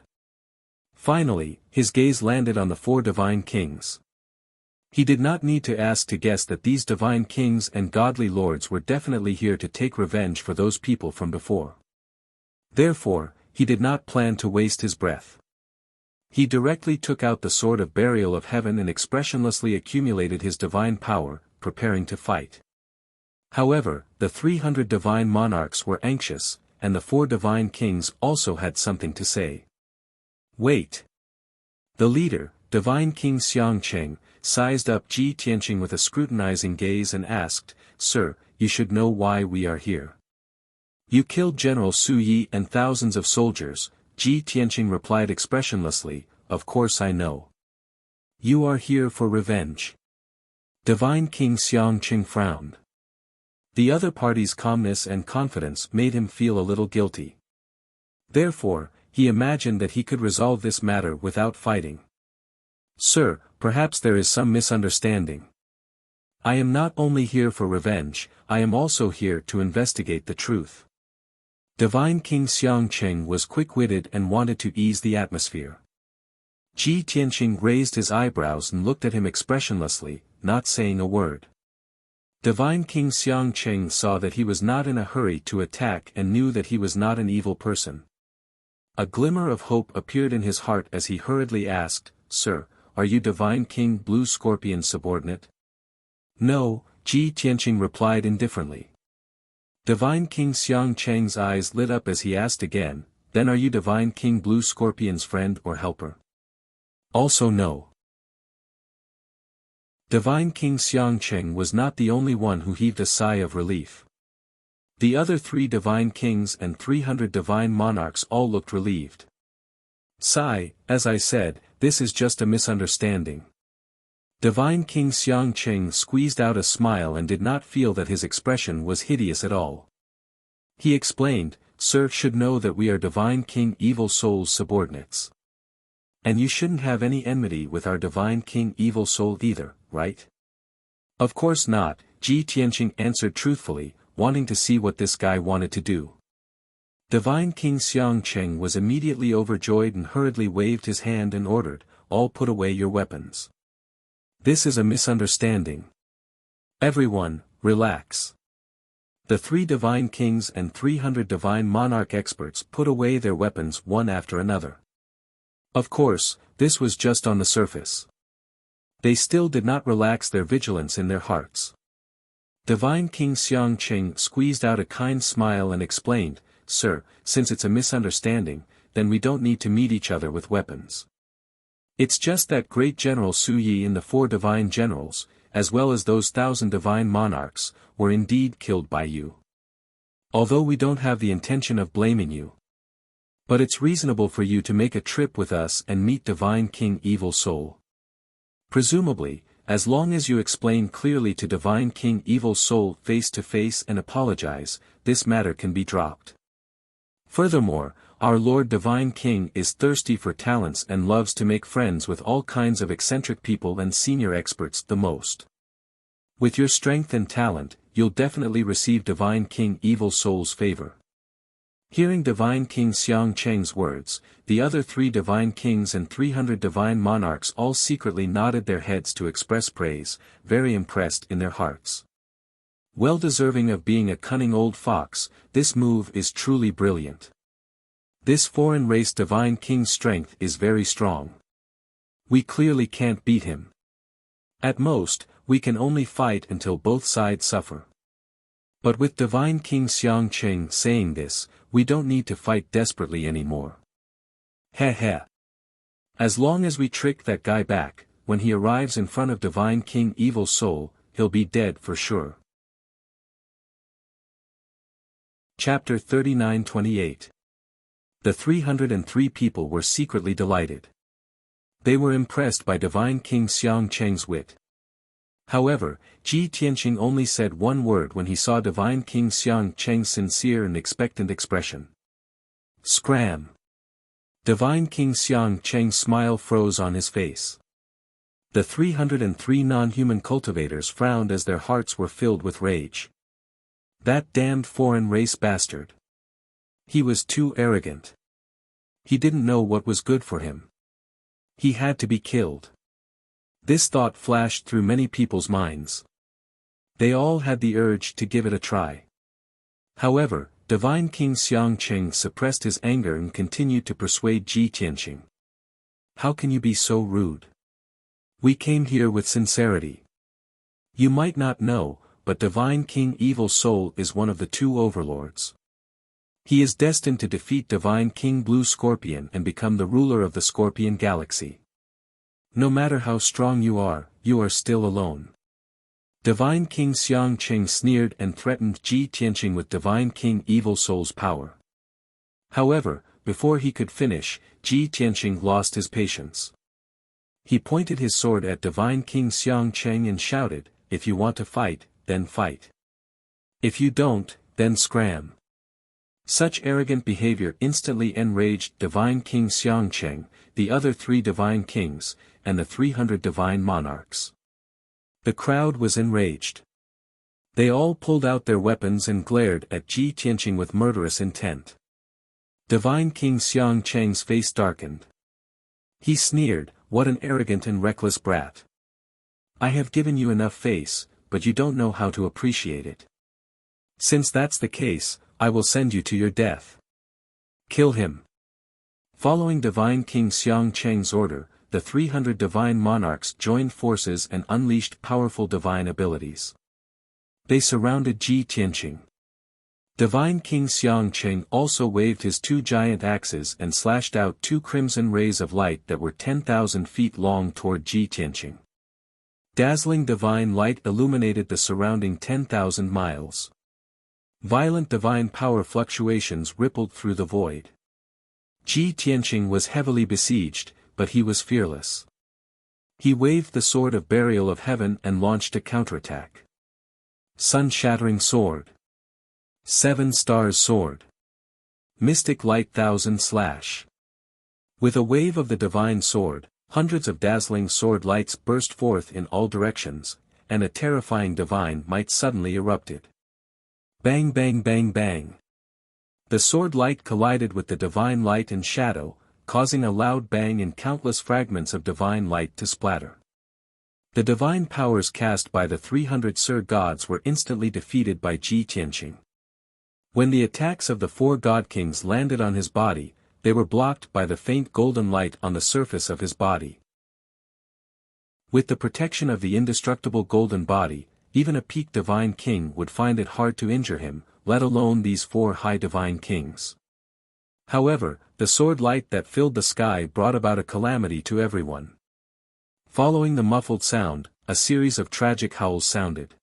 Finally, his gaze landed on the 4 Divine Kings. He did not need to ask to guess that these Divine Kings and godly lords were definitely here to take revenge for those people from before. Therefore, he did not plan to waste his breath. He directly took out the sword of burial of heaven and expressionlessly accumulated his divine power, preparing to fight. However, the 300 divine monarchs were anxious, and the 4 divine kings also had something to say. Wait! The leader, Divine King Xiangqing, sized up Ji Tianqing with a scrutinizing gaze and asked, Sir, you should know why we are here. You killed General Su Yi and thousands of soldiers. Ji Tianqing replied expressionlessly, Of course I know. You are here for revenge. Divine King Xiangqing frowned. The other party's calmness and confidence made him feel a little guilty. Therefore, he imagined that he could resolve this matter without fighting. Sir, perhaps there is some misunderstanding. I am not only here for revenge, I am also here to investigate the truth. Divine King Xiangqing was quick-witted and wanted to ease the atmosphere. Ji Tianqing raised his eyebrows and looked at him expressionlessly, not saying a word. Divine King Xiangqing saw that he was not in a hurry to attack and knew that he was not an evil person. A glimmer of hope appeared in his heart as he hurriedly asked, Sir, are you Divine King Blue Scorpion's subordinate? No, Ji Tianqing replied indifferently. Divine King Xiangqing's eyes lit up as he asked again, Then are you Divine King Blue Scorpion's friend or helper? Also no. Divine King Xiangqing was not the only one who heaved a sigh of relief. The other 3 divine kings and 300 divine monarchs all looked relieved. Sigh, as I said, this is just a misunderstanding. Divine King Xiangqing squeezed out a smile and did not feel that his expression was hideous at all. He explained, Sir should know that we are Divine King Evil Soul's subordinates. And you shouldn't have any enmity with our Divine King Evil Soul either, right? Of course not, Ji Tianqing answered truthfully, wanting to see what this guy wanted to do. Divine King Xiangqing was immediately overjoyed and hurriedly waved his hand and ordered, all put away your weapons. This is a misunderstanding. Everyone, relax. The 3 divine kings and 300 divine monarch experts put away their weapons one after another. Of course, this was just on the surface. They still did not relax their vigilance in their hearts. Divine King Xiangqing squeezed out a kind smile and explained, Sir, since it's a misunderstanding, then we don't need to meet each other with weapons. It's just that great General Su Yi and the 4 divine generals, as well as those 1,000 divine monarchs, were indeed killed by you. Although we don't have the intention of blaming you. But it's reasonable for you to make a trip with us and meet Divine King Evil Soul. Presumably, as long as you explain clearly to Divine King Evil Soul face to face and apologize, this matter can be dropped. Furthermore, our Lord Divine King is thirsty for talents and loves to make friends with all kinds of eccentric people and senior experts the most. With your strength and talent, you'll definitely receive Divine King Evil Soul's favor. Hearing Divine King Xiangqing's words, the other 3 divine kings and 300 divine monarchs all secretly nodded their heads to express praise, very impressed in their hearts. Well deserving of being a cunning old fox, this move is truly brilliant. This foreign race divine king's strength is very strong. We clearly can't beat him. At most, we can only fight until both sides suffer. But with Divine King Xiangqing saying this, we don't need to fight desperately anymore. Heh. As long as we trick that guy back, when he arrives in front of Divine King Evil Soul, he'll be dead for sure. Chapter 39-28. The 303 people were secretly delighted. They were impressed by Divine King Xiangqing's wit. However, Ji Tianqing only said one word when he saw Divine King Xiangqing's sincere and expectant expression. Scram! Divine King Xiangqing's smile froze on his face. The 303 non-human cultivators frowned as their hearts were filled with rage. That damned foreign race bastard. He was too arrogant. He didn't know what was good for him. He had to be killed. This thought flashed through many people's minds. They all had the urge to give it a try. However, Divine King Xiangqing suppressed his anger and continued to persuade Ji Tianqing. How can you be so rude? We came here with sincerity. You might not know, but Divine King Evil Soul is one of the 2 overlords. He is destined to defeat Divine King Blue Scorpion and become the ruler of the Scorpion Galaxy. No matter how strong you are still alone. Divine King Xiangqing sneered and threatened Ji Tianqing with Divine King Evil Soul's power. However, before he could finish, Ji Tianqing lost his patience. He pointed his sword at Divine King Xiangqing and shouted, If you want to fight, then fight. If you don't, then scram. Such arrogant behavior instantly enraged Divine King Xiangqing, the other 3 divine kings, and the 300 divine monarchs. The crowd was enraged. They all pulled out their weapons and glared at Ji Tianqing with murderous intent. Divine King Xiangqing's face darkened. He sneered, What an arrogant and reckless brat. I have given you enough face, but you don't know how to appreciate it. Since that's the case, I will send you to your death. Kill him. Following Divine King Xiangqing's order, the 300 divine monarchs joined forces and unleashed powerful divine abilities. They surrounded Ji Tianqing. Divine King Xiangqing also waved his 2 giant axes and slashed out 2 crimson rays of light that were 10,000 feet long toward Ji Tianqing. Dazzling divine light illuminated the surrounding 10,000 miles. Violent divine power fluctuations rippled through the void. Ji Tianqing was heavily besieged, but he was fearless. He waved the sword of burial of heaven and launched a counterattack. Sun-shattering sword. 7 stars sword. Mystic light 1000 slash. With a wave of the divine sword, hundreds of dazzling sword lights burst forth in all directions, and a terrifying divine might suddenly erupted. Bang bang bang bang. The sword light collided with the divine light and shadow, causing a loud bang and countless fragments of divine light to splatter. The divine powers cast by the 300 Sir Gods were instantly defeated by Ji Tianqing. When the attacks of the 4 God Kings landed on his body, they were blocked by the faint golden light on the surface of his body. With the protection of the indestructible golden body, even a peak divine king would find it hard to injure him, let alone these 4 high divine kings. However, the sword light that filled the sky brought about a calamity to everyone. Following the muffled sound, a series of tragic howls sounded.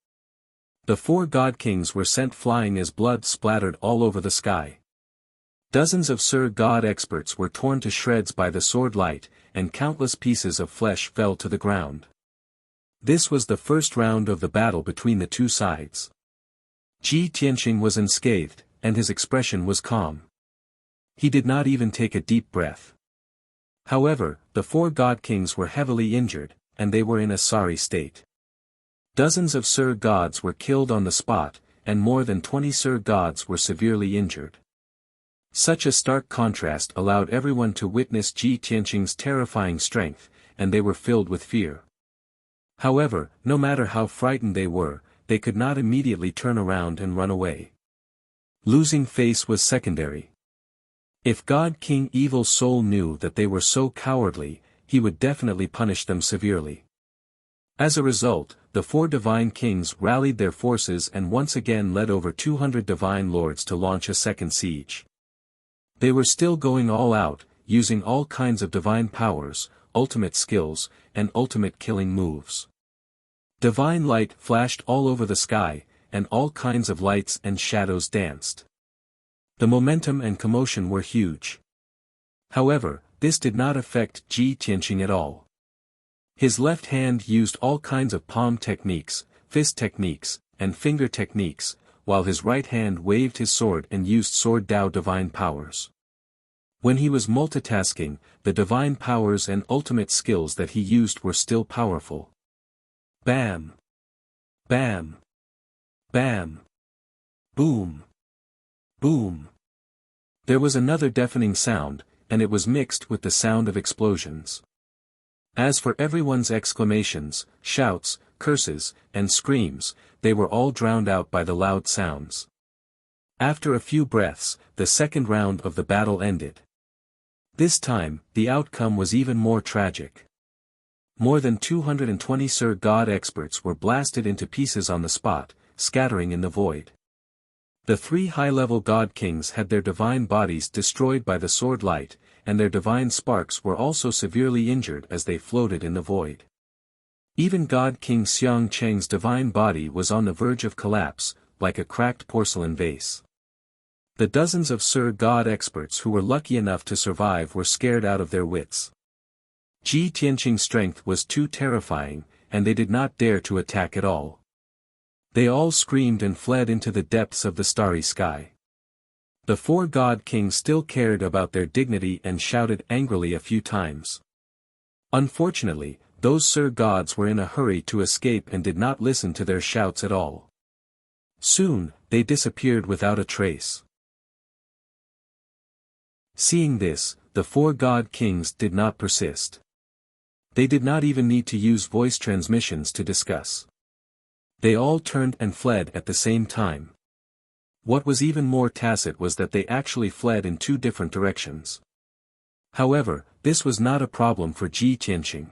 The 4 God Kings were sent flying as blood splattered all over the sky. Dozens of Sir God experts were torn to shreds by the sword light, and countless pieces of flesh fell to the ground. This was the first round of the battle between the two sides. Ji Tianqing was unscathed, and his expression was calm. He did not even take a deep breath. However, the 4 God Kings were heavily injured, and they were in a sorry state. Dozens of Sir Gods were killed on the spot, and more than 20 Sir Gods were severely injured. Such a stark contrast allowed everyone to witness Ji Tianqing's terrifying strength, and they were filled with fear. However, no matter how frightened they were, they could not immediately turn around and run away. Losing face was secondary. If God King Evil Soul knew that they were so cowardly, he would definitely punish them severely. As a result, the 4 divine kings rallied their forces and once again led over 200 divine lords to launch a second siege. They were still going all out, using all kinds of divine powers, ultimate skills, and ultimate killing moves. Divine light flashed all over the sky, and all kinds of lights and shadows danced. The momentum and commotion were huge. However, this did not affect Ji Tianqing at all. His left hand used all kinds of palm techniques, fist techniques, and finger techniques, while his right hand waved his sword and used sword Dao divine powers. When he was multitasking, the divine powers and ultimate skills that he used were still powerful. Bam! Bam! Bam! Boom! Boom! There was another deafening sound, and it was mixed with the sound of explosions. As for everyone's exclamations, shouts, curses, and screams, they were all drowned out by the loud sounds. After a few breaths, the second round of the battle ended. This time, the outcome was even more tragic. More than 220 Sir God experts were blasted into pieces on the spot, scattering in the void. The 3 high-level God Kings had their divine bodies destroyed by the sword light, and their divine sparks were also severely injured as they floated in the void. Even God King Xiang Cheng's divine body was on the verge of collapse, like a cracked porcelain vase. The dozens of Sir God experts who were lucky enough to survive were scared out of their wits. Ji Tianqing's strength was too terrifying, and they did not dare to attack at all. They all screamed and fled into the depths of the starry sky. The 4 God Kings still cared about their dignity and shouted angrily a few times. Unfortunately, those Sir Gods were in a hurry to escape and did not listen to their shouts at all. Soon, they disappeared without a trace. Seeing this, the 4 God Kings did not persist. They did not even need to use voice transmissions to discuss. They all turned and fled at the same time. What was even more tacit was that they actually fled in 2 different directions. However, this was not a problem for Ji Tianqing.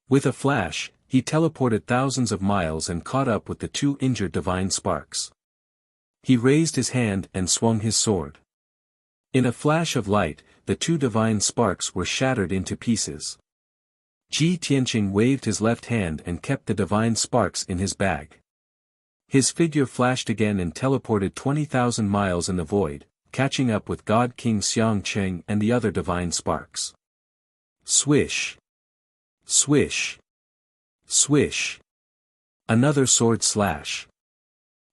With a flash, he teleported thousands of miles and caught up with the 2 injured divine sparks. He raised his hand and swung his sword. In a flash of light, the 2 divine sparks were shattered into pieces. Ji Tianqing waved his left hand and kept the divine sparks in his bag. His figure flashed again and teleported 20,000 miles in the void, catching up with God King Xiangqing and the other divine sparks. Swish! Swish! Swish! Another sword slash.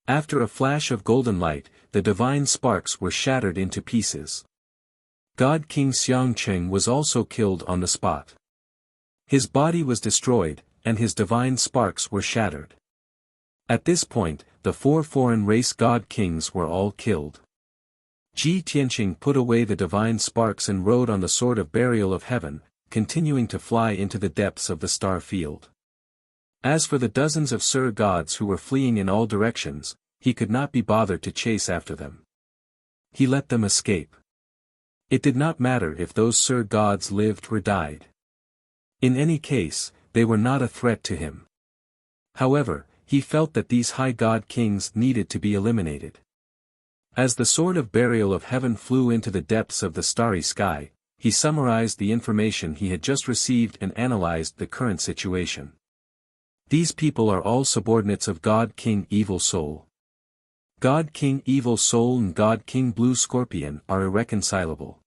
After a flash of golden light, the divine sparks were shattered into pieces. God King Xiangqing was also killed on the spot. His body was destroyed, and his divine sparks were shattered. At this point, the 4 foreign race god kings were all killed. Ji Tianqing put away the divine sparks and rode on the sword of burial of heaven, continuing to fly into the depths of the star field. As for the dozens of Sur gods who were fleeing in all directions, he could not be bothered to chase after them. He let them escape. It did not matter if those Sur gods lived or died. In any case, they were not a threat to him. However, he felt that these high god kings needed to be eliminated. As the sword of burial of heaven flew into the depths of the starry sky, he summarized the information he had just received and analyzed the current situation. These people are all subordinates of God King Evil Soul. God King Evil Soul and God King Blue Scorpion are irreconcilable.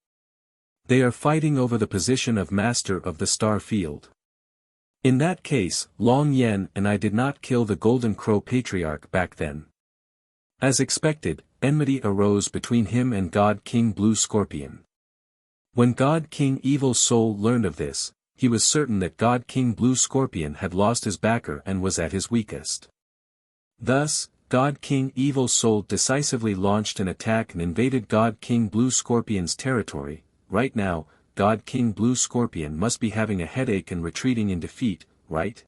They are fighting over the position of Master of the Star Field. In that case, Long Yen and I did not kill the Golden Crow Patriarch back then. As expected, enmity arose between him and God King Blue Scorpion. When God King Evil Soul learned of this, he was certain that God King Blue Scorpion had lost his backer and was at his weakest. Thus, God King Evil Soul decisively launched an attack and invaded God King Blue Scorpion's territory. Right now, God King Blue Scorpion must be having a headache and retreating in defeat, right?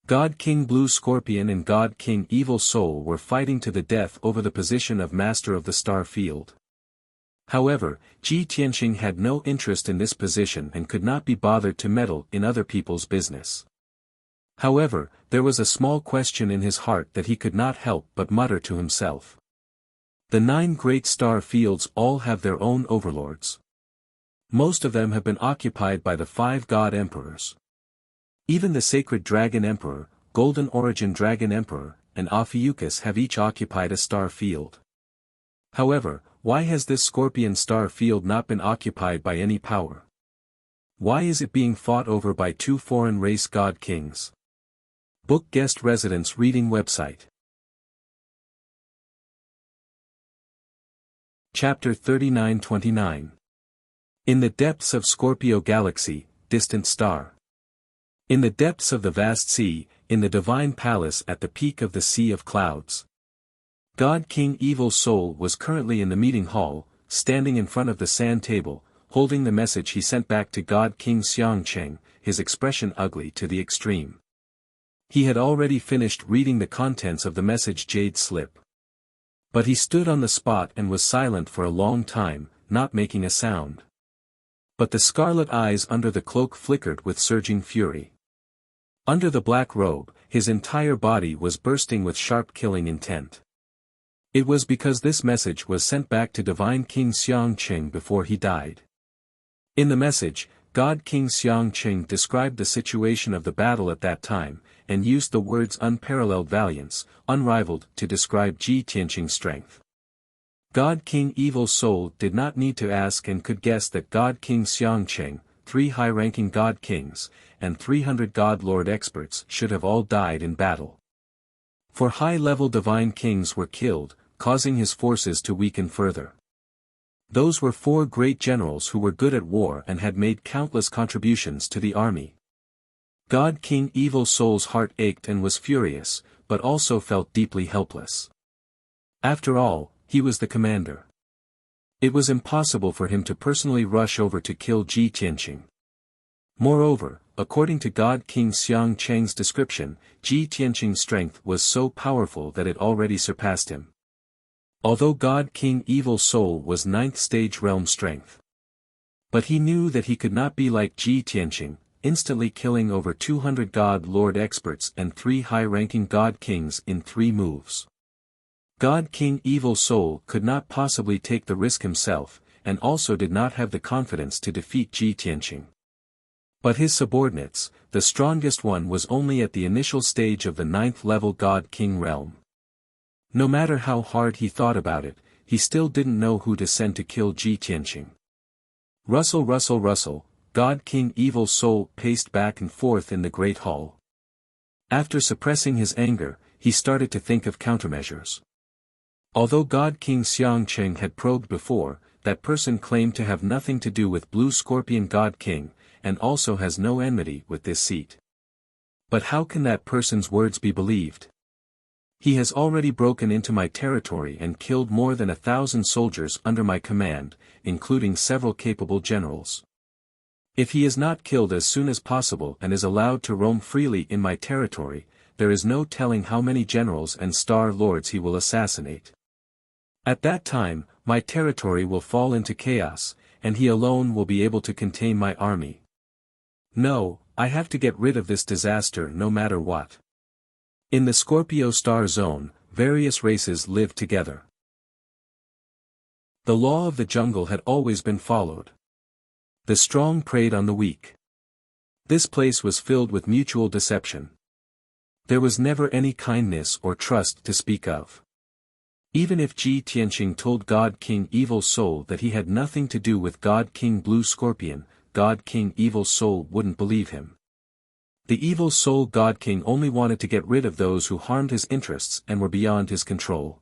God King Blue Scorpion and God King Evil Soul were fighting to the death over the position of Master of the Star Field. However, Ji Tianqing had no interest in this position and could not be bothered to meddle in other people's business. However, there was a small question in his heart that he could not help but mutter to himself. The 9 great star fields all have their own overlords. Most of them have been occupied by the 5 god emperors. Even the Sacred Dragon Emperor, Golden Origin Dragon Emperor, and Ophiuchus have each occupied a star field. However, why has this Scorpion star field not been occupied by any power? Why is it being fought over by 2 foreign race god kings? Book Guest Residence Reading Website. Chapter 39-29. In the depths of Scorpio Galaxy, distant star. In the depths of the vast sea, in the divine palace at the peak of the Sea of Clouds. God King Evil Soul was currently in the meeting hall, standing in front of the sand table, holding the message he sent back to God King Xiangqing, his expression ugly to the extreme. He had already finished reading the contents of the message Jade Slip. But he stood on the spot and was silent for a long time, not making a sound. But the scarlet eyes under the cloak flickered with surging fury. Under the black robe, his entire body was bursting with sharp killing intent. It was because this message was sent back to Divine King Xiangqing before he died. In the message, God King Xiangqing described the situation of the battle at that time, and used the words unparalleled valiance, unrivaled to describe Ji Tianqing's strength. God King Evil Soul did not need to ask and could guess that God King Xiangqing, 3 high-ranking God Kings, and 300 God Lord experts should have all died in battle. For high-level divine kings were killed, causing his forces to weaken further. Those were 4 great generals who were good at war and had made countless contributions to the army. God King Evil Soul's heart ached and was furious, but also felt deeply helpless. After all, he was the commander. It was impossible for him to personally rush over to kill Ji Tianqing. Moreover, according to God King Xiangqing's description, Ji Tianqing's strength was so powerful that it already surpassed him. Although God King Evil Soul was 9th stage realm strength. But he knew that he could not be like Ji Tianqing, instantly killing over 200 God Lord experts and 3 high-ranking God Kings in 3 moves. God King Evil Soul could not possibly take the risk himself, and also did not have the confidence to defeat Ji Tianqing. But his subordinates, the strongest one was only at the initial stage of the 9th level God King realm. No matter how hard he thought about it, he still didn't know who to send to kill Ji Tianqing. Rustle, rustle, rustle, God King Evil Soul paced back and forth in the great hall. After suppressing his anger, he started to think of countermeasures. Although God King Xiangqing had probed before, that person claimed to have nothing to do with Blue Scorpion God King, and also has no enmity with this seat. But how can that person's words be believed? He has already broken into my territory and killed more than 1,000 soldiers under my command, including several capable generals. If he is not killed as soon as possible and is allowed to roam freely in my territory, there is no telling how many generals and star lords he will assassinate. At that time, my territory will fall into chaos, and he alone will be able to contain my army. No, I have to get rid of this disaster no matter what. In the Scorpio star zone, various races live together. The law of the jungle had always been followed. The strong preyed on the weak. This place was filled with mutual deception. There was never any kindness or trust to speak of. Even if Ji Tianqing told God King Evil Soul that he had nothing to do with God King Blue Scorpion, God King Evil Soul wouldn't believe him. The Evil Soul God King only wanted to get rid of those who harmed his interests and were beyond his control.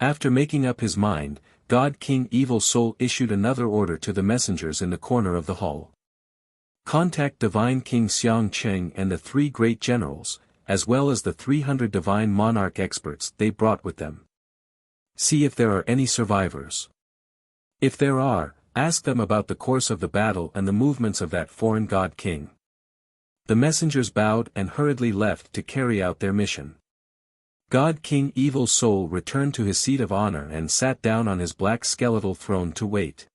After making up his mind, God King Evil Soul issued another order to the messengers in the corner of the hall. Contact Divine King Xiangqing and the 3 great generals, as well as the 300 Divine Monarch experts they brought with them. See if there are any survivors. If there are, ask them about the course of the battle and the movements of that foreign God King. The messengers bowed and hurriedly left to carry out their mission. God King Evil Soul returned to his seat of honor and sat down on his black skeletal throne to wait.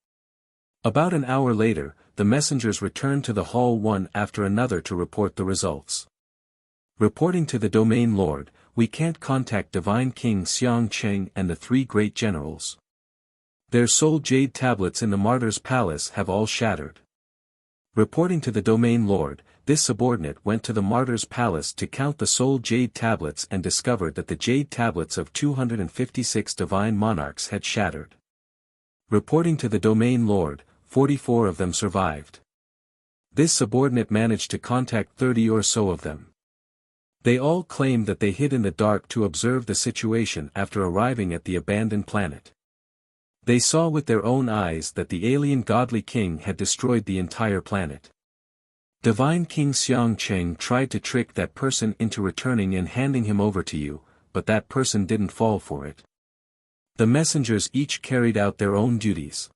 About an hour later, the messengers returned to the hall one after another to report the results. Reporting to the Domain Lord, we can't contact Divine King Xiangqing and the 3 great generals. Their soul jade tablets in the Martyr's Palace have all shattered. Reporting to the Domain Lord, this subordinate went to the Martyr's Palace to count the soul jade tablets and discovered that the jade tablets of 256 divine monarchs had shattered. Reporting to the Domain Lord, 44 of them survived. This subordinate managed to contact 30 or so of them. They all claimed that they hid in the dark to observe the situation after arriving at the abandoned planet. They saw with their own eyes that the alien godly king had destroyed the entire planet. Divine King Xiangqing tried to trick that person into returning and handing him over to you, but that person didn't fall for it. The messengers each carried out their own duties.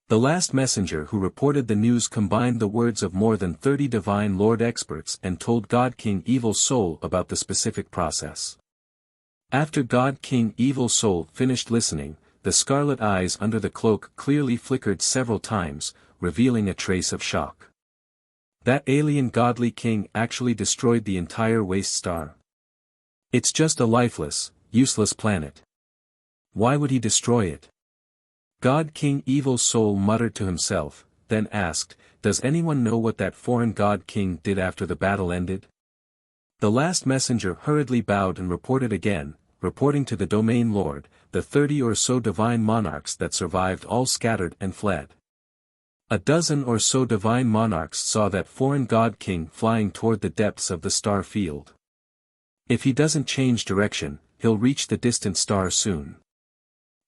The last messenger who reported the news combined the words of more than 30 Divine Lord experts and told God King Evil Soul about the specific process. After God King Evil Soul finished listening, the scarlet eyes under the cloak clearly flickered several times, revealing a trace of shock. That alien godly king actually destroyed the entire waste star. It's just a lifeless, useless planet. Why would he destroy it? God King Evil Soul muttered to himself, then asked, does anyone know what that foreign God King did after the battle ended? The last messenger hurriedly bowed and reported again, reporting to the Domain Lord, the 30 or so divine monarchs that survived all scattered and fled. A dozen or so divine monarchs saw that foreign God King flying toward the depths of the star field. If he doesn't change direction, he'll reach the distant star soon.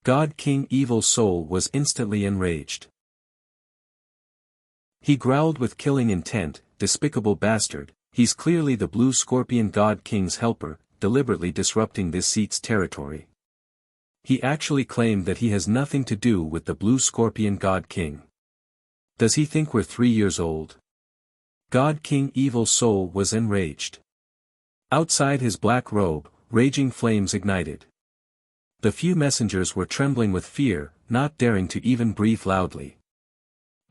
God King Evil Soul was instantly enraged. He growled with killing intent, despicable bastard, he's clearly the Blue Scorpion God King's helper, deliberately disrupting this seat's territory. He actually claimed that he has nothing to do with the Blue Scorpion God King. Does he think we're 3 years old? God King Evil Soul was enraged. Outside his black robe, raging flames ignited. The few messengers were trembling with fear, not daring to even breathe loudly.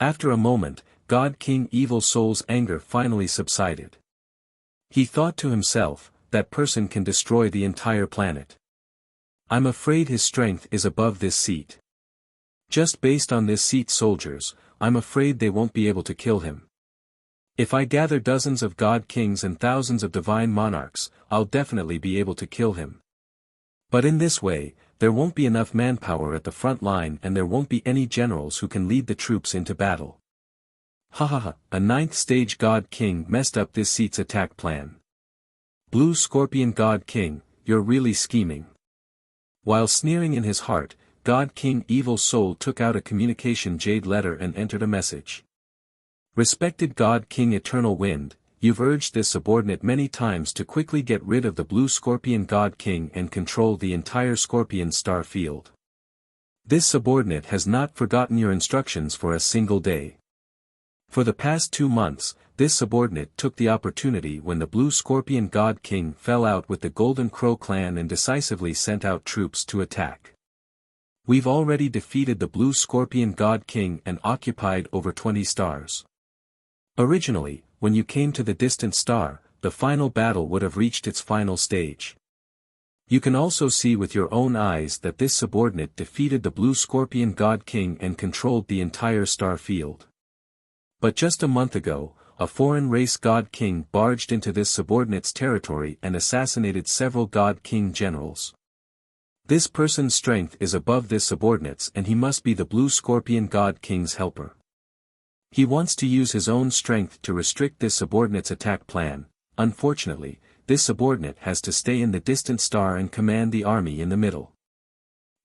After a moment, God King Evil Soul's anger finally subsided. He thought to himself, that person can destroy the entire planet. I'm afraid his strength is above this seat. Just based on this seat's soldiers, I'm afraid they won't be able to kill him. If I gather dozens of God Kings and thousands of divine monarchs, I'll definitely be able to kill him. But in this way, there won't be enough manpower at the front line and there won't be any generals who can lead the troops into battle. Ha ha ha, a ninth stage God King messed up this seat's attack plan. Blue Scorpion God King, you're really scheming. While sneering in his heart, God King Evil Soul took out a communication jade letter and entered a message. Respected God King Eternal Wind, you've urged this subordinate many times to quickly get rid of the Blue Scorpion God King and control the entire Scorpion star field. This subordinate has not forgotten your instructions for a single day. For the past 2 months, this subordinate took the opportunity when the Blue Scorpion God King fell out with the Golden Crow clan and decisively sent out troops to attack. We've already defeated the Blue Scorpion God King and occupied over 20 stars. Originally, when you came to the distant star, the final battle would have reached its final stage. You can also see with your own eyes that this subordinate defeated the Blue Scorpion God King and controlled the entire star field. But just a month ago, a foreign race God King barged into this subordinate's territory and assassinated several God King generals. This person's strength is above this subordinate's and he must be the Blue Scorpion God King's helper. He wants to use his own strength to restrict this subordinate's attack plan. Unfortunately, this subordinate has to stay in the distant star and command the army in the middle.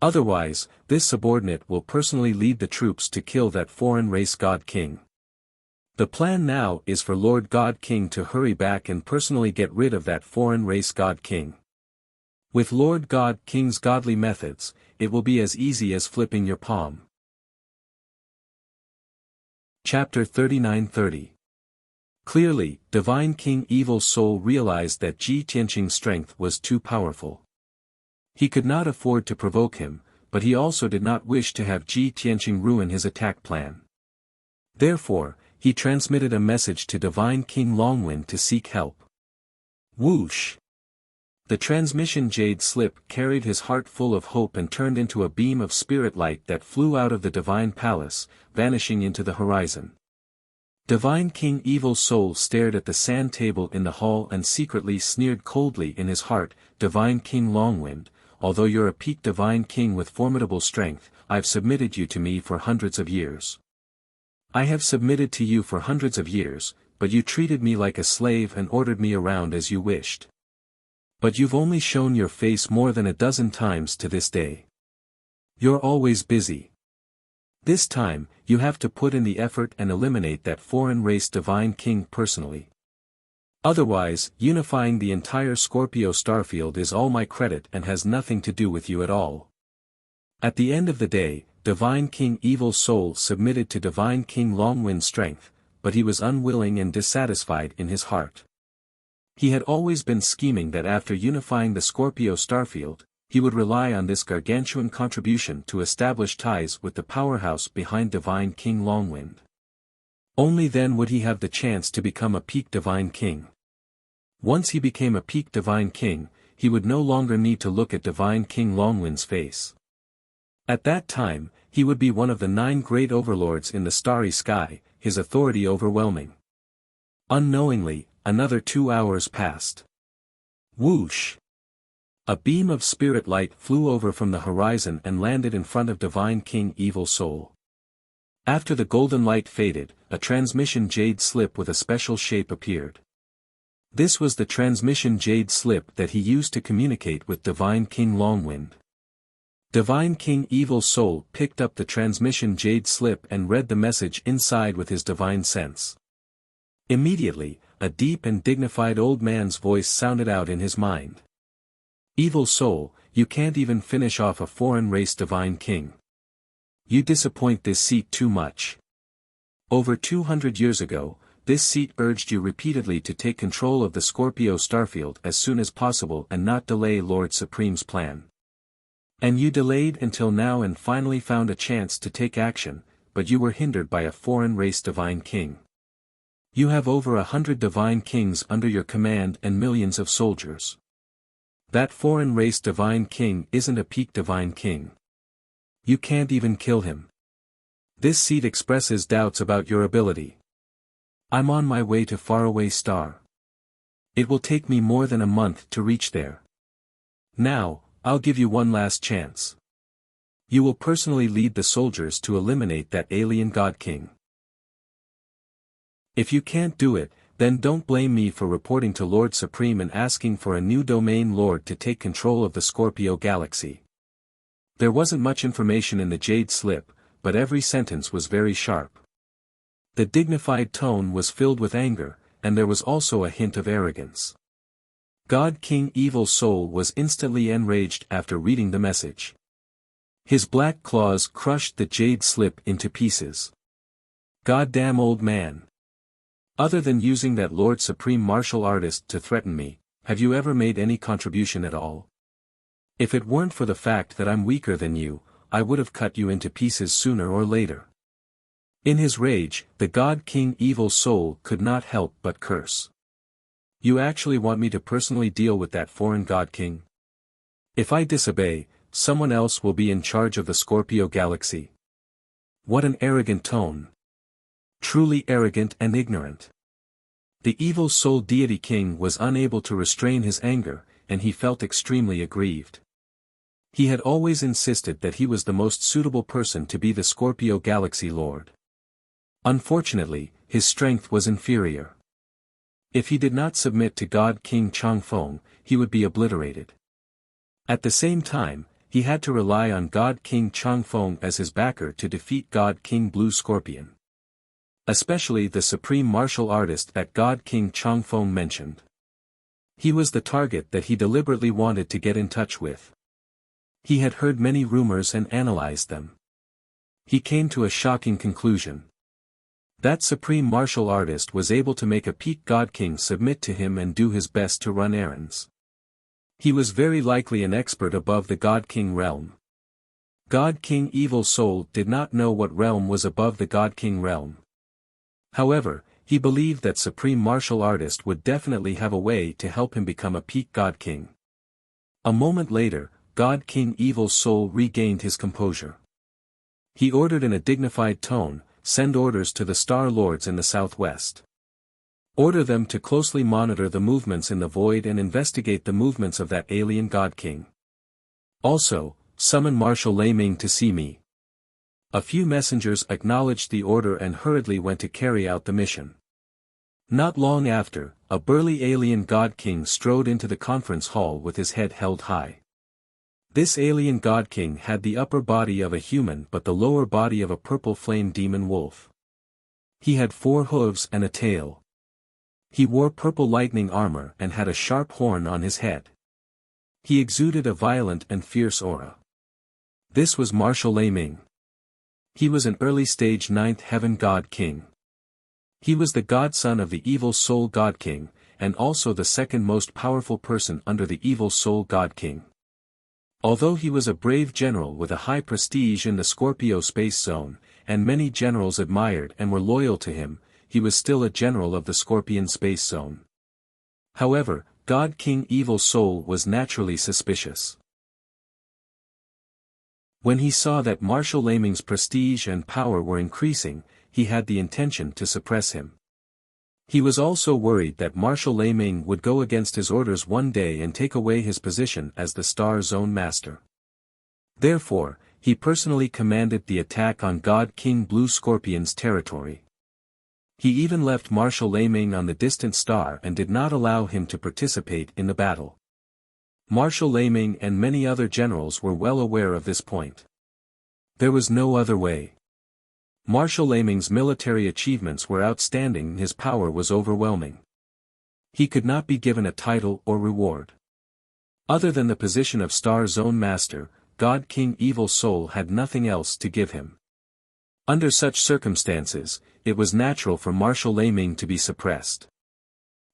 Otherwise, this subordinate will personally lead the troops to kill that foreign race God King. The plan now is for Lord God King to hurry back and personally get rid of that foreign race God King. With Lord God King's godly methods, it will be as easy as flipping your palm. Chapter 39:30. Clearly, Divine King Evil Soul realized that Ji Tianqing's strength was too powerful. He could not afford to provoke him, but he also did not wish to have Ji Tianqing ruin his attack plan. Therefore, he transmitted a message to Divine King Longwind to seek help. Whoosh! The transmission jade slip carried his heart full of hope and turned into a beam of spirit light that flew out of the Divine Palace, vanishing into the horizon. Divine King Evil Soul stared at the sand table in the hall and secretly sneered coldly in his heart, Divine King Longwind, although you're a peak Divine King with formidable strength, I've submitted you to me for hundreds of years. I have submitted to you for hundreds of years, but you treated me like a slave and ordered me around as you wished. But you've only shown your face more than a dozen times to this day. You're always busy. This time, you have to put in the effort and eliminate that foreign race Divine King personally. Otherwise, unifying the entire Scorpio starfield is all my credit and has nothing to do with you at all. At the end of the day, Divine King Evil Soul submitted to Divine King Longwind's strength, but he was unwilling and dissatisfied in his heart. He had always been scheming that after unifying the Scorpio starfield, he would rely on this gargantuan contribution to establish ties with the powerhouse behind Divine King Longwind. Only then would he have the chance to become a peak Divine King. Once he became a peak Divine King, he would no longer need to look at Divine King Longwind's face. At that time, he would be one of the 9 great overlords in the starry sky, his authority overwhelming. Unknowingly, another 2 hours passed. Whoosh! A beam of spirit light flew over from the horizon and landed in front of Divine King Evil Soul. After the golden light faded, a transmission jade slip with a special shape appeared. This was the transmission jade slip that he used to communicate with Divine King Longwind. Divine King Evil Soul picked up the transmission jade slip and read the message inside with his divine sense. Immediately, a deep and dignified old man's voice sounded out in his mind. Evil Soul, you can't even finish off a foreign race Divine King. You disappoint this seat too much. Over 200 years ago, this seat urged you repeatedly to take control of the Scorpio starfield as soon as possible and not delay Lord Supreme's plan. And you delayed until now and finally found a chance to take action, but you were hindered by a foreign race Divine King. You have over 100 Divine Kings under your command and millions of soldiers. That foreign race Divine King isn't a peak Divine King. You can't even kill him. This seat expresses doubts about your ability. I'm on my way to faraway star. It will take me more than a month to reach there. Now, I'll give you one last chance. You will personally lead the soldiers to eliminate that alien God King. If you can't do it, then don't blame me for reporting to Lord Supreme and asking for a new domain lord to take control of the Scorpio galaxy. There wasn't much information in the Jade slip, but every sentence was very sharp. The dignified tone was filled with anger, and there was also a hint of arrogance. God King Evil Soul was instantly enraged after reading the message. His black claws crushed the Jade slip into pieces. Goddamn old man. Other than using that Lord Supreme martial artist to threaten me, have you ever made any contribution at all? If it weren't for the fact that I'm weaker than you, I would have cut you into pieces sooner or later. In his rage, the God King Evil Soul could not help but curse. You actually want me to personally deal with that foreign God King? If I disobey, someone else will be in charge of the Scorpio galaxy. What an arrogant tone. Truly arrogant and ignorant. The Evil Soul Deity King was unable to restrain his anger, and he felt extremely aggrieved. He had always insisted that he was the most suitable person to be the Scorpio Galaxy Lord. Unfortunately, his strength was inferior. If he did not submit to God King Changfeng, he would be obliterated. At the same time, he had to rely on God King Changfeng as his backer to defeat God King Blue Scorpion. Especially the supreme martial artist that God King Changfeng mentioned. He was the target that he deliberately wanted to get in touch with. He had heard many rumors and analyzed them. He came to a shocking conclusion. That supreme martial artist was able to make a peak God King submit to him and do his best to run errands. He was very likely an expert above the God King realm. God King Evil Soul did not know what realm was above the God King realm. However, he believed that supreme martial artist would definitely have a way to help him become a peak God King. A moment later, God King Evil Soul regained his composure. He ordered in a dignified tone, "Send orders to the Star Lords in the southwest. Order them to closely monitor the movements in the void and investigate the movements of that alien God King. Also, summon Marshal Lei Ming to see me." A few messengers acknowledged the order and hurriedly went to carry out the mission. Not long after, a burly alien God King strode into the conference hall with his head held high. This alien God King had the upper body of a human but the lower body of a purple flame demon wolf. He had 4 hooves and a tail. He wore purple lightning armor and had a sharp horn on his head. He exuded a violent and fierce aura. This was Marshal Lei Ming. He was an early-stage 9th Heaven God King. He was the godson of the Evil Soul God King, and also the second most powerful person under the Evil Soul God King. Although he was a brave general with a high prestige in the Scorpio space zone, and many generals admired and were loyal to him, he was still a general of the Scorpion space zone. However, God King Evil Soul was naturally suspicious. When he saw that Marshal Lei Ming's prestige and power were increasing, he had the intention to suppress him. He was also worried that Marshal Lei Ming would go against his orders one day and take away his position as the Star Zone Master. Therefore, he personally commanded the attack on God King Blue Scorpion's territory. He even left Marshal Lei Ming on the distant star and did not allow him to participate in the battle. Marshal Lei Ming and many other generals were well aware of this point. There was no other way. Marshal Lei Ming's military achievements were outstanding and his power was overwhelming. He could not be given a title or reward. Other than the position of Star Zone Master, God King Evil Soul had nothing else to give him. Under such circumstances, it was natural for Marshal Lei Ming to be suppressed.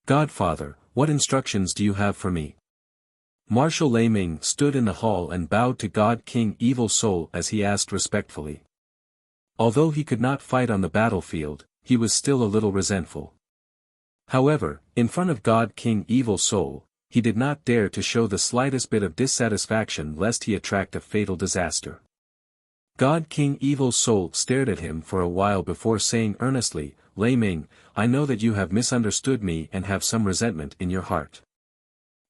"Godfather, what instructions do you have for me?" Marshal Lei Ming stood in the hall and bowed to God King Evil Soul as he asked respectfully. Although he could not fight on the battlefield, he was still a little resentful. However, in front of God King Evil Soul, he did not dare to show the slightest bit of dissatisfaction lest he attract a fatal disaster. God King Evil Soul stared at him for a while before saying earnestly, "Lei Ming, I know that you have misunderstood me and have some resentment in your heart.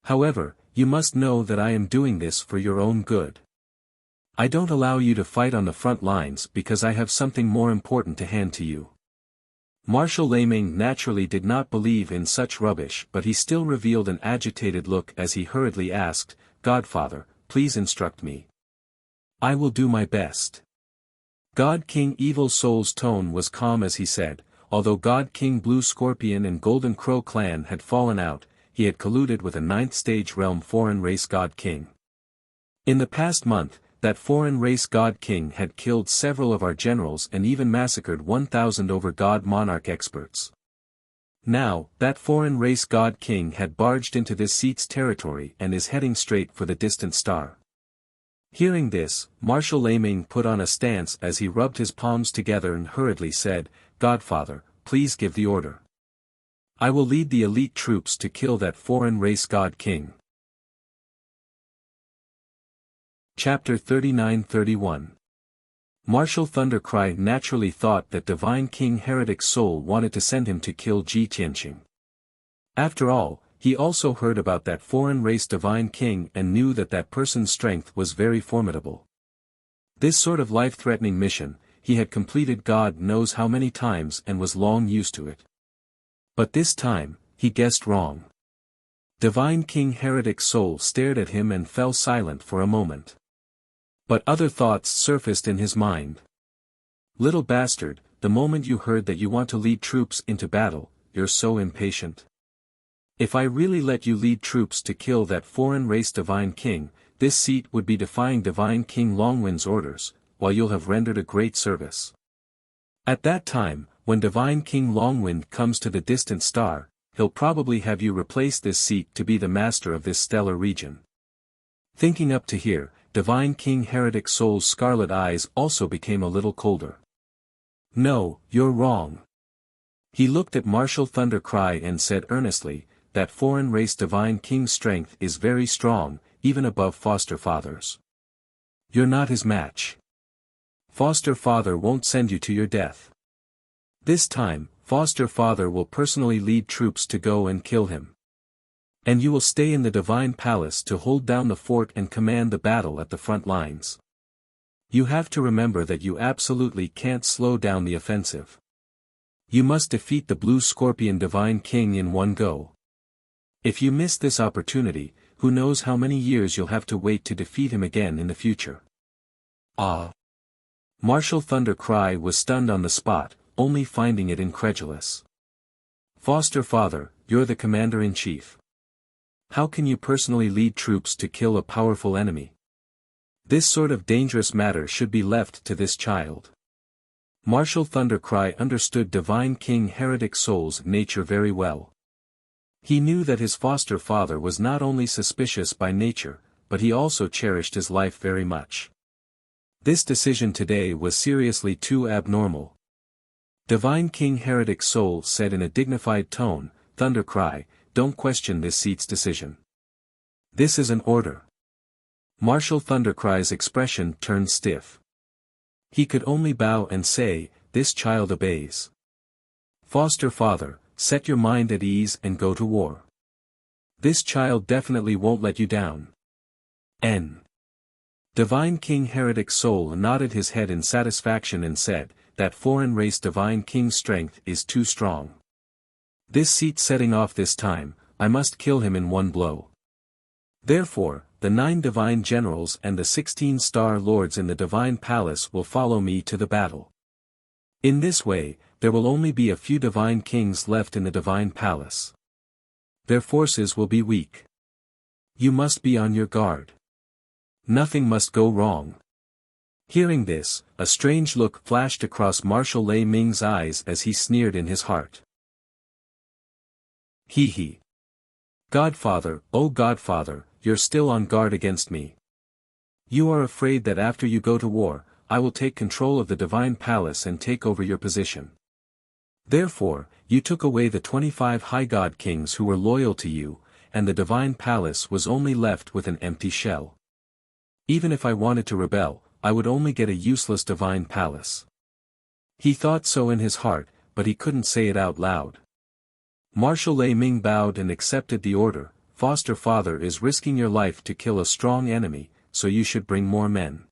However, you must know that I am doing this for your own good. I don't allow you to fight on the front lines because I have something more important to hand to you." Marshal Laming naturally did not believe in such rubbish, but he still revealed an agitated look as he hurriedly asked, "Godfather, please instruct me. I will do my best." God King Evil Soul's tone was calm as he said, although God King Blue Scorpion and Golden Crow clan had fallen out, he had colluded with a 9th stage realm foreign race God King. In the past month, that foreign race God King had killed several of our generals and even massacred 1,000 over God Monarch experts. Now, that foreign race God King had barged into this seat's territory and is heading straight for the distant star. Hearing this, Marshal Laming put on a stance as he rubbed his palms together and hurriedly said, "Godfather, please give the order. I will lead the elite troops to kill that foreign race God King." Chapter 39-31. Marshal Thundercry naturally thought that Divine King Heretic Soul wanted to send him to kill Ji Tianqing. After all, he also heard about that foreign race Divine King and knew that that person's strength was very formidable. This sort of life-threatening mission, he had completed God knows how many times and was long used to it. But this time, he guessed wrong. Divine King Heretic Soul stared at him and fell silent for a moment. But other thoughts surfaced in his mind. "Little bastard, the moment you heard that you want to lead troops into battle, you're so impatient. If I really let you lead troops to kill that foreign race Divine King, this seat would be defying Divine King Longwind's orders, while you'll have rendered a great service. At that time, when Divine King Longwind comes to the distant star, he'll probably have you replace this seat to be the master of this stellar region." Thinking up to here, Divine King Heretic Soul's scarlet eyes also became a little colder. "No, you're wrong." He looked at Marshal Thundercry and said earnestly, "That foreign race Divine King's strength is very strong, even above Foster Father's. You're not his match. Foster Father won't send you to your death. This time, Foster Father will personally lead troops to go and kill him. And you will stay in the Divine Palace to hold down the fort and command the battle at the front lines. You have to remember that you absolutely can't slow down the offensive. You must defeat the Blue Scorpion Divine King in one go. If you miss this opportunity, who knows how many years you'll have to wait to defeat him again in the future." "Ah!" Marshal Thundercry was stunned on the spot, only finding it incredulous. "Foster Father, you're the commander-in-chief. How can you personally lead troops to kill a powerful enemy? This sort of dangerous matter should be left to this child." Marshal Thundercry understood Divine King Heretic Soul's nature very well. He knew that his foster father was not only suspicious by nature, but he also cherished his life very much. This decision today was seriously too abnormal. Divine King Heretic Soul said in a dignified tone, "Thundercry, don't question this seat's decision. This is an order." Marshal Thundercry's expression turned stiff. He could only bow and say, "This child obeys. Foster Father, set your mind at ease and go to war. This child definitely won't let you down." Divine King Heretic Soul nodded his head in satisfaction and said, "That foreign race Divine King's strength is too strong. This seat setting off this time, I must kill him in one blow. Therefore, the 9 divine generals and the 16 star lords in the divine palace will follow me to the battle. In this way, there will only be a few divine kings left in the divine palace. Their forces will be weak. You must be on your guard. Nothing must go wrong." Hearing this, a strange look flashed across Marshal Lei Ming's eyes as he sneered in his heart. "Hee hee. Godfather, oh Godfather, you're still on guard against me. You are afraid that after you go to war, I will take control of the divine palace and take over your position. Therefore, you took away the 25 high god kings who were loyal to you, and the divine palace was only left with an empty shell. Even if I wanted to rebel, I would only get a useless divine palace." He thought so in his heart, but he couldn't say it out loud. Marshal Lei Ming bowed and accepted the order, foster father is risking your life to kill a strong enemy, so you should bring more men.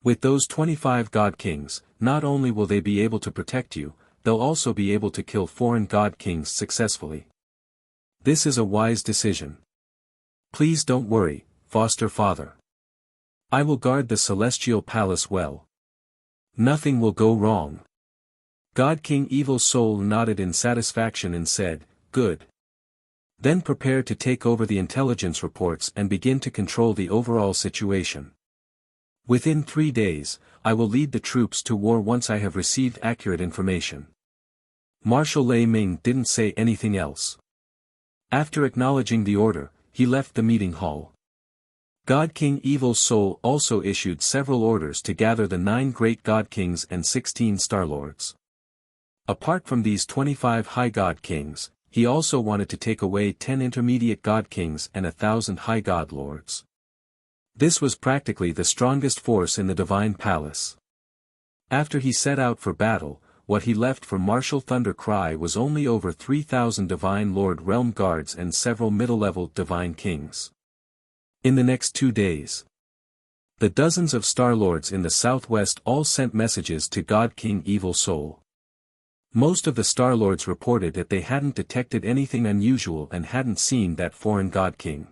With those 25 god kings, not only will they be able to protect you, they'll also be able to kill foreign god kings successfully. This is a wise decision. Please don't worry, foster father. I will guard the celestial palace well. Nothing will go wrong. God King Evil Soul nodded in satisfaction and said, "Good. Then prepare to take over the intelligence reports and begin to control the overall situation. Within 3 days, I will lead the troops to war once I have received accurate information." Marshal Lei Ming didn't say anything else. After acknowledging the order, he left the meeting hall. God King Evil Soul also issued several orders to gather the 9 great god kings and 16 star lords. Apart from these 25 high god kings, he also wanted to take away 10 intermediate god kings and 1,000 high god lords. This was practically the strongest force in the divine palace. After he set out for battle, what he left for Martial Thunder Cry was only over 3,000 Divine Lord Realm Guards and several middle-level Divine Kings. In the next 2 days, the dozens of Star Lords in the southwest all sent messages to God King Evil Soul. Most of the Star Lords reported that they hadn't detected anything unusual and hadn't seen that foreign God King.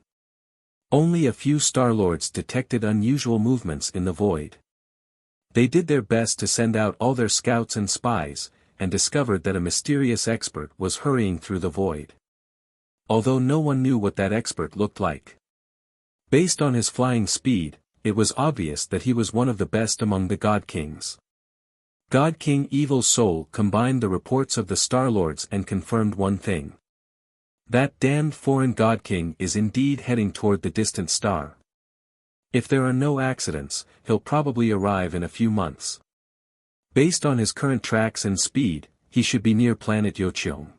Only a few Star Lords detected unusual movements in the void. They did their best to send out all their scouts and spies, and discovered that a mysterious expert was hurrying through the void. Although no one knew what that expert looked like. Based on his flying speed, it was obvious that he was one of the best among the God Kings. God King Evil Soul combined the reports of the Star Lords and confirmed one thing. That damned foreign God King is indeed heading toward the distant star. If there are no accidents, he'll probably arrive in a few months. Based on his current tracks and speed, he should be near planet Yocheong.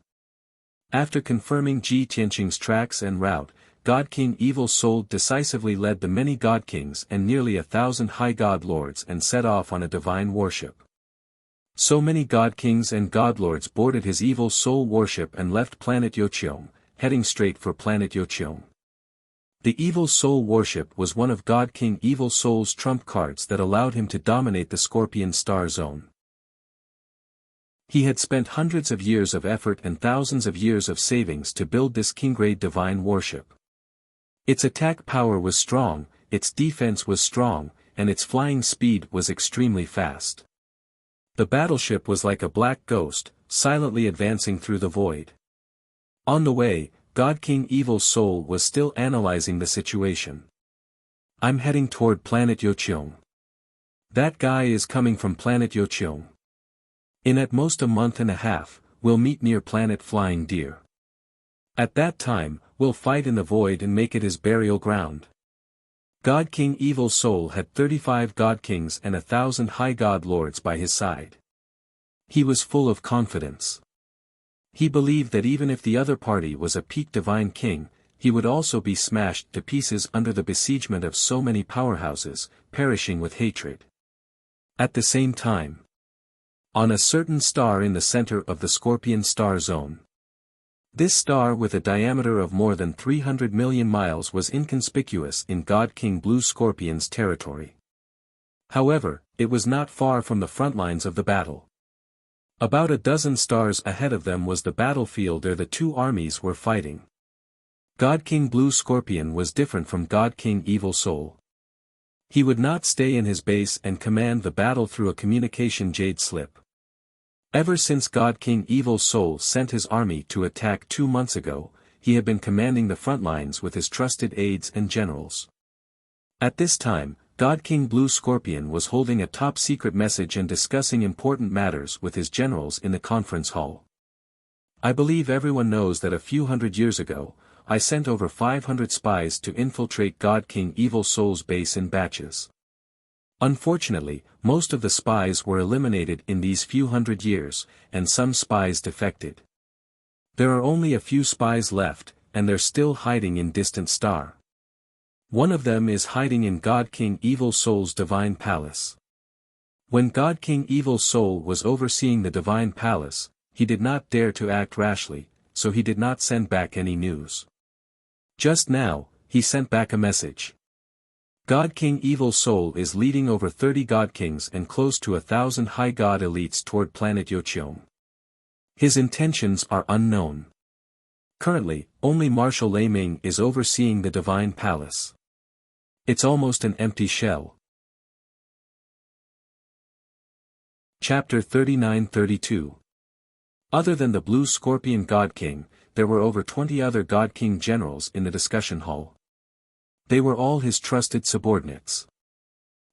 After confirming Ji Tianqing's tracks and route, God King Evil Soul decisively led the many God Kings and nearly 1,000 High God Lords and set off on a divine warship. So many God Kings and God Lords boarded his Evil Soul warship and left planet Yocheong, heading straight for planet Yocheong. The Evil Soul warship was one of God King Evil Soul's trump cards that allowed him to dominate the Scorpion Star Zone. He had spent hundreds of years of effort and thousands of years of savings to build this Kinggrade divine warship. Its attack power was strong, its defense was strong, and its flying speed was extremely fast. The battleship was like a black ghost, silently advancing through the void. On the way, God King Evil Soul was still analyzing the situation. "I'm heading toward planet Yocheong. That guy is coming from planet Yocheong. In at most a month and a half, we'll meet near planet Flying Deer. At that time, we'll fight in the void and make it his burial ground." God King Evil Soul had 35 God Kings and 1,000 High God Lords by his side. He was full of confidence. He believed that even if the other party was a peak divine king, he would also be smashed to pieces under the besiegement of so many powerhouses, perishing with hatred. At the same time, on a certain star in the center of the Scorpion Star Zone. This star with a diameter of more than 300 million miles was inconspicuous in God King Blue Scorpion's territory. However, it was not far from the front lines of the battle. About a dozen stars ahead of them was the battlefield where the two armies were fighting. God King Blue Scorpion was different from God King Evil Soul. He would not stay in his base and command the battle through a communication jade slip. Ever since God King Evil Soul sent his army to attack 2 months ago, he had been commanding the front lines with his trusted aides and generals. At this time, God King Blue Scorpion was holding a top-secret message and discussing important matters with his generals in the conference hall. "I believe everyone knows that a few hundred years ago, I sent over 500 spies to infiltrate God King Evil Soul's base in batches. Unfortunately, most of the spies were eliminated in these few hundred years, and some spies defected. There are only a few spies left, and they're still hiding in Distant Star. One of them is hiding in God King Evil Soul's divine palace." When God King Evil Soul was overseeing the divine palace, he did not dare to act rashly, so he did not send back any news. Just now, he sent back a message. God King Evil Soul is leading over 30 God Kings and close to 1,000 High God elites toward planet Yocheong. His intentions are unknown. Currently, only Marshal Lei Ming is overseeing the Divine Palace. It's almost an empty shell. Chapter 39-32. Other than the Blue Scorpion God King, there were over 20 other God King generals in the discussion hall. They were all his trusted subordinates.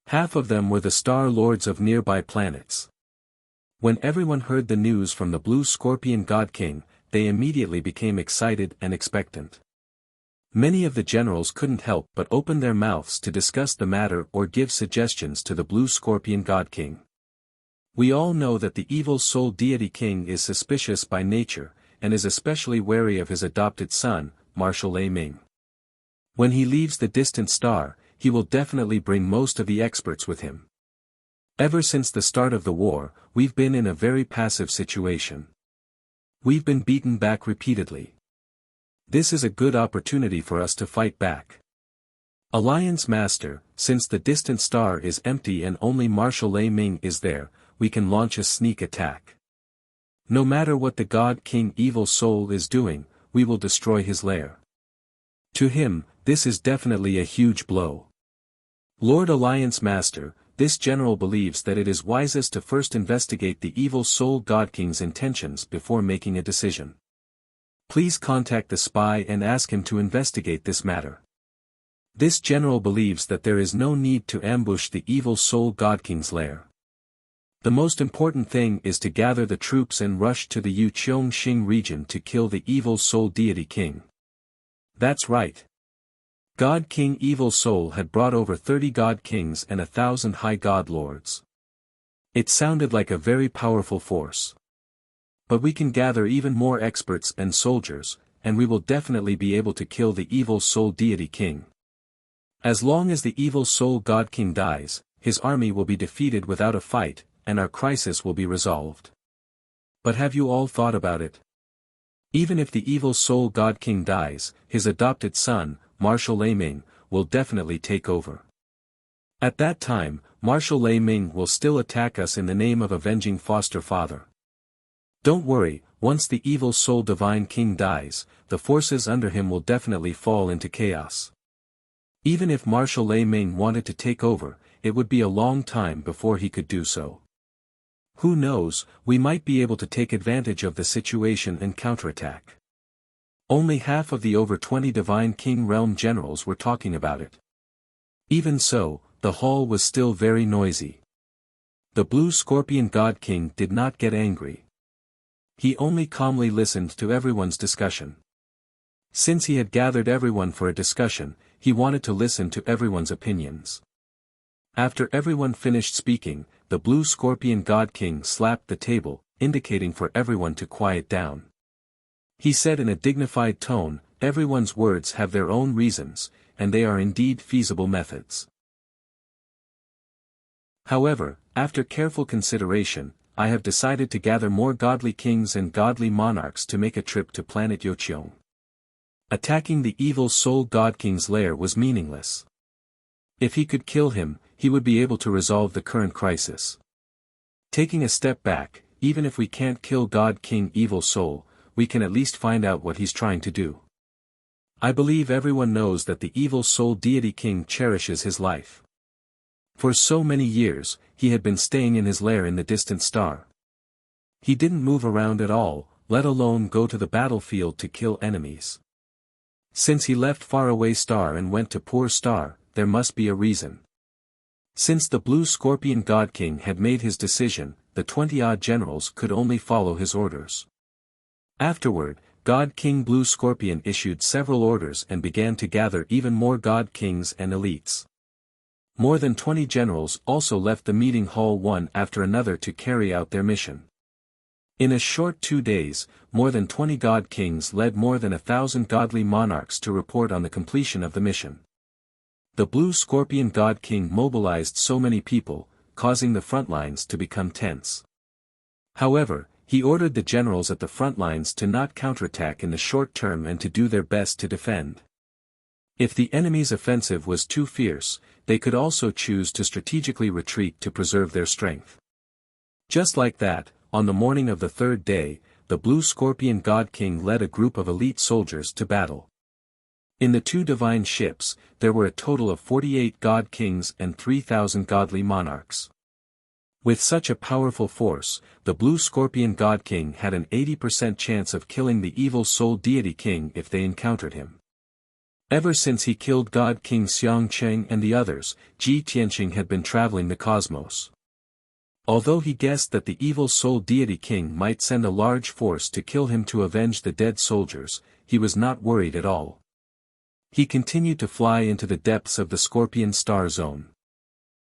Half of them were the Star Lords of nearby planets. When everyone heard the news from the Blue Scorpion God King, they immediately became excited and expectant. Many of the generals couldn't help but open their mouths to discuss the matter or give suggestions to the Blue Scorpion God King. We all know that the evil soul deity king is suspicious by nature, and is especially wary of his adopted son, Marshal Lei Ming. When he leaves the distant star, he will definitely bring most of the experts with him. Ever since the start of the war, we've been in a very passive situation. We've been beaten back repeatedly. This is a good opportunity for us to fight back. Alliance Master, since the distant star is empty and only Marshal Lei Ming is there, we can launch a sneak attack. No matter what the God King Evil Soul is doing, we will destroy his lair. To him, this is definitely a huge blow. Lord Alliance Master, this general believes that it is wisest to first investigate the Evil Soul God King's intentions before making a decision. Please contact the spy and ask him to investigate this matter. This general believes that there is no need to ambush the Evil Soul God King's lair. The most important thing is to gather the troops and rush to the Yucheong region to kill the Evil Soul Deity King. That's right. God King Evil Soul had brought over 30 God Kings and 1,000 High God Lords. It sounded like a very powerful force. But we can gather even more experts and soldiers, and we will definitely be able to kill the Evil Soul Deity King. As long as the Evil Soul God King dies, his army will be defeated without a fight, and our crisis will be resolved. But have you all thought about it? Even if the Evil Soul God King dies, his adopted son, Marshal Lei Ming, will definitely take over. At that time, Marshal Lei Ming will still attack us in the name of avenging foster father. Don't worry, once the Evil Soul Divine King dies, the forces under him will definitely fall into chaos. Even if Marshal Lei Ming wanted to take over, it would be a long time before he could do so. Who knows, we might be able to take advantage of the situation and counterattack. Only half of the over 20 Divine King Realm generals were talking about it. Even so, the hall was still very noisy. The Blue Scorpion God King did not get angry. He only calmly listened to everyone's discussion. Since he had gathered everyone for a discussion, he wanted to listen to everyone's opinions. After everyone finished speaking, the Blue Scorpion God King slapped the table, indicating for everyone to quiet down. He said in a dignified tone, everyone's words have their own reasons, and they are indeed feasible methods. However, after careful consideration, I have decided to gather more godly kings and godly monarchs to make a trip to planet Yocheong. Attacking the Evil Soul God King's lair was meaningless. If he could kill him, he would be able to resolve the current crisis. Taking a step back, even if we can't kill God King Evil Soul, we can at least find out what he's trying to do. I believe everyone knows that the Evil Soul Deity King cherishes his life. For so many years, he had been staying in his lair in the distant star. He didn't move around at all, let alone go to the battlefield to kill enemies. Since he left faraway star and went to poor star, there must be a reason. Since the Blue Scorpion God King had made his decision, the 20-odd generals could only follow his orders. Afterward, God King Blue Scorpion issued several orders and began to gather even more God Kings and elites. More than 20 generals also left the meeting hall one after another to carry out their mission. In a short 2 days, more than 20 God Kings led more than 1,000 godly monarchs to report on the completion of the mission. The Blue Scorpion God King mobilized so many people, causing the front lines to become tense. However, he ordered the generals at the front lines to not counterattack in the short term and to do their best to defend. If the enemy's offensive was too fierce, they could also choose to strategically retreat to preserve their strength. Just like that, on the morning of the third day, the Blue Scorpion God King led a group of elite soldiers to battle. In the two divine ships, there were a total of 48 God Kings and 3,000 godly monarchs. With such a powerful force, the Blue Scorpion God King had an 80% chance of killing the evil Soul Deity King if they encountered him. Ever since he killed God King Xiangcheng and the others, Ji Tianqing had been traveling the cosmos. Although he guessed that the evil Soul Deity King might send a large force to kill him to avenge the dead soldiers, he was not worried at all. He continued to fly into the depths of the Scorpion Star Zone.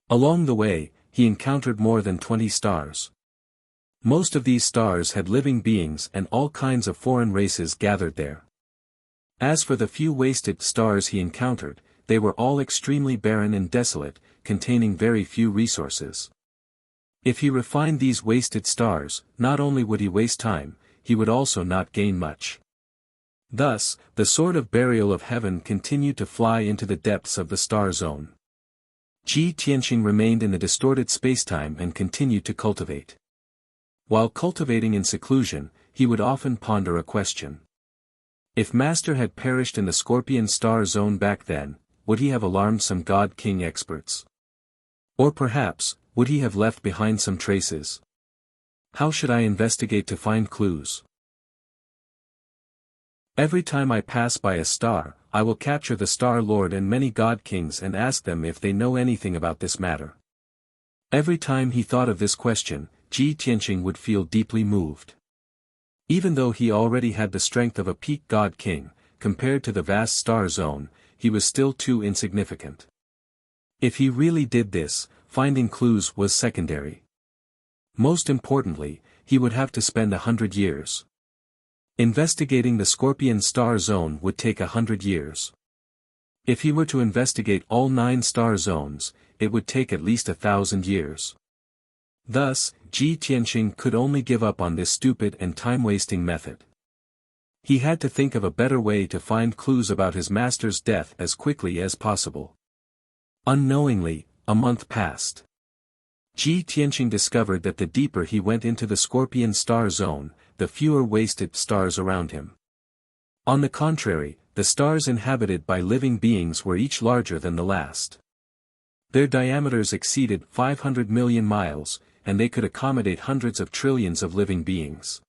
Along the way, he encountered more than 20 stars. Most of these stars had living beings and all kinds of foreign races gathered there. As for the few wasted stars he encountered, they were all extremely barren and desolate, containing very few resources. If he refined these wasted stars, not only would he waste time, he would also not gain much. Thus, the Sword of Burial of Heaven continued to fly into the depths of the star zone. Ji Tianqing remained in the distorted spacetime and continued to cultivate. While cultivating in seclusion, he would often ponder a question. If Master had perished in the Scorpion Star Zone back then, would he have alarmed some God King experts? Or perhaps, would he have left behind some traces? How should I investigate to find clues? Every time I pass by a star, I will capture the Star Lord and many God Kings and ask them if they know anything about this matter. Every time he thought of this question, Ji Tianqing would feel deeply moved. Even though he already had the strength of a peak God King, compared to the vast star zone, he was still too insignificant. If he really did this, finding clues was secondary. Most importantly, he would have to spend 100 years. Investigating the Scorpion Star Zone would take 100 years. If he were to investigate all 9 star zones, it would take at least 1,000 years. Thus, Ji Tianqing could only give up on this stupid and time-wasting method. He had to think of a better way to find clues about his master's death as quickly as possible. Unknowingly, a month passed. Ji Tianqing discovered that the deeper he went into the Scorpion Star Zone, the fewer wasted stars around him. On the contrary, the stars inhabited by living beings were each larger than the last. Their diameters exceeded 500 million miles, and they could accommodate hundreds of trillions of living beings.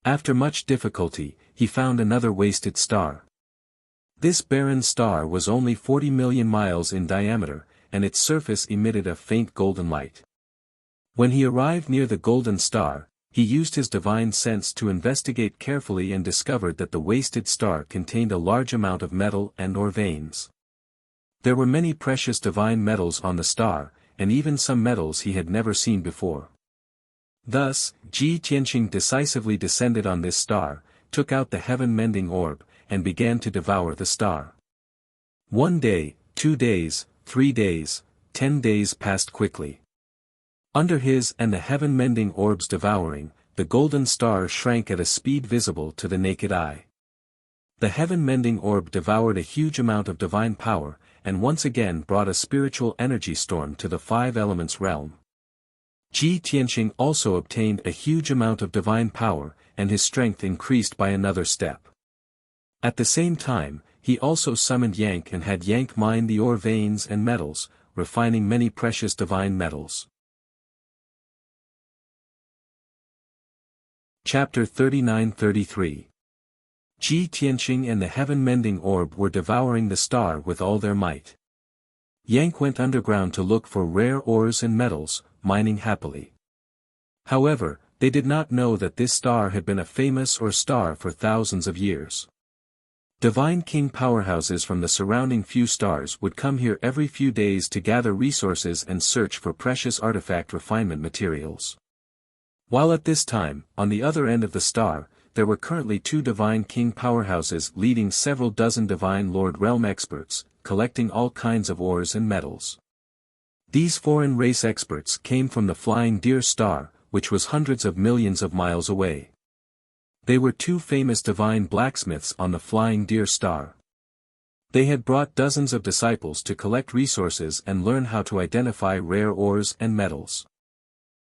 After much difficulty, he found another wasted star. This barren star was only 40 million miles in diameter, and its surface emitted a faint golden light. When he arrived near the golden star, he used his divine sense to investigate carefully and discovered that the wasted star contained a large amount of metal and/or veins. There were many precious divine metals on the star, and even some metals he had never seen before. Thus, Ji Tianqing decisively descended on this star, took out the heaven-mending orb, and began to devour the star. 1 day, 2 days, 3 days, 10 days passed quickly. Under his and the heaven-mending orb's devouring, the golden star shrank at a speed visible to the naked eye. The heaven-mending orb devoured a huge amount of divine power, and once again brought a spiritual energy storm to the 5 elements realm. Ji Tianqing also obtained a huge amount of divine power, and his strength increased by another step. At the same time, he also summoned Yank and had Yank mine the ore veins and metals, refining many precious divine metals. Chapter 39-33. Ji Tianqing and the heaven-mending orb were devouring the star with all their might. Yank went underground to look for rare ores and metals, mining happily. However, they did not know that this star had been a famous star for thousands of years. Divine King powerhouses from the surrounding few stars would come here every few days to gather resources and search for precious artifact refinement materials. While at this time, on the other end of the star, there were currently 2 Divine King powerhouses leading several dozen Divine Lord realm experts, collecting all kinds of ores and metals. These foreign race experts came from the Flying Deer Star, which was hundreds of millions of miles away. They were 2 famous divine blacksmiths on the Flying Deer Star. They had brought dozens of disciples to collect resources and learn how to identify rare ores and metals.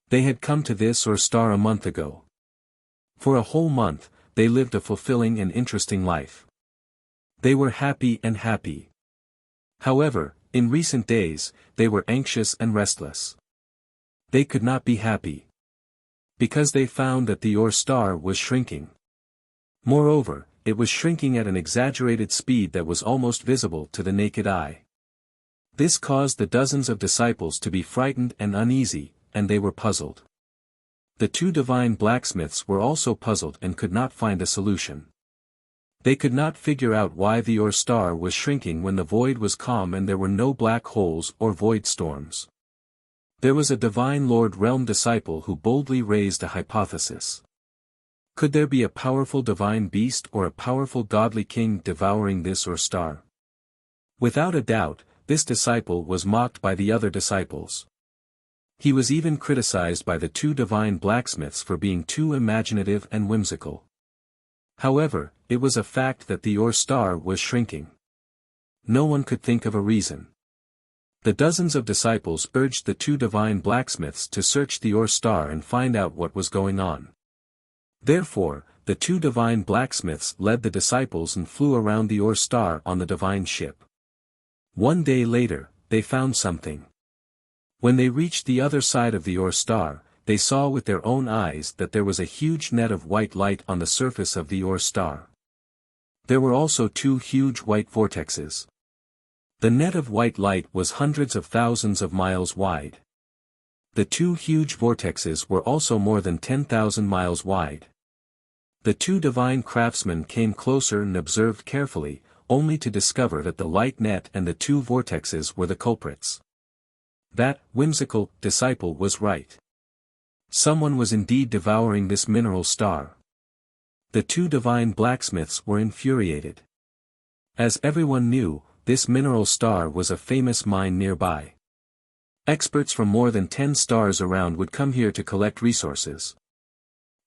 They had come to this or star a month ago. For a whole month, they lived a fulfilling and interesting life. They were happy and happy. However, in recent days, they were anxious and restless. They could not be happy. Because they found that the ore star was shrinking. Moreover, it was shrinking at an exaggerated speed that was almost visible to the naked eye. This caused the dozens of disciples to be frightened and uneasy, and they were puzzled. The two divine blacksmiths were also puzzled and could not find a solution. They could not figure out why the ore star was shrinking when the void was calm and there were no black holes or void storms. There was a divine Lord Realm disciple who boldly raised a hypothesis. Could there be a powerful divine beast or a powerful godly king devouring this ore star? Without a doubt, this disciple was mocked by the other disciples. He was even criticized by the two divine blacksmiths for being too imaginative and whimsical. However, it was a fact that the ore star was shrinking. No one could think of a reason. The dozens of disciples urged the two divine blacksmiths to search the ore star and find out what was going on. Therefore, the two divine blacksmiths led the disciples and flew around the ore star on the divine ship. One day later, they found something. When they reached the other side of the ore star, they saw with their own eyes that there was a huge net of white light on the surface of the ore star. There were also two huge white vortexes. The net of white light was hundreds of thousands of miles wide. The two huge vortexes were also more than 10,000 miles wide. The two divine craftsmen came closer and observed carefully, only to discover that the light net and the two vortexes were the culprits. That whimsical disciple was right. Someone was indeed devouring this mineral star. The two divine blacksmiths were infuriated. As everyone knew, this mineral star was a famous mine nearby. Experts from more than 10 stars around would come here to collect resources.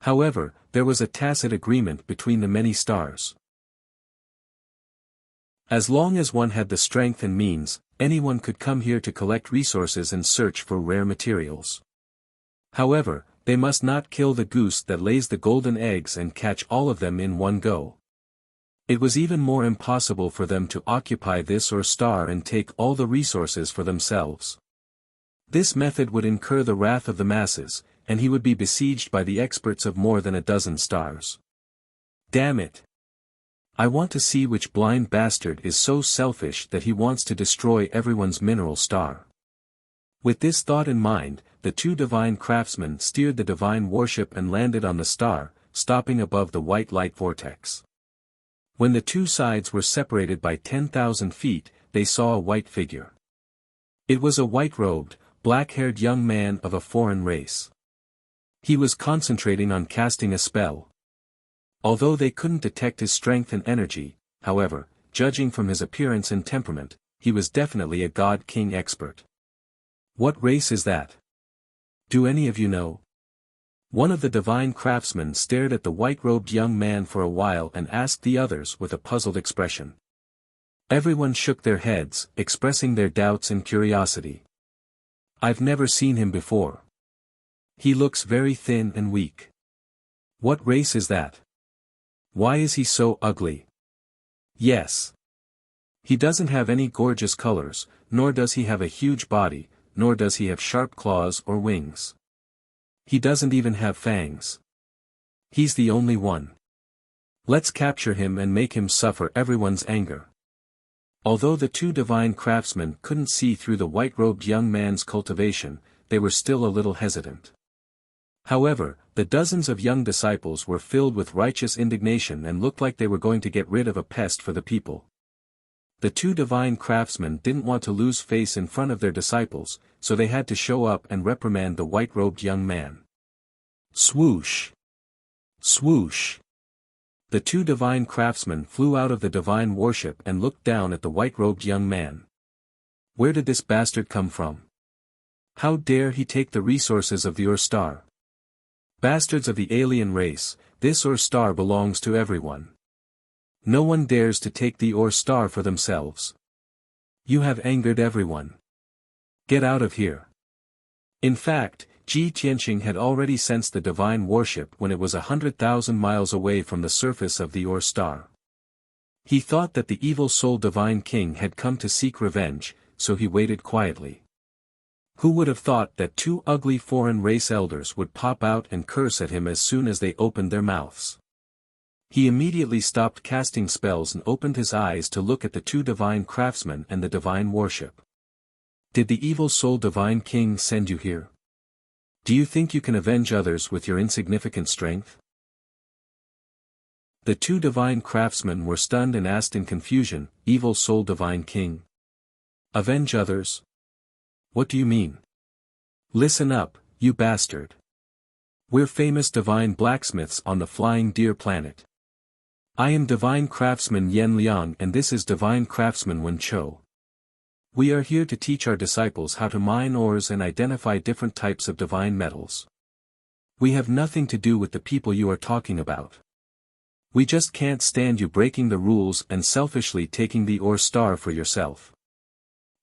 However, there was a tacit agreement between the many stars. As long as one had the strength and means, anyone could come here to collect resources and search for rare materials. However, they must not kill the goose that lays the golden eggs and catch all of them in one go. It was even more impossible for them to occupy this ore star and take all the resources for themselves. This method would incur the wrath of the masses, and he would be besieged by the experts of more than a dozen stars. Damn it! I want to see which blind bastard is so selfish that he wants to destroy everyone's mineral star. With this thought in mind, the two divine craftsmen steered the divine warship and landed on the star, stopping above the white light vortex. When the two sides were separated by 10,000 feet, they saw a white figure. It was a white-robed, black-haired young man of a foreign race. He was concentrating on casting a spell. Although they couldn't detect his strength and energy, however, judging from his appearance and temperament, he was definitely a god-king expert. What race is that? Do any of you know? One of the divine craftsmen stared at the white-robed young man for a while and asked the others with a puzzled expression. Everyone shook their heads, expressing their doubts and curiosity. I've never seen him before. He looks very thin and weak. What race is that? Why is he so ugly? Yes. He doesn't have any gorgeous colors, nor does he have a huge body, nor does he have sharp claws or wings. He doesn't even have fangs. He's the only one. Let's capture him and make him suffer everyone's anger. Although the two divine craftsmen couldn't see through the white-robed young man's cultivation, they were still a little hesitant. However, the dozens of young disciples were filled with righteous indignation and looked like they were going to get rid of a pest for the people. The two divine craftsmen didn't want to lose face in front of their disciples, so they had to show up and reprimand the white-robed young man. Swoosh! Swoosh! The two divine craftsmen flew out of the divine warship and looked down at the white-robed young man. Where did this bastard come from? How dare he take the resources of the ore star? Bastards of the alien race, this ore star belongs to everyone. No one dares to take the ore star for themselves. You have angered everyone. Get out of here. In fact, Ji Tianqing had already sensed the divine warship when it was 100,000 miles away from the surface of the ore star. He thought that the evil soul divine king had come to seek revenge, so he waited quietly. Who would have thought that two ugly foreign race elders would pop out and curse at him as soon as they opened their mouths? He immediately stopped casting spells and opened his eyes to look at the two divine craftsmen and the divine warship. Did the evil soul divine king send you here? Do you think you can avenge others with your insignificant strength? The two divine craftsmen were stunned and asked in confusion, Evil soul divine king? Avenge others? What do you mean? Listen up, you bastard. We're famous divine blacksmiths on the flying deer planet. I am divine craftsman Yan Liang and this is divine craftsman Wen Chou. We are here to teach our disciples how to mine ores and identify different types of divine metals. We have nothing to do with the people you are talking about. We just can't stand you breaking the rules and selfishly taking the ore star for yourself.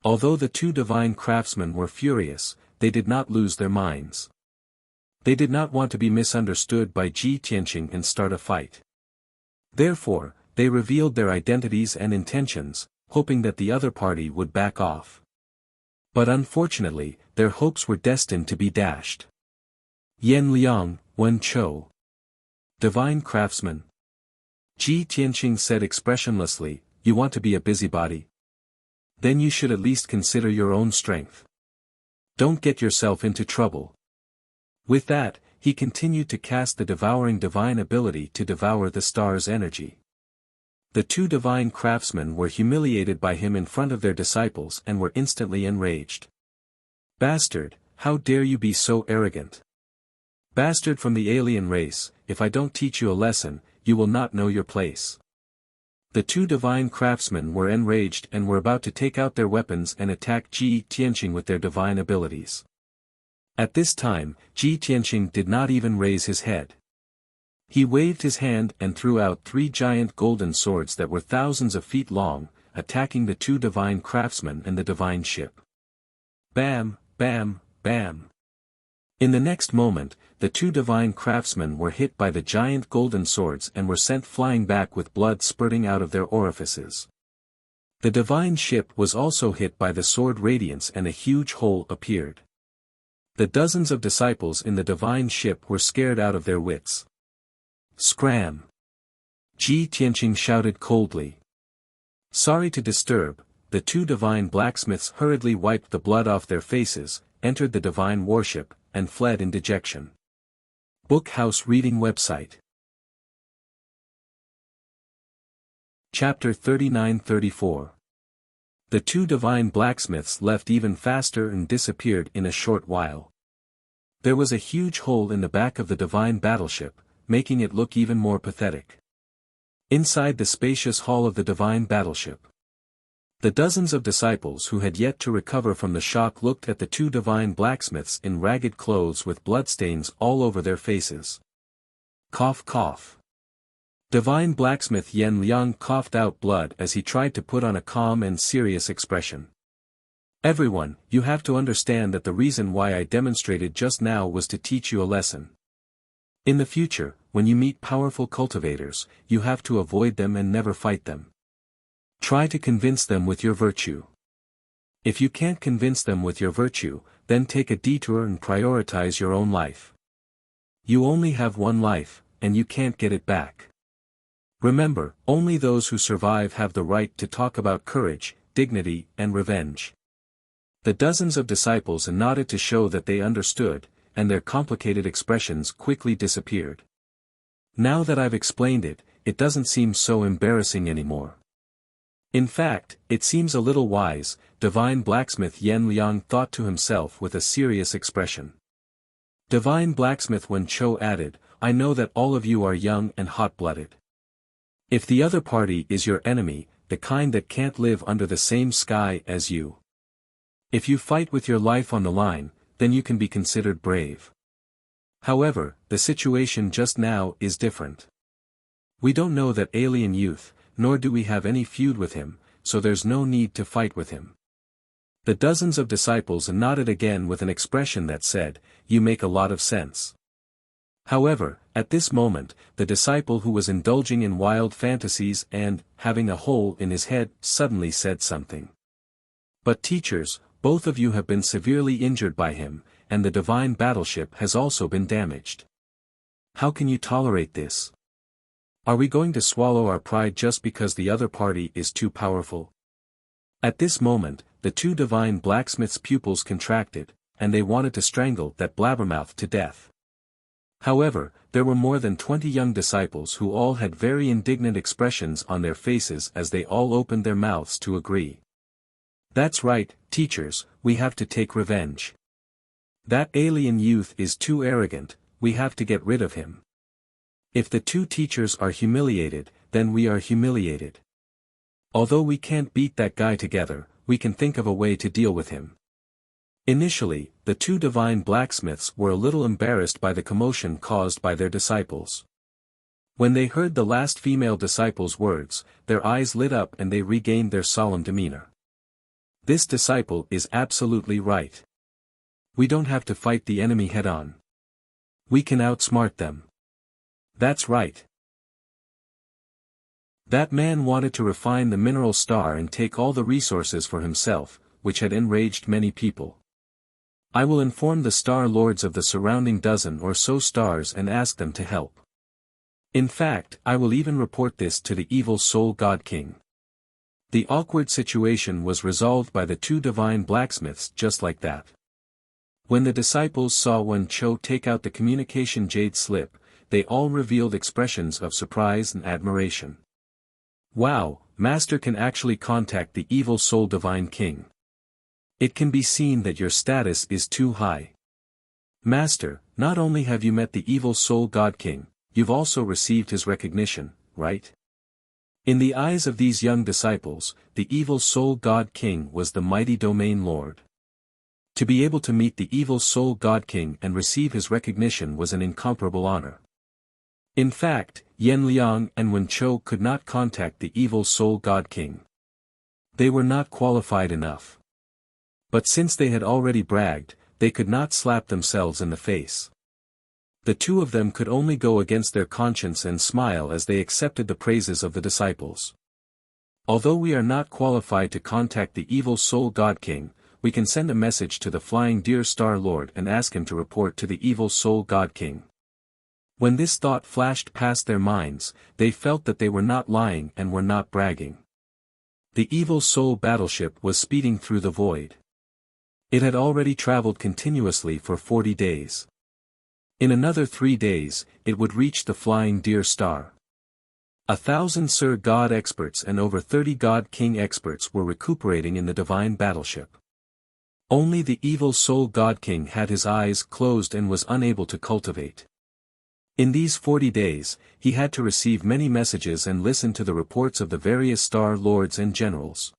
Although the two divine craftsmen were furious, they did not lose their minds. They did not want to be misunderstood by Ji Tianqing and start a fight. Therefore, they revealed their identities and intentions, hoping that the other party would back off. But unfortunately, their hopes were destined to be dashed. Yan Liang, Wen Chou. Divine craftsman. Ji Tianqing said expressionlessly, you want to be a busybody? Then you should at least consider your own strength. Don't get yourself into trouble. With that, he continued to cast the devouring divine ability to devour the star's energy. The two divine craftsmen were humiliated by him in front of their disciples and were instantly enraged. Bastard, how dare you be so arrogant? Bastard from the alien race, if I don't teach you a lesson, you will not know your place. The two divine craftsmen were enraged and were about to take out their weapons and attack Ji Tianqing with their divine abilities. At this time, Ji Tianqing did not even raise his head. He waved his hand and threw out three giant golden swords that were thousands of feet long, attacking the two divine craftsmen and the divine ship. Bam, bam, bam. In the next moment, the two divine craftsmen were hit by the giant golden swords and were sent flying back with blood spurting out of their orifices. The divine ship was also hit by the sword radiance and a huge hole appeared. The dozens of disciples in the divine ship were scared out of their wits. Scram! Ji Tianqing shouted coldly. Sorry to disturb, the two divine blacksmiths hurriedly wiped the blood off their faces, entered the divine warship, and fled in dejection. Bookhouse Reading Website. Chapter 39-34. The two divine blacksmiths left even faster and disappeared in a short while. There was a huge hole in the back of the divine battleship, making it look even more pathetic. Inside the spacious hall of the divine battleship, the dozens of disciples who had yet to recover from the shock looked at the two divine blacksmiths in ragged clothes with bloodstains all over their faces. Cough cough. Divine blacksmith Yan Liang coughed out blood as he tried to put on a calm and serious expression. Everyone, you have to understand that the reason why I demonstrated just now was to teach you a lesson. In the future, when you meet powerful cultivators, you have to avoid them and never fight them. Try to convince them with your virtue. If you can't convince them with your virtue, then take a detour and prioritize your own life. You only have one life, and you can't get it back. Remember, only those who survive have the right to talk about courage, dignity, and revenge. The dozens of disciples nodded to show that they understood, and their complicated expressions quickly disappeared. Now that I've explained it, it doesn't seem so embarrassing anymore. In fact, it seems a little wise, divine blacksmith Yan Liang thought to himself with a serious expression. Divine blacksmith Wen Chou added, I know that all of you are young and hot-blooded. If the other party is your enemy, the kind that can't live under the same sky as you. If you fight with your life on the line, then you can be considered brave. However, the situation just now is different. We don't know that alien youth, nor do we have any feud with him, so there's no need to fight with him. The dozens of disciples nodded again with an expression that said, "You make a lot of sense." However, at this moment, the disciple who was indulging in wild fantasies and, having a hole in his head, suddenly said something. "But teachers, both of you have been severely injured by him, and the divine battleship has also been damaged. How can you tolerate this? Are we going to swallow our pride just because the other party is too powerful?" At this moment, the two divine blacksmiths' pupils contracted, and they wanted to strangle that blabbermouth to death. However, there were more than 20 young disciples who all had very indignant expressions on their faces as they all opened their mouths to agree. "That's right, teachers, we have to take revenge. That alien youth is too arrogant, we have to get rid of him. If the two teachers are humiliated, then we are humiliated. Although we can't beat that guy together, we can think of a way to deal with him." Initially, the two divine blacksmiths were a little embarrassed by the commotion caused by their disciples. When they heard the last female disciple's words, their eyes lit up and they regained their solemn demeanor. This disciple is absolutely right. We don't have to fight the enemy head-on. We can outsmart them. That's right. That man wanted to refine the mineral star and take all the resources for himself, which had enraged many people. I will inform the star lords of the surrounding dozen or so stars and ask them to help. In fact, I will even report this to the evil soul god king. The awkward situation was resolved by the two divine blacksmiths just like that. When the disciples saw Wuxia take out the communication jade slip, they all revealed expressions of surprise and admiration. "Wow, Master can actually contact the evil soul divine king. It can be seen that your status is too high. Master, not only have you met the evil soul god king, you've also received his recognition, right?" In the eyes of these young disciples, the evil soul god king was the mighty domain lord. To be able to meet the evil soul god king and receive his recognition was an incomparable honor. In fact, Yan Liang and Wuxia could not contact the evil soul god king. They were not qualified enough. But since they had already bragged, they could not slap themselves in the face. The two of them could only go against their conscience and smile as they accepted the praises of the disciples. "Although we are not qualified to contact the evil soul god king, we can send a message to the flying deer star lord and ask him to report to the evil soul god king." When this thought flashed past their minds, they felt that they were not lying and were not bragging. The evil soul battleship was speeding through the void. It had already traveled continuously for 40 days. In another 3 days, it would reach the flying deer star. 1,000 Sir God experts and over 30 God King experts were recuperating in the divine battleship. Only the evil soul God King had his eyes closed and was unable to cultivate. In these 40 days, he had to receive many messages and listen to the reports of the various star lords and generals.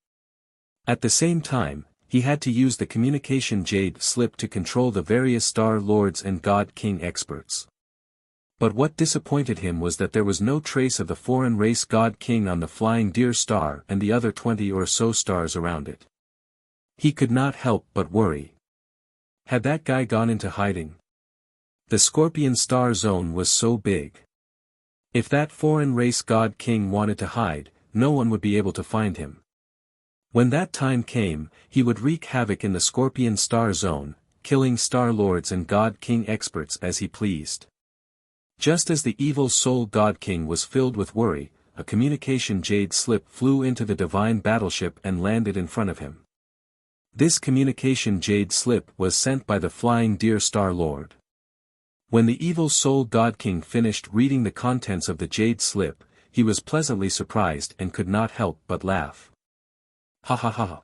At the same time, he had to use the communication jade slip to control the various star lords and god king experts. But what disappointed him was that there was no trace of the foreign race god king on the flying deer star and the other 20 or so stars around it. He could not help but worry. Had that guy gone into hiding? The Scorpion star zone was so big. If that foreign race god king wanted to hide, no one would be able to find him. When that time came, he would wreak havoc in the Scorpion star zone, killing star lords and god king experts as he pleased. Just as the evil soul god king was filled with worry, a communication jade slip flew into the divine battleship and landed in front of him. This communication jade slip was sent by the flying deer star lord. When the evil soul god king finished reading the contents of the jade slip, he was pleasantly surprised and could not help but laugh. "Ha ha ha.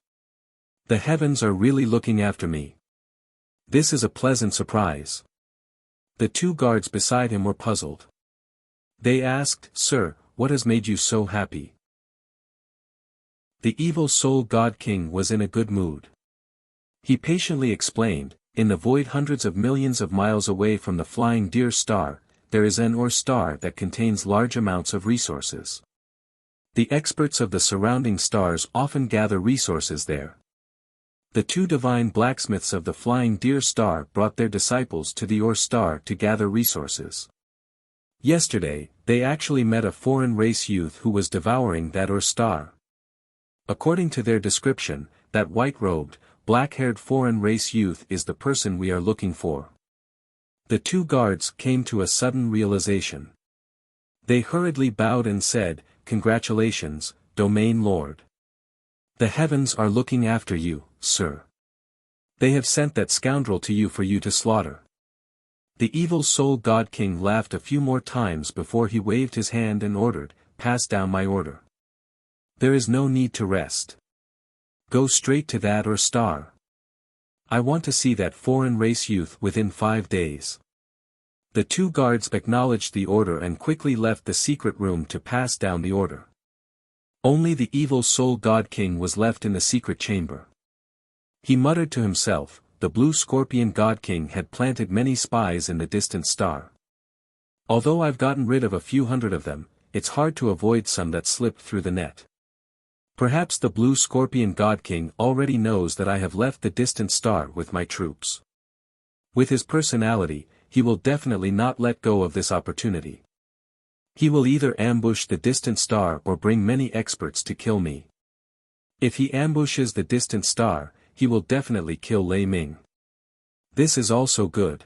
The heavens are really looking after me. This is a pleasant surprise." The two guards beside him were puzzled. They asked, "Sir, what has made you so happy?" The evil soul god king was in a good mood. He patiently explained, "In the void hundreds of millions of miles away from the flying deer star, there is an or star that contains large amounts of resources. The experts of the surrounding stars often gather resources there. The two divine blacksmiths of the Flying Deer Star brought their disciples to the Ur Star to gather resources. Yesterday, they actually met a foreign race youth who was devouring that Ur Star. According to their description, that white-robed, black-haired foreign race youth is the person we are looking for. The two guards came to a sudden realization. They hurriedly bowed and said, "Congratulations, Domain Lord. The heavens are looking after you, sir. They have sent that scoundrel to you for you to slaughter." The evil soul God King laughed a few more times before he waved his hand and ordered, "Pass down my order. There is no need to rest. Go straight to that Ur Star. I want to see that foreign race youth within 5 days." The two guards acknowledged the order and quickly left the secret room to pass down the order. Only the evil soul God King was left in the secret chamber. He muttered to himself, the blue scorpion God King had planted many spies in the distant star. Although I've gotten rid of a few hundred of them, it's hard to avoid some that slipped through the net. Perhaps the blue scorpion God King already knows that I have left the distant star with my troops. With his personality, he will definitely not let go of this opportunity. He will either ambush the distant star or bring many experts to kill me. If he ambushes the distant star, he will definitely kill Lei Ming. This is also good.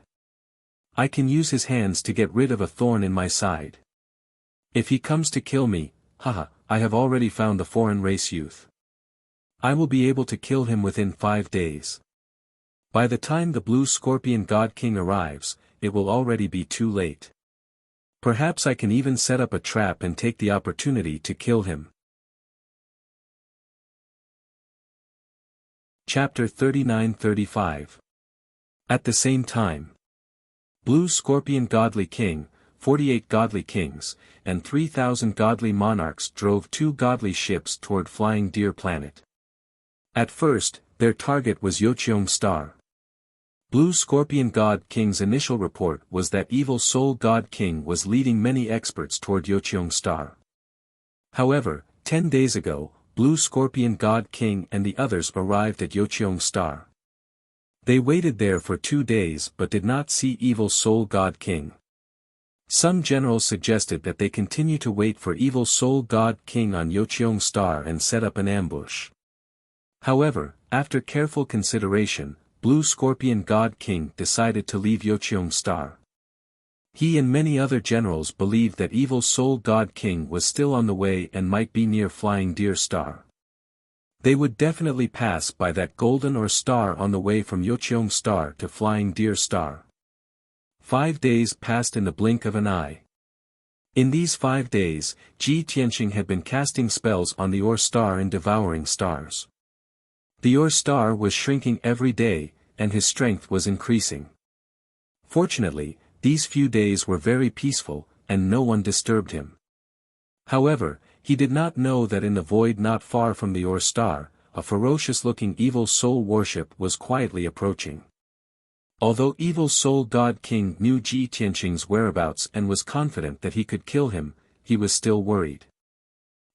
I can use his hands to get rid of a thorn in my side. If he comes to kill me, haha, I have already found the foreign race youth. I will be able to kill him within 5 days. By the time the blue scorpion God King arrives, it will already be too late. Perhaps I can even set up a trap and take the opportunity to kill him. Chapter 39-35. At the same time, Blue Scorpion Godly King, 48 godly kings, and 3,000 godly monarchs drove 2 godly ships toward Flying Deer Planet. At first, their target was Yocheong Star. Blue Scorpion God King's initial report was that Evil Soul God King was leading many experts toward Yocheong Star. However, 10 days ago, Blue Scorpion God King and the others arrived at Yocheong Star. They waited there for 2 days but did not see Evil Soul God King. Some generals suggested that they continue to wait for Evil Soul God King on Yocheong Star and set up an ambush. However, after careful consideration, Blue Scorpion God King decided to leave Yocheong Star. He and many other generals believed that Evil Soul God King was still on the way and might be near Flying Deer Star. They would definitely pass by that golden Ur Star on the way from Yocheong Star to Flying Deer Star. 5 days passed in the blink of an eye. In these 5 days, Ji Tianxing had been casting spells on the Ur Star and devouring stars. The Ur Star was shrinking every day, and his strength was increasing. Fortunately, these few days were very peaceful, and no one disturbed him. However, he did not know that in the void not far from the Ur Star, a ferocious-looking evil soul warship was quietly approaching. Although Evil Soul God King knew Ji Tianxing's whereabouts and was confident that he could kill him, he was still worried.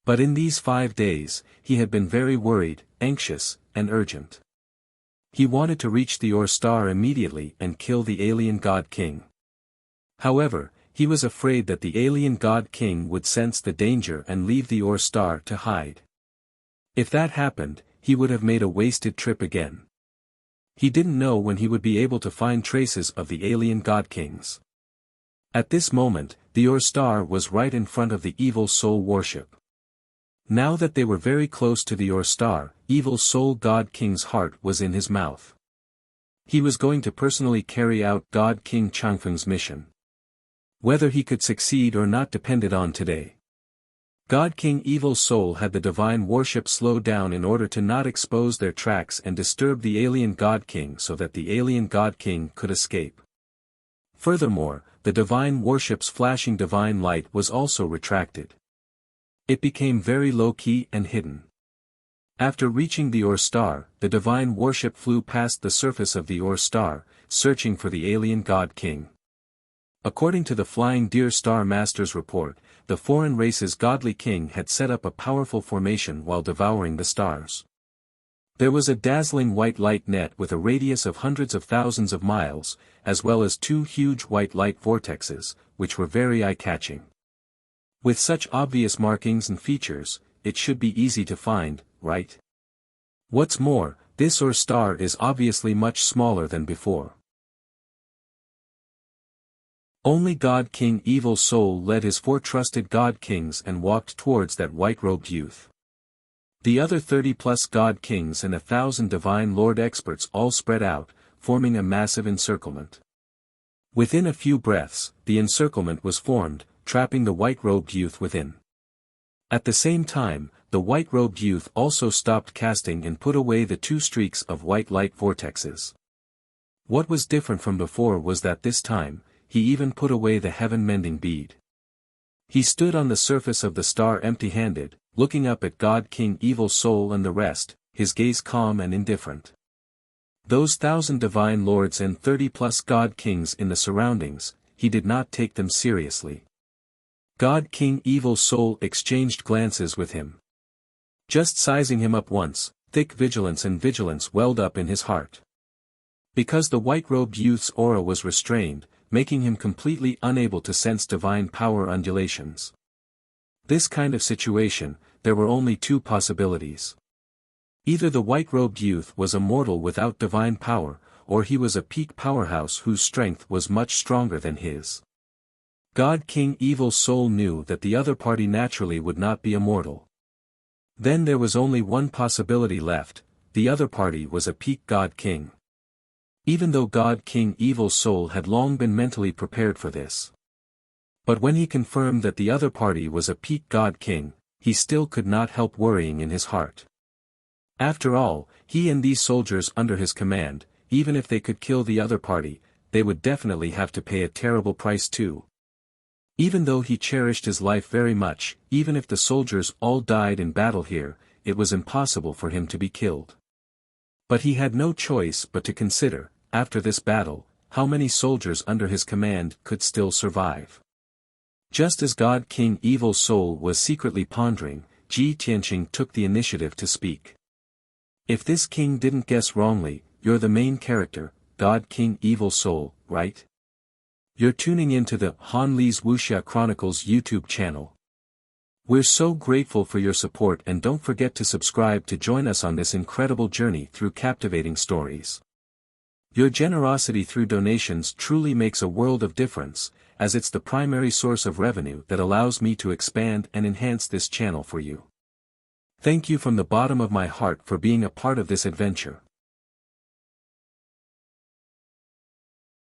But in these 5 days, he had been very worried, anxious, and urgent. He wanted to reach the Ur Star immediately and kill the alien God King. However, he was afraid that the alien God King would sense the danger and leave the Ur Star to hide. If that happened, he would have made a wasted trip again. He didn't know when he would be able to find traces of the alien God Kings. At this moment, the Ur Star was right in front of the Evil Soul warship. Now that they were very close to the Ur Star, Evil Soul God King's heart was in his mouth. He was going to personally carry out God King Changfeng's mission. Whether he could succeed or not depended on today. God King Evil Soul had the divine warship slow down in order to not expose their tracks and disturb the alien God King so that the alien God King could escape. Furthermore, the divine warship's flashing divine light was also retracted. It became very low-key and hidden. After reaching the Ur Star, the divine warship flew past the surface of the Ur Star, searching for the alien God King. According to the Flying Deer Star Master's report, the foreign race's godly king had set up a powerful formation while devouring the stars. There was a dazzling white light net with a radius of hundreds of thousands of miles, as well as 2 huge white light vortexes, which were very eye-catching. With such obvious markings and features, it should be easy to find, right? What's more, this star is obviously much smaller than before. Only God King Evil Soul led his 4 trusted God Kings and walked towards that white-robed youth. The other 30-plus God Kings and 1,000 Divine Lord experts all spread out, forming a massive encirclement. Within a few breaths, the encirclement was formed, trapping the white-robed youth within. At the same time, the white-robed youth also stopped casting and put away the 2 streaks of white light vortexes. What was different from before was that this time, he even put away the heaven-mending bead. He stood on the surface of the star empty-handed, looking up at God King Evil Soul and the rest, his gaze calm and indifferent. Those 1,000 divine lords and 30-plus God Kings in the surroundings, he did not take them seriously. God King Evil Soul exchanged glances with him. Just sizing him up once, thick vigilance welled up in his heart. Because the white-robed youth's aura was restrained, making him completely unable to sense divine power undulations. This kind of situation, there were only 2 possibilities. Either the white-robed youth was a mortal without divine power, or he was a peak powerhouse whose strength was much stronger than his. God King Evil Soul knew that the other party naturally would not be a mortal. Then there was only one possibility left, the other party was a peak God King. Even though God King Evil Soul had long been mentally prepared for this. But when he confirmed that the other party was a peak God King, he still could not help worrying in his heart. After all, he and these soldiers under his command, even if they could kill the other party, they would definitely have to pay a terrible price too. Even though he cherished his life very much, even if the soldiers all died in battle here, it was impossible for him to be killed. But he had no choice but to consider, after this battle, how many soldiers under his command could still survive. Just as God King Evil Soul was secretly pondering, Ji Tianqing took the initiative to speak. If this king didn't guess wrongly, you're the main character, God King Evil Soul, right? You're tuning into the Han Li's Wuxia Chronicles YouTube channel. We're so grateful for your support and don't forget to subscribe to join us on this incredible journey through captivating stories. Your generosity through donations truly makes a world of difference, as it's the primary source of revenue that allows me to expand and enhance this channel for you. Thank you from the bottom of my heart for being a part of this adventure.